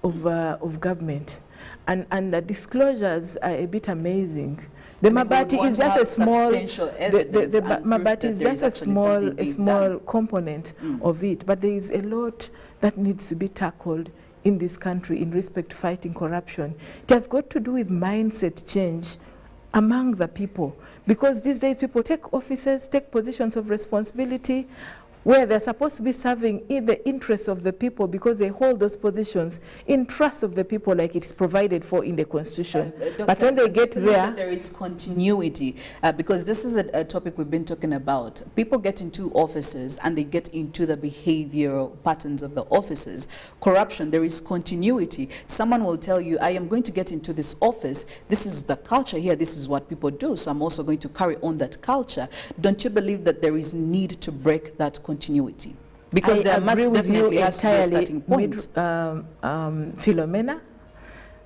of government. And the disclosures are a bit amazing. The Mabati is just a small, the Mabati is just a small component of it, but there is a lot that needs to be tackled in this country in respect to fighting corruption. It has got to do with mindset change among the people, because these days people take offices, take positions of responsibility, where they're supposed to be serving in the interests of the people, because they hold those positions in trust of the people, like it's provided for in the Constitution. But when they get there, there is continuity, because this is a topic we've been talking about. People get into offices and they get into the behavioral patterns of the offices. Corruption, there is continuity. Someone will tell you, I am going to get into this office, this is the culture here, this is what people do, so I'm also going to carry on that culture. Don't you believe that there is need to break that continuity? Because there must definitely has to be a starting point. Philomena,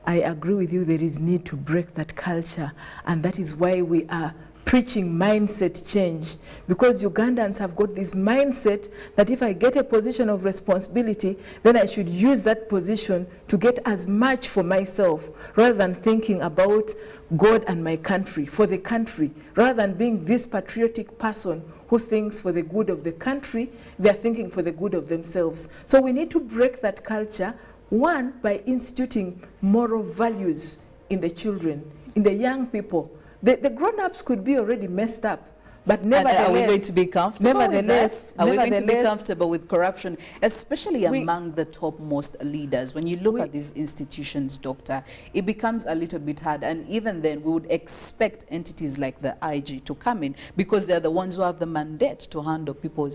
I agree with you, there is need to break that culture, and that is why we are preaching mindset change, because Ugandans have got this mindset that if I get a position of responsibility, then I should use that position to get as much for myself, rather than thinking about God and my country, for the country, rather than being this patriotic person who thinks for the good of the country, they're thinking for the good of themselves. So we need to break that culture, one, by instituting moral values in the children, in the young people. The grown-ups could be already messed up, But nevertheless, are we going to be comfortable with that? Are we going to be comfortable with corruption, especially among the topmost leaders? When you look at these institutions, Doctor, it becomes a little bit hard. And even then, we would expect entities like the IG to come in because they're the ones who have the mandate to handle people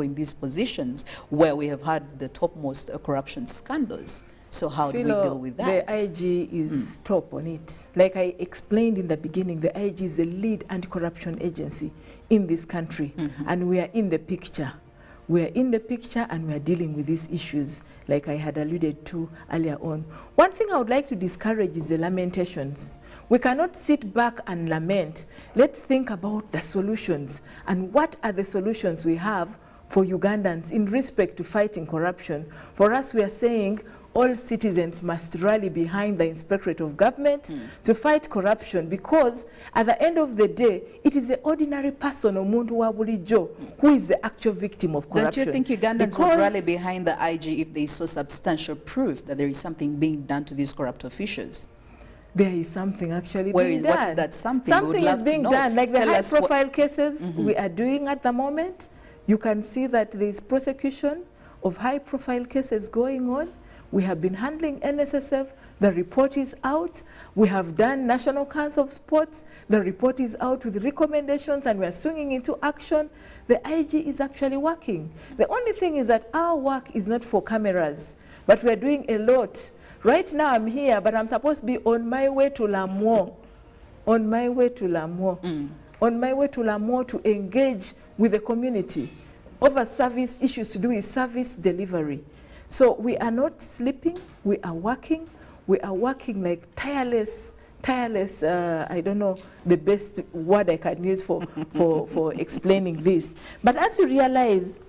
in these positions where we have had the topmost corruption scandals. So how do we deal with that? The IG is top on it. Like I explained in the beginning, the IG is the lead anti-corruption agency in this country, and we are in the picture. We are in the picture and we are dealing with these issues like I had alluded to earlier on. One thing I would like to discourage is the lamentations. We cannot sit back and lament. Let's think about the solutions and what are the solutions we have for Ugandans in respect to fighting corruption. For us, we are saying all citizens must rally behind the Inspectorate of Government to fight corruption, because at the end of the day, it is the ordinary person, Omuntu wa bulijjo, who is the actual victim of corruption. Don't you think Ugandans would rally behind the IG if they saw substantial proof that there is something being done to these corrupt officials? There is something actually being done. What is that something? Something is being done, like the high-profile cases we are doing at the moment. You can see that there is prosecution of high-profile cases going on. We have been handling NSSF. The report is out. We have done National Council of Sports. The report is out with recommendations, and we are swinging into action. The IG is actually working. The only thing is that our work is not for cameras, but we are doing a lot. Right now I'm here, but I'm supposed to be on my way to Lamuo. On my way to Lamuo. On my way to Lamuo to engage with the community over service issues to do with service delivery. So we are not sleeping, we are working like tireless, I don't know the best word I can use for explaining this. But as you realize,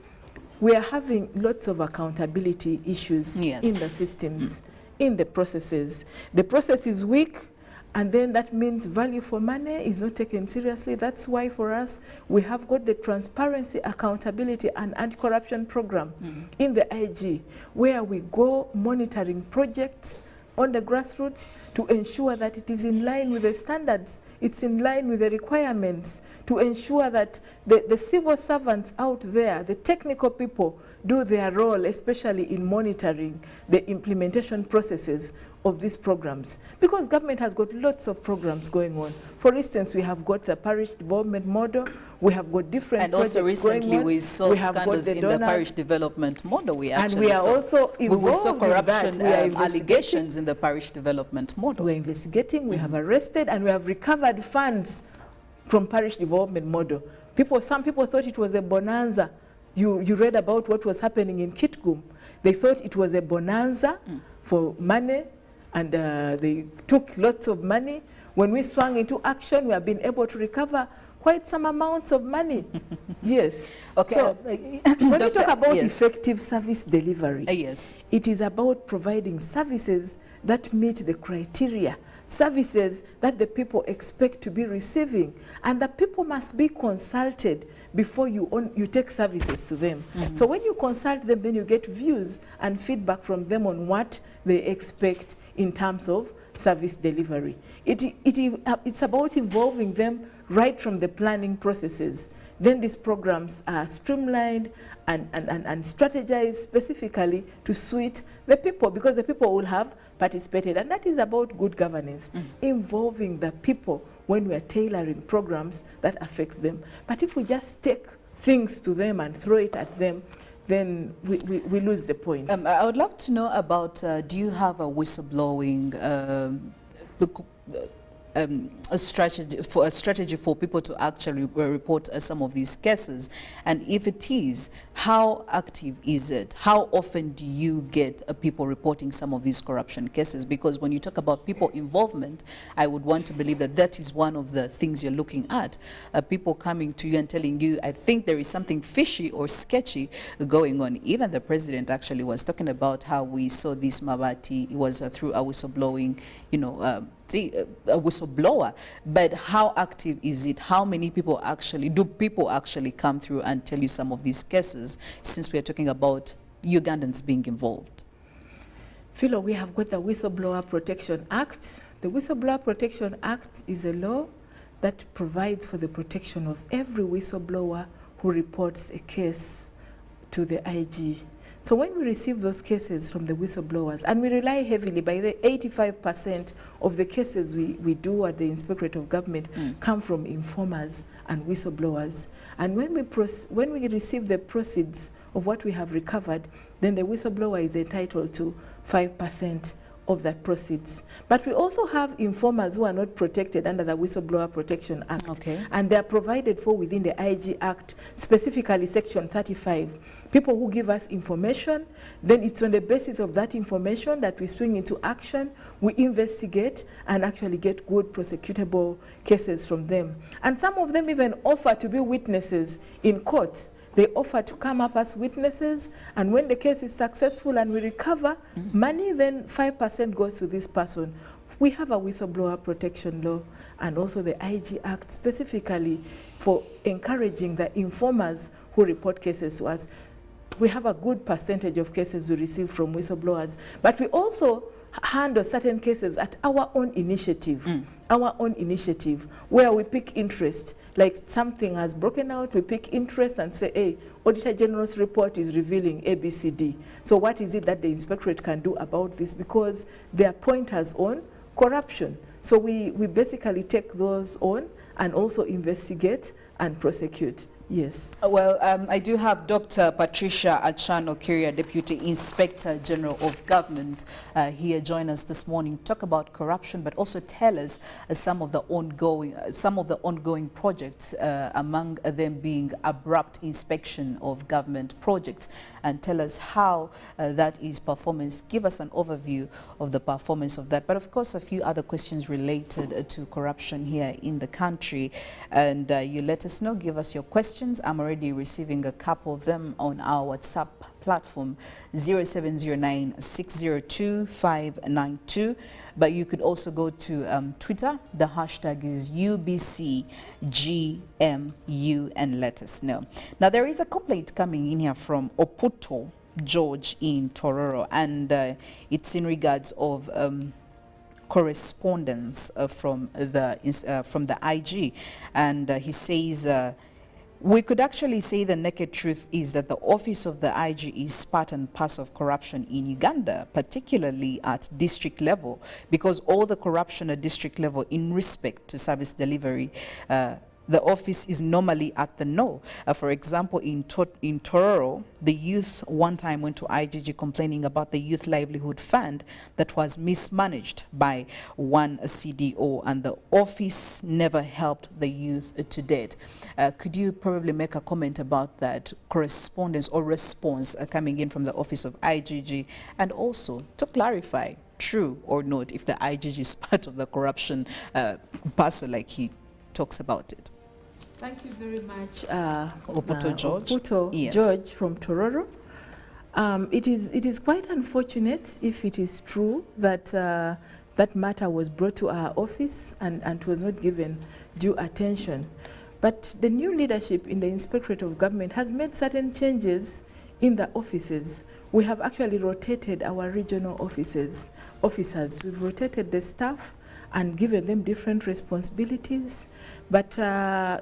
we are having lots of accountability issues in the systems, in the processes. The process is weak, and then that means value for money is not taken seriously. That's why for us, we have got the transparency, accountability, and anti-corruption program in the IG, where we go monitoring projects on the grassroots to ensure that it is in line with the standards, it's in line with the requirements, to ensure that the civil servants out there, the technical people, do their role, especially in monitoring the implementation processes of these programs. Because government has got lots of programs going on. For instance, we have got the parish development model, we have got different projects going on. And also recently we saw scandals in the parish development model. We actually we saw corruption allegations in the parish development model. We're investigating, we have arrested, and we have recovered funds from parish development model. Some people thought it was a bonanza. You read about what was happening in Kitgum. They thought it was a bonanza for money, and they took lots of money. When we swung into action, we have been able to recover quite some amounts of money. Yes. Okay. So when we talk about effective service delivery, it is about providing services that meet the criteria, services that the people expect to be receiving, and the people must be consulted before you take services to them. So when you consult them, then you get views and feedback from them on what they expect in terms of service delivery. It's about involving them right from the planning processes. Then these programs are streamlined and strategized specifically to suit the people, because the people will have participated. And that is about good governance, involving the people when we are tailoring programs that affect them. But if we just take things to them and throw it at them, then we lose the point. I would love to know about, do you have a whistleblowing a strategy for people to actually report some of these cases? And if it is, how active is it? How often do you get people reporting some of these corruption cases? Because when you talk about people involvement, I would want to believe that that is one of the things you're looking at. People coming to you and telling you, I think there is something fishy or sketchy going on. Even the president actually was talking about how we saw this Mabati, it was through a whistleblowing, a whistleblower. But how active is it? How many people do people actually come through and tell you some of these cases, since we are talking about Ugandans being involved? Philo, we have got the Whistleblower Protection Act. The Whistleblower Protection Act is a law that provides for the protection of every whistleblower who reports a case to the IG. So when we receive those cases from the whistleblowers, and we rely heavily, by the 85% of the cases we do at the Inspectorate of Government come from informers and whistleblowers. And when we receive the proceeds of what we have recovered, then the whistleblower is entitled to 5% of that proceeds. But we also have informers who are not protected under the Whistleblower Protection Act. Okay. And they are provided for within the IG Act, specifically Section 35. People who give us information, then it's on the basis of that information that we swing into action, we investigate and actually get good prosecutable cases from them. And some of them even offer to be witnesses in court. They offer to come up as witnesses, and when the case is successful and we recover money, then 5% goes to this person. We have a whistleblower protection law and also the IG Act specifically for encouraging the informers who report cases to us. We have a good percentage of cases we receive from whistleblowers, but we also handle certain cases at our own initiative, where we pick interest. Like something has broken out, we pick interest and say, hey, Auditor General's report is revealing ABCD. So what is it that the inspectorate can do about this? Because their pointers on corruption. So we basically take those on and also investigate and prosecute. Yes. Well, I do have Dr. Patricia Achano-Kiria, Deputy Inspector General of Government, here join us this morning to talk about corruption, but also tell us some of the ongoing projects, among them being abrupt inspection of government projects, and tell us how that is performance. Give us an overview of the performance of that, but of course a few other questions related to corruption here in the country, and you let us know, give us your questions. I'm already receiving a couple of them on our WhatsApp platform, 0709-602-592. But you could also go to Twitter. The hashtag is UBCGMU and let us know. Now, there is a complaint coming in here from Oputo George in Tororo, and it's in regards of correspondence from the IG, and he says, we could actually say the naked truth is that the office of the IG is part and parcel of corruption in Uganda, particularly at district level, because all the corruption at district level in respect to service delivery, the office is normally at the no. For example, in Tororo, the youth one time went to IGG complaining about the Youth Livelihood Fund that was mismanaged by one CDO, and the office never helped the youth to date. Could you probably make a comment about that correspondence or response coming in from the office of IGG, and also to clarify, true or not, if the IGG is part of the corruption parcel like he talks about it? Thank you very much, Oputo George. Oputo George from Tororo. It is quite unfortunate if it is true that that matter was brought to our office and was not given due attention. But the new leadership in the Inspectorate of Government has made certain changes in the offices. We have actually rotated our regional officers. We've rotated the staff and given them different responsibilities. But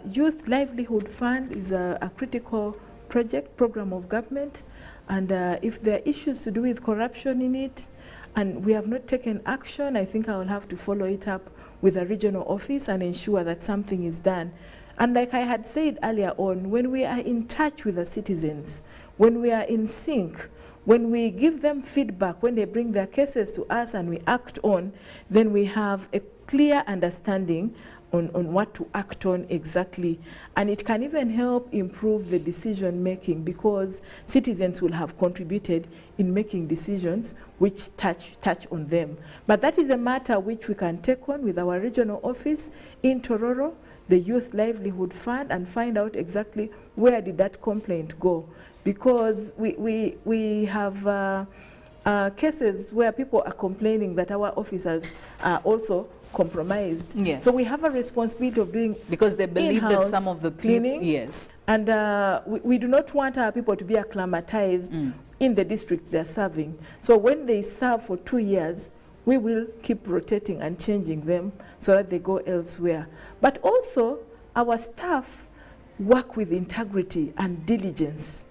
Youth Livelihood Fund is a critical program of government, and if there are issues to do with corruption in it, and we have not taken action, I think I will have to follow it up with a regional office and ensure that something is done. And like I had said earlier on, when we are in touch with the citizens, when we are in sync, when we give them feedback, when they bring their cases to us and we act on, then we have a clear understanding on what to act on exactly. And it can even help improve the decision making, because citizens will have contributed in making decisions which touch on them. But that is a matter which we can take on with our regional office in Tororo, the Youth Livelihood Fund, and find out exactly where did that complaint go. Because we have cases where people are complaining that our officers are also compromised. Yes. So we have a responsibility of doing, because they believe that some of the cleaning. Yes. And we do not want our people to be acclimatized in the districts they're serving. So when they serve for 2 years, we will keep rotating and changing them so that they go elsewhere. But also, our staff work with integrity and diligence.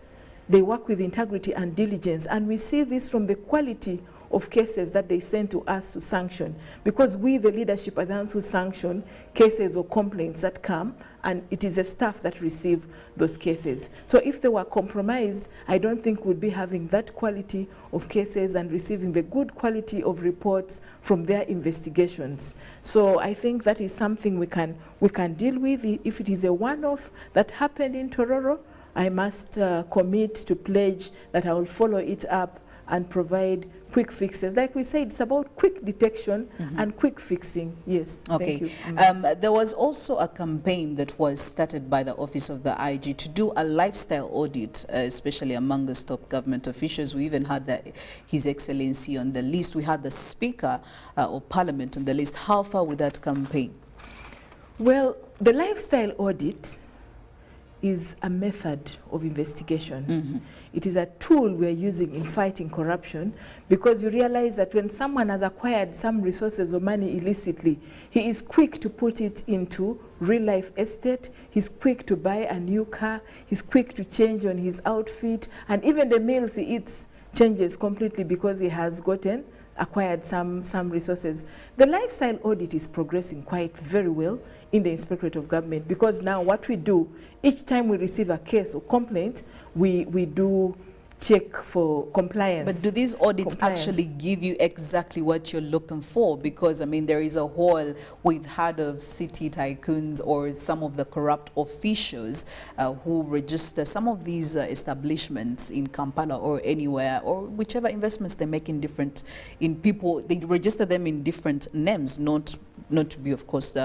They work with integrity and diligence, and we see this from the quality of cases that they send to us to sanction, because we, the leadership, are the ones who sanction cases or complaints that come, and it is the staff that receive those cases. So if they were compromised, I don't think we'd be having that quality of cases and receiving the good quality of reports from their investigations. So I think that is something we can deal with. If it is a one-off that happened in Tororo, I must commit to pledge that I will follow it up and provide quick fixes. Like we said, it's about quick detection and quick fixing. Yes. Okay. Thank you. There was also a campaign that was started by the Office of the IG to do a lifestyle audit, especially among the top government officials. We even had His Excellency on the list. We had the Speaker of Parliament on the list. How far with that campaign? Well, the lifestyle audit is a method of investigation. It is a tool we're using in fighting corruption, because you realize that when someone has acquired some resources or money illicitly, he is quick to put it into real-life estate, he's quick to buy a new car, he's quick to change on his outfit, and even the meals he eats changes completely because he has acquired some resources. The lifestyle audit is progressing quite very well in the Inspectorate of Government, because now what we do, each time we receive a case or complaint, we do check for compliance. But do these audits actually give you exactly what you're looking for? Because, I mean, there is a whole, we've heard of city tycoons or some of the corrupt officials who register some of these establishments in Kampala or anywhere, or whichever investments they make in people, they register them in different names, not to be, of course,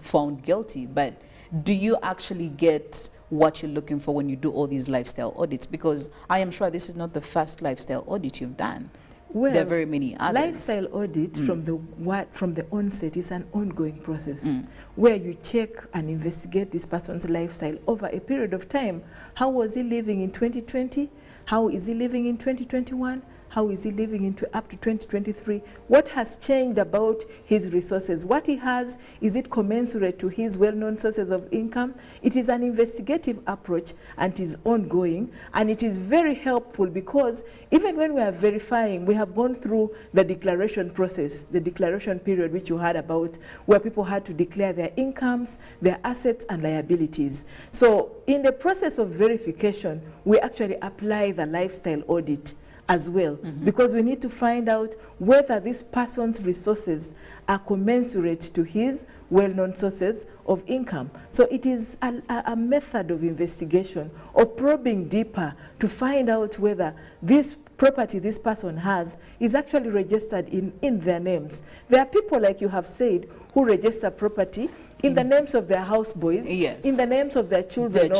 found guilty. But do you actually get what you're looking for when you do all these lifestyle audits? Because I am sure this is not the first lifestyle audit you've done. Well, there are very many others. Lifestyle audit from the onset is an ongoing process where you check and investigate this person's lifestyle over a period of time. How was he living in 2020? How is he living in 2021? How is he living up to 2023? What has changed about his resources? What he has, is it commensurate to his well-known sources of income? It is an investigative approach, and it is ongoing, and it is very helpful, because even when we are verifying, we have gone through the declaration process, the declaration period which you heard about, where people had to declare their incomes, their assets and liabilities. So in the process of verification, we actually apply the lifestyle audit as well, because we need to find out whether this person's resources are commensurate to his well-known sources of income. So it is a method of investigation, of probing deeper to find out whether this property this person has is actually registered in their names. There are people, like you have said, who register property in the names of their houseboys, in the names of their children,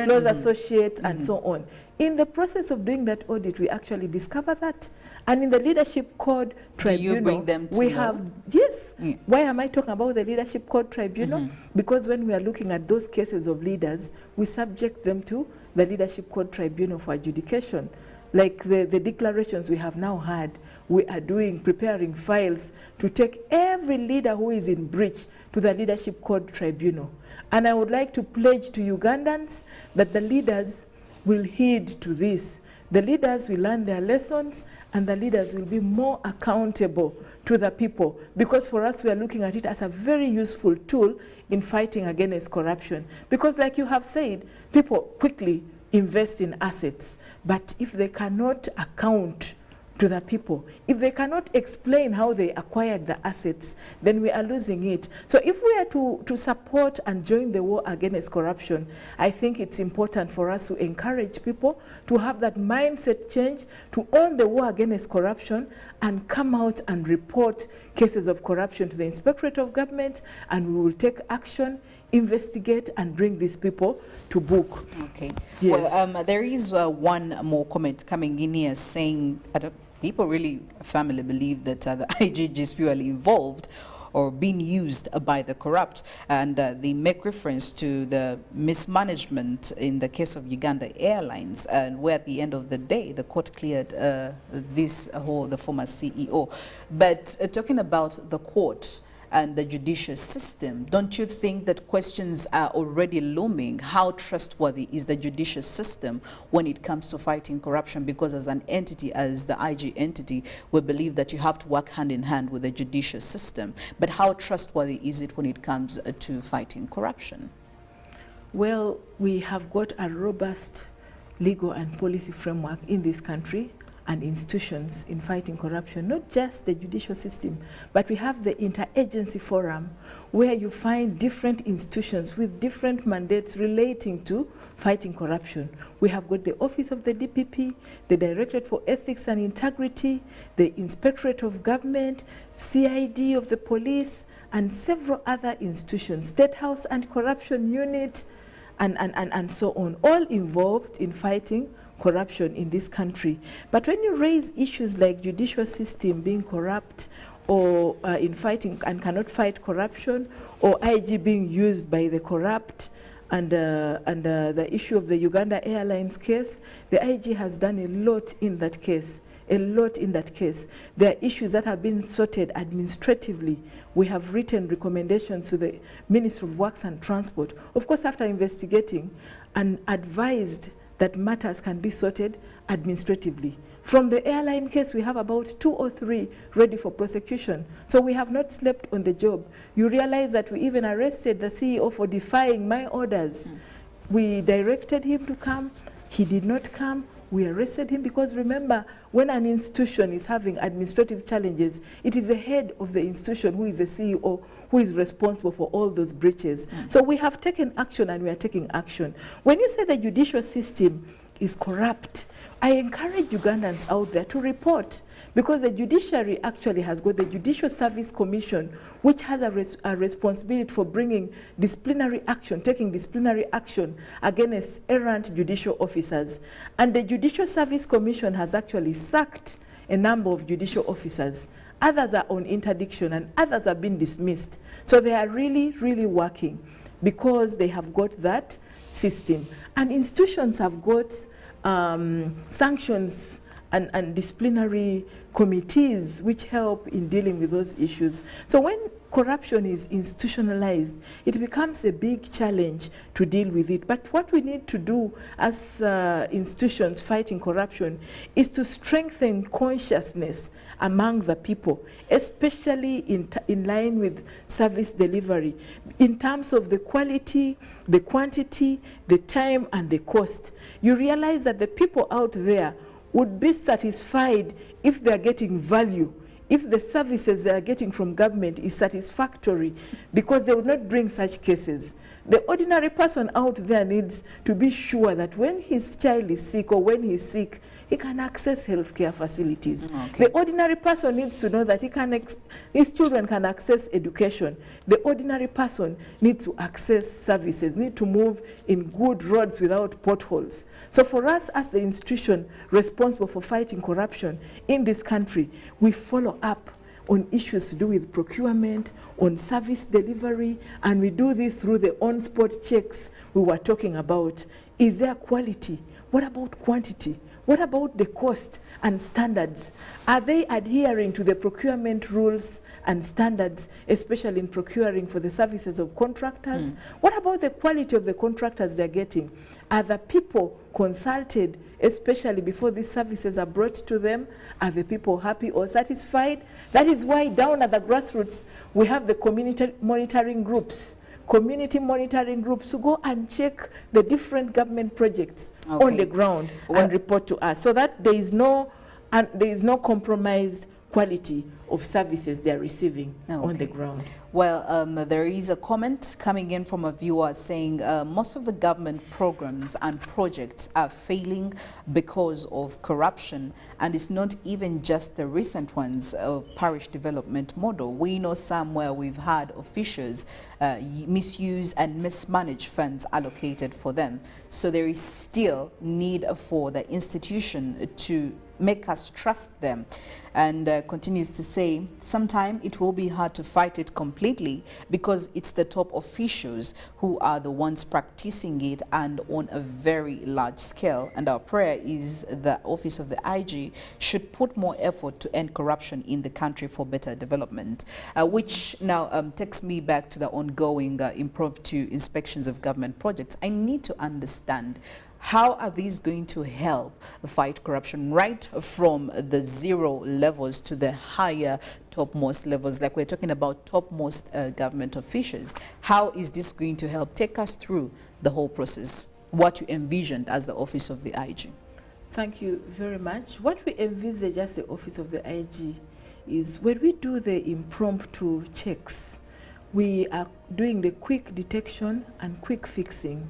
close associates, and so on. In the process of doing that audit, we actually discover that. And in the Leadership Code Tribunal, do you bring them to we have, yes. Why am I talking about the Leadership Code Tribunal? Because when we are looking at those cases of leaders, we subject them to the Leadership Code Tribunal for adjudication. Like the declarations we have now had, we are preparing files to take every leader who is in breach to the Leadership Code Tribunal. And I would like to pledge to Ugandans that the leaders will heed to this. The leaders will learn their lessons, and the leaders will be more accountable to the people, because for us we are looking at it as a very useful tool in fighting against corruption. Because like you have said, people quickly invest in assets, but if they cannot account to the people, if they cannot explain how they acquired the assets, then we are losing it. So if we are to support and join the war against corruption, I think it's important for us to encourage people to have that mindset change, to own the war against corruption, and come out and report cases of corruption to the Inspectorate of Government, and we will take action, investigate, and bring these people to book. Okay. Yes. Well, there is one more comment coming in here saying, people really firmly believe that the IGG is purely involved, or being used by the corrupt. And they make reference to the mismanagement in the case of Uganda Airlines, and where at the end of the day, the court cleared the former CEO. But talking about the court and the judicial system, don't you think that questions are already looming? How trustworthy is the judicial system when it comes to fighting corruption? Because as an entity, as the IG entity, we believe that you have to work hand in hand with the judicial system. But how trustworthy is it when it comes to fighting corruption? Well, we have got a robust legal and policy framework in this country and institutions in fighting corruption, not just the judicial system, but we have the interagency forum where you find different institutions with different mandates relating to fighting corruption. We have got the Office of the DPP, the Directorate for Ethics and Integrity, the Inspectorate of Government, CID of the police, and several other institutions, State House Anti-Corruption Unit, and so on, all involved in fighting corruption in this country. But when you raise issues like judicial system being corrupt, or in fighting and cannot fight corruption, or IG being used by the corrupt, and the issue of the Uganda Airlines case, the IG has done a lot in that case. A lot in that case. There are issues that have been sorted administratively. We have written recommendations to the Ministry of Works and Transport, of course after investigating, and advised that matters can be sorted administratively. From the airline case, we have about 2 or 3 ready for prosecution. So we have not slept on the job. You realize that we even arrested the CEO for defying my orders. We directed him to come. He did not come. We arrested him because remember, when an institution is having administrative challenges, it is the head of the institution who is the CEO who is responsible for all those breaches. So we have taken action and we are taking action. When you say the judicial system is corrupt, I encourage Ugandans out there to report, because the judiciary actually has got the Judicial Service Commission, which has a responsibility for bringing disciplinary action, taking disciplinary action against errant judicial officers. And the Judicial Service Commission has actually sacked a number of judicial officers. Others are on interdiction and others have been dismissed. So they are really, really working because they have got that system. And institutions have got sanctions and disciplinary committees which help in dealing with those issues. So when corruption is institutionalized, it becomes a big challenge to deal with it. But what we need to do as institutions fighting corruption is to strengthen consciousness among the people, especially in line with service delivery, in terms of the quality, the quantity, the time, and the cost. You realize that the people out there would be satisfied if they are getting value, if the services they are getting from government is satisfactory, because they would not bring such cases. The ordinary person out there needs to be sure that when his child is sick or when he's sick, he can access healthcare facilities. Okay. The ordinary person needs to know that his children can access education. The ordinary person needs to access services, need to move in good roads without potholes. So for us as the institution responsible for fighting corruption in this country, we follow up on issues to do with procurement, on service delivery, and we do this through the on-spot checks we were talking about. Is there quality? What about quantity? What about the cost and standards? Are they adhering to the procurement rules and standards, especially in procuring for the services of contractors? What about the quality of the contractors they're getting? Are the people consulted, especially before these services are brought to them? Are the people happy or satisfied? That is why down at the grassroots, we have the community monitoring groups to go and check the different government projects on the ground and report to us, so that there is no compromised quality of services they are receiving on the ground. Well, there is a comment coming in from a viewer saying most of the government programs and projects are failing because of corruption, and it's not even just the recent ones of parish development model. We know some where we've had officials misuse and mismanage funds allocated for them. So there is still need for the institution to make us trust them. And continues to say, sometime it will be hard to fight it completely because it's the top officials who are the ones practicing it and on a very large scale. And our prayer is the office of the IG should put more effort to end corruption in the country for better development, which now takes me back to the ongoing impromptu inspections of government projects. I need to understand, how are these going to help fight corruption right from the zero levels to the higher topmost levels? Like we're talking about topmost government officials. How is this going to help? Take us through the whole process, what you envisioned as the office of the IG. Thank you very much. What we envisage as the office of the IG is when we do the impromptu checks, we are doing the quick detection and quick fixing.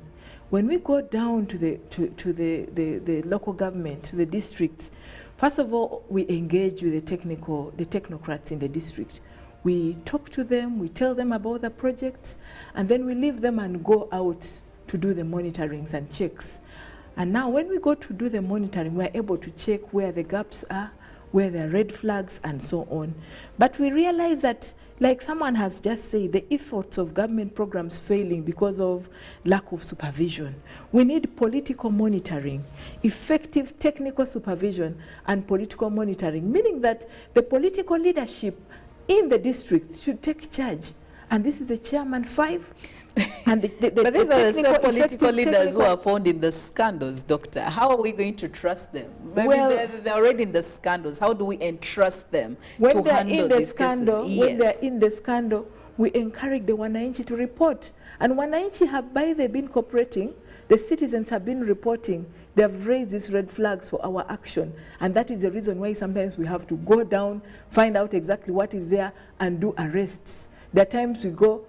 When we go down to the local government, to the districts, first of all, we engage with the technocrats in the district. We talk to them, we tell them about the projects, and then we leave them and go out to do the monitorings and checks. And now when we go to do the monitoring, we're able to check where the gaps are, where there are red flags, and so on. But we realize that, like someone has just said, the efforts of government programs failing because of lack of supervision. We need political monitoring, effective technical supervision and political monitoring, meaning that the political leadership in the districts should take charge. And this is the chairman 5. And but these are the same political leaders who are found in the scandals, Doctor. How are we going to trust them? Maybe they're already in the scandals. How do we entrust them to handle these cases? When they're in the scandal, we encourage the Wananchi to report. And Wananchi have, by they've been cooperating, the citizens have been reporting. They have raised these red flags for our action. And that is the reason why sometimes we have to go down, find out exactly what is there, and do arrests. There are times we go,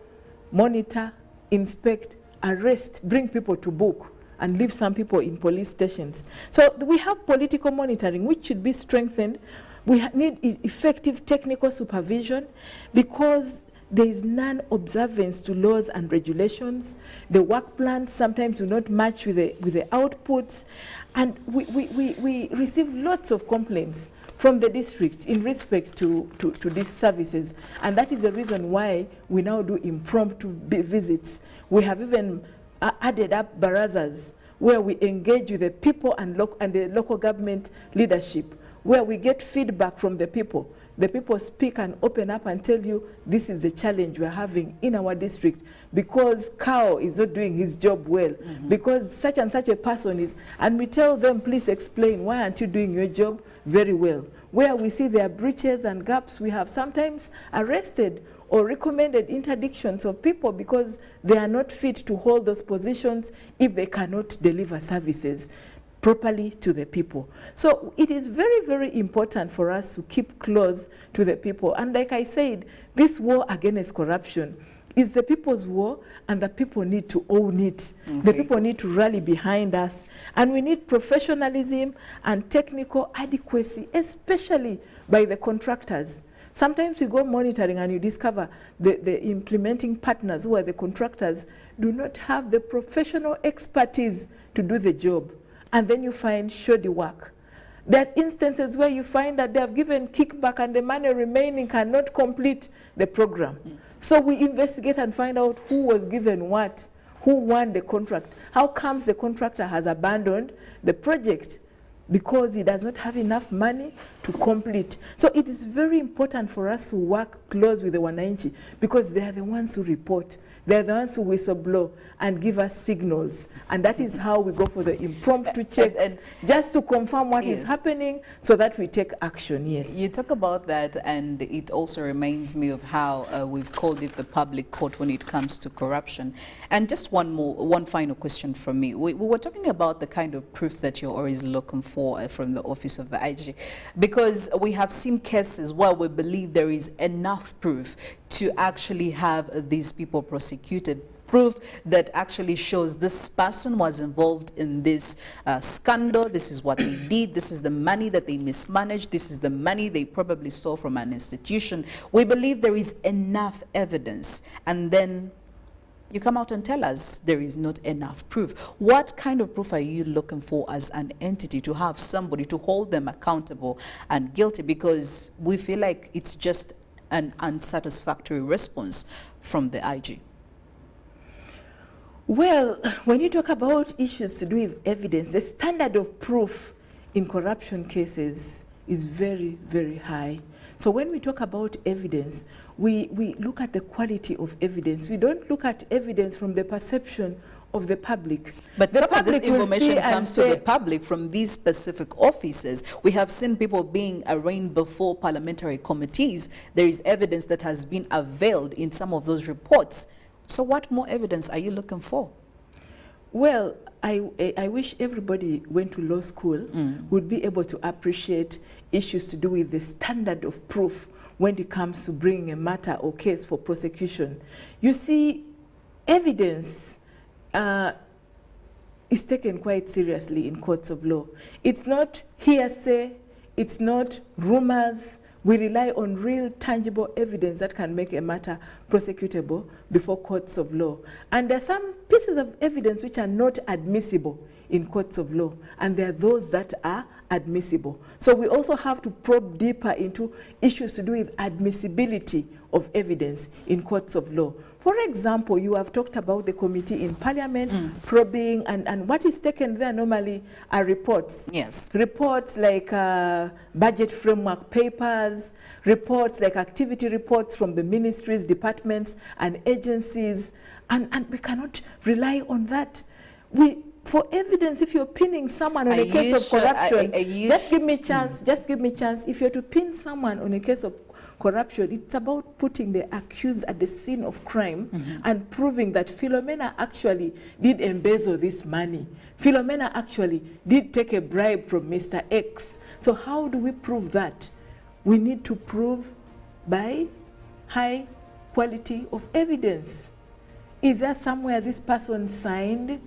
monitor, inspect, arrest, bring people to book, and leave some people in police stations. So we have political monitoring, which should be strengthened. We need effective technical supervision because there is non-observance to laws and regulations. The work plans sometimes do not match with the outputs. And we receive lots of complaints from the district in respect to these services. And that is the reason why we now do impromptu visits. We have even added up barazas where we engage with the people and the local government leadership, where we get feedback from the people. The people speak and open up and tell you, this is the challenge we're having in our district because Cow is not doing his job well, because such and such a person is, and we tell them, please explain, why aren't you doing your job very well? Where we see there are breaches and gaps, we have sometimes arrested or recommended interdictions of people because they are not fit to hold those positions if they cannot deliver services properly to the people. So it is very, very important for us to keep close to the people. And like I said, this war against corruption is the people's war, and the people need to own it. Okay. The people need to rally behind us. And we need professionalism and technical adequacy, especially by the contractors. Sometimes you go monitoring and you discover the implementing partners, who are the contractors, do not have the professional expertise to do the job. And then you find shoddy work. There are instances where you find that they have given kickback and the money remaining cannot complete the program. So we investigate and find out who was given what, who won the contract. How comes the contractor has abandoned the project? Because he does not have enough money to complete. So it is very important for us to work close with the Wananchi because they are the ones who report. They're the ones who whistleblow and give us signals. And that is how we go for the impromptu checks, just to confirm what is happening so that we take action, yes. You talk about that, and it also reminds me of how we've called it the public court when it comes to corruption. And just one final question from me. We were talking about the kind of proof that you're always looking for. for from the office of the IG? Because we have seen cases where we believe there is enough proof to actually have these people prosecuted. Proof that actually shows this person was involved in this scandal, this is what they did, this is the money that they mismanaged, this is the money they probably stole from an institution. We believe there is enough evidence, and then you come out and tell us there is not enough proof. What kind of proof are you looking for as an entity to have somebody to hold them accountable and guilty? Because we feel like it's just an unsatisfactory response from the IG. Well, when you talk about issues to do with evidence, the standard of proof in corruption cases is very, very high. So when we talk about evidence, we look at the quality of evidence. We don't look at evidence from the perception of the public. But some of this information comes to the public from these specific offices. We have seen people being arraigned before parliamentary committees. There is evidence that has been availed in some of those reports. So what more evidence are you looking for? Well, I wish everybody went to law school would be able to appreciate issues to do with the standard of proof when it comes to bringing a matter or case for prosecution. You see, evidence is taken quite seriously in courts of law. It's not hearsay, it's not rumors. We rely on real tangible evidence that can make a matter prosecutable before courts of law. And there are some pieces of evidence which are not admissible in courts of law, and there are those that are admissible. So we also have to probe deeper into issues to do with admissibility of evidence in courts of law. For example, you have talked about the committee in parliament probing, and what is taken there normally are reports. Yes. Reports like budget framework papers, reports like activity reports from the ministries, departments, and agencies, and we cannot rely on that. For evidence, if you're pinning someone on a case of corruption, just give me a chance, just give me a chance. If you're to pin someone on a case of corruption, it's about putting the accused at the scene of crime and proving that Philomena actually did embezzle this money. Philomena actually did take a bribe from Mr. X. So how do we prove that? We need to prove by high quality of evidence. Is there somewhere this person signed?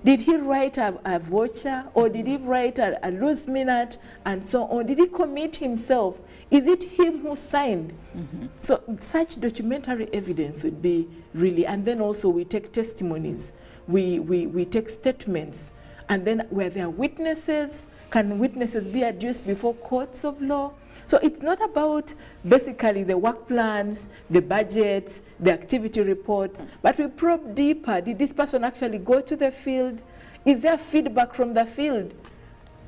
Did he write a voucher, or did he write a loose minute, and so on? Did he commit himself? Is it him who signed? So such documentary evidence would be really, and then also we take testimonies, we take statements, and then where there are witnesses, can witnesses be adduced before courts of law? So it's not about basically the work plans, the budgets, the activity reports, but we probe deeper. Did this person actually go to the field? Is there feedback from the field?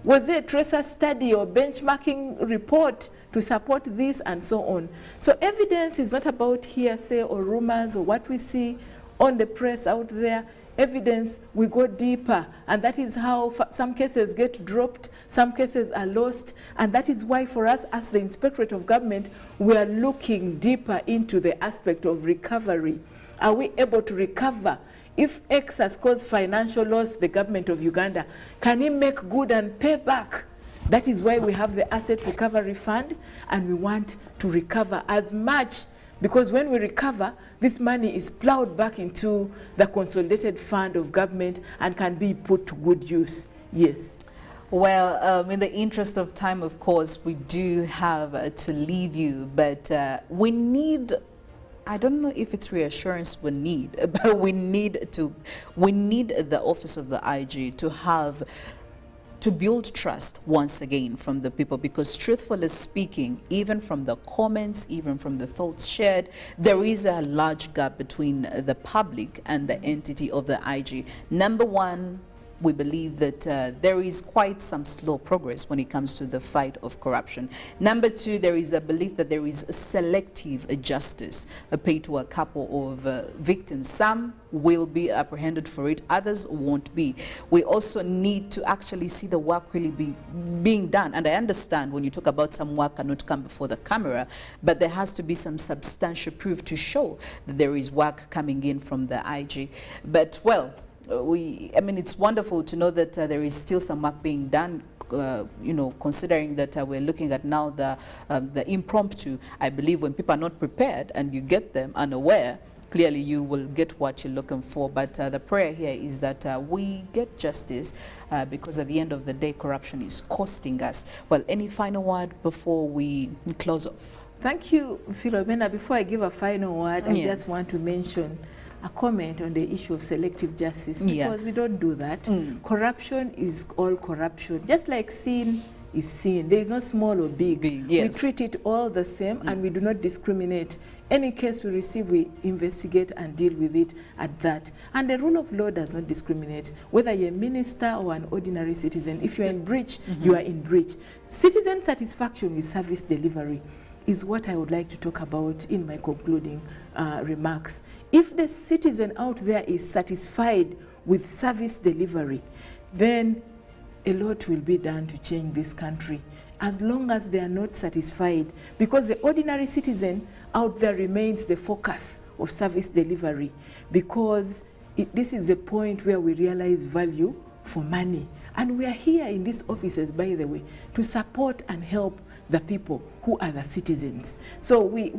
Was there a tracer study or benchmarking report to support this, and so on? So evidence is not about hearsay or rumors or what we see on the press out there. Evidence, we go deeper, and that is how some cases get dropped, some cases are lost, and that is why for us as the Inspectorate of Government, we are looking deeper into the aspect of recovery. Are we able to recover? If X has caused financial loss, the government of Uganda, can he make good and pay back? That is why we have the Asset Recovery Fund, and we want to recover as much, because when we recover, this money is plowed back into the consolidated fund of government and can be put to good use. Yes. Well, in the interest of time, of course, we do have to leave you, but we need, I don't know if it's reassurance we need, but we need the office of the IG to build trust once again from the people, because truthfully speaking, even from the comments, even from the thoughts shared, there is a large gap between the public and the entity of the IG. Number one, we believe that there is quite some slow progress when it comes to the fight of corruption. Number two, there is a belief that there is selective justice paid to a couple of victims. Some will be apprehended for it, others won't be. We also need to actually see the work really being done. And I understand when you talk about some work cannot come before the camera, but there has to be some substantial proof to show that there is work coming in from the IG. But well, I mean, it's wonderful to know that there is still some work being done. considering that we're looking at now the impromptu, I believe when people are not prepared and you get them unaware, clearly you will get what you're looking for. But the prayer here is that we get justice because at the end of the day, corruption is costing us. Well, any final word before we close off? Thank you, Philomena. Before I give a final word, I just want to mention a comment on the issue of selective justice, because we don't do that. Corruption is all corruption. Just like sin is sin. There is no small or big. We treat it all the same and we do not discriminate. Any case we receive, we investigate and deal with it at that. And the rule of law does not discriminate. Whether you're a minister or an ordinary citizen, if you're in breach, you are in breach. Citizen satisfaction with service delivery is what I would like to talk about in my concluding remarks. If the citizen out there is satisfied with service delivery, then a lot will be done to change this country. As long as they are not satisfied, because the ordinary citizen out there remains the focus of service delivery, because this is the point where we realize value for money. And we are here in these offices, by the way, to support and help the people who are the citizens. So we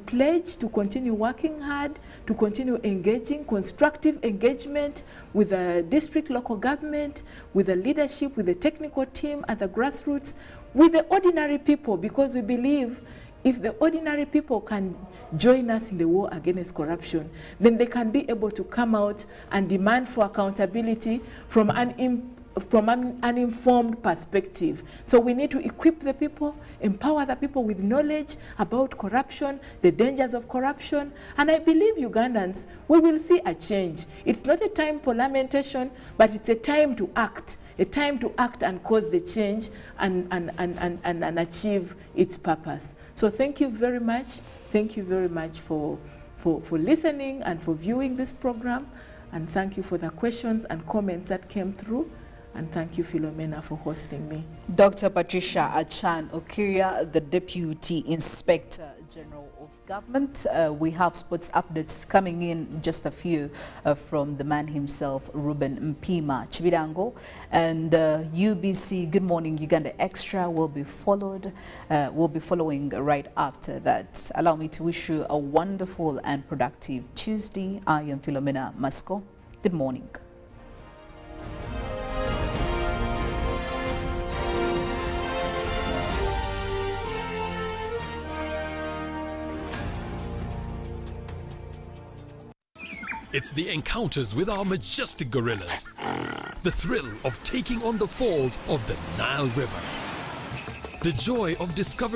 pledge to continue working hard, to continue engaging, constructive engagement with the district local government, with the leadership, with the technical team at the grassroots, with the ordinary people, because we believe if the ordinary people can join us in the war against corruption, then they can be able to come out and demand for accountability from an uninformed perspective. So we need to equip the people, empower the people with knowledge about corruption, the dangers of corruption, and I believe Ugandans, we will see a change. It's not a time for lamentation, but it's a time to act. A time to act and cause the change and achieve its purpose. So thank you very much. Thank you very much for listening and for viewing this program. And thank you for the questions and comments that came through. And thank you, Philomena, for hosting me. Dr. Patricia Achan Okiria, the Deputy Inspector General of Government. We have sports updates coming in, just a few from the man himself, Ruben Mpima Chibirango. And UBC Good Morning Uganda Extra will be following right after that. Allow me to wish you a wonderful and productive Tuesday. I am Philomena Mastiko. Good morning. It's the encounters with our majestic gorillas. The thrill of taking on the falls of the Nile River. The joy of discovering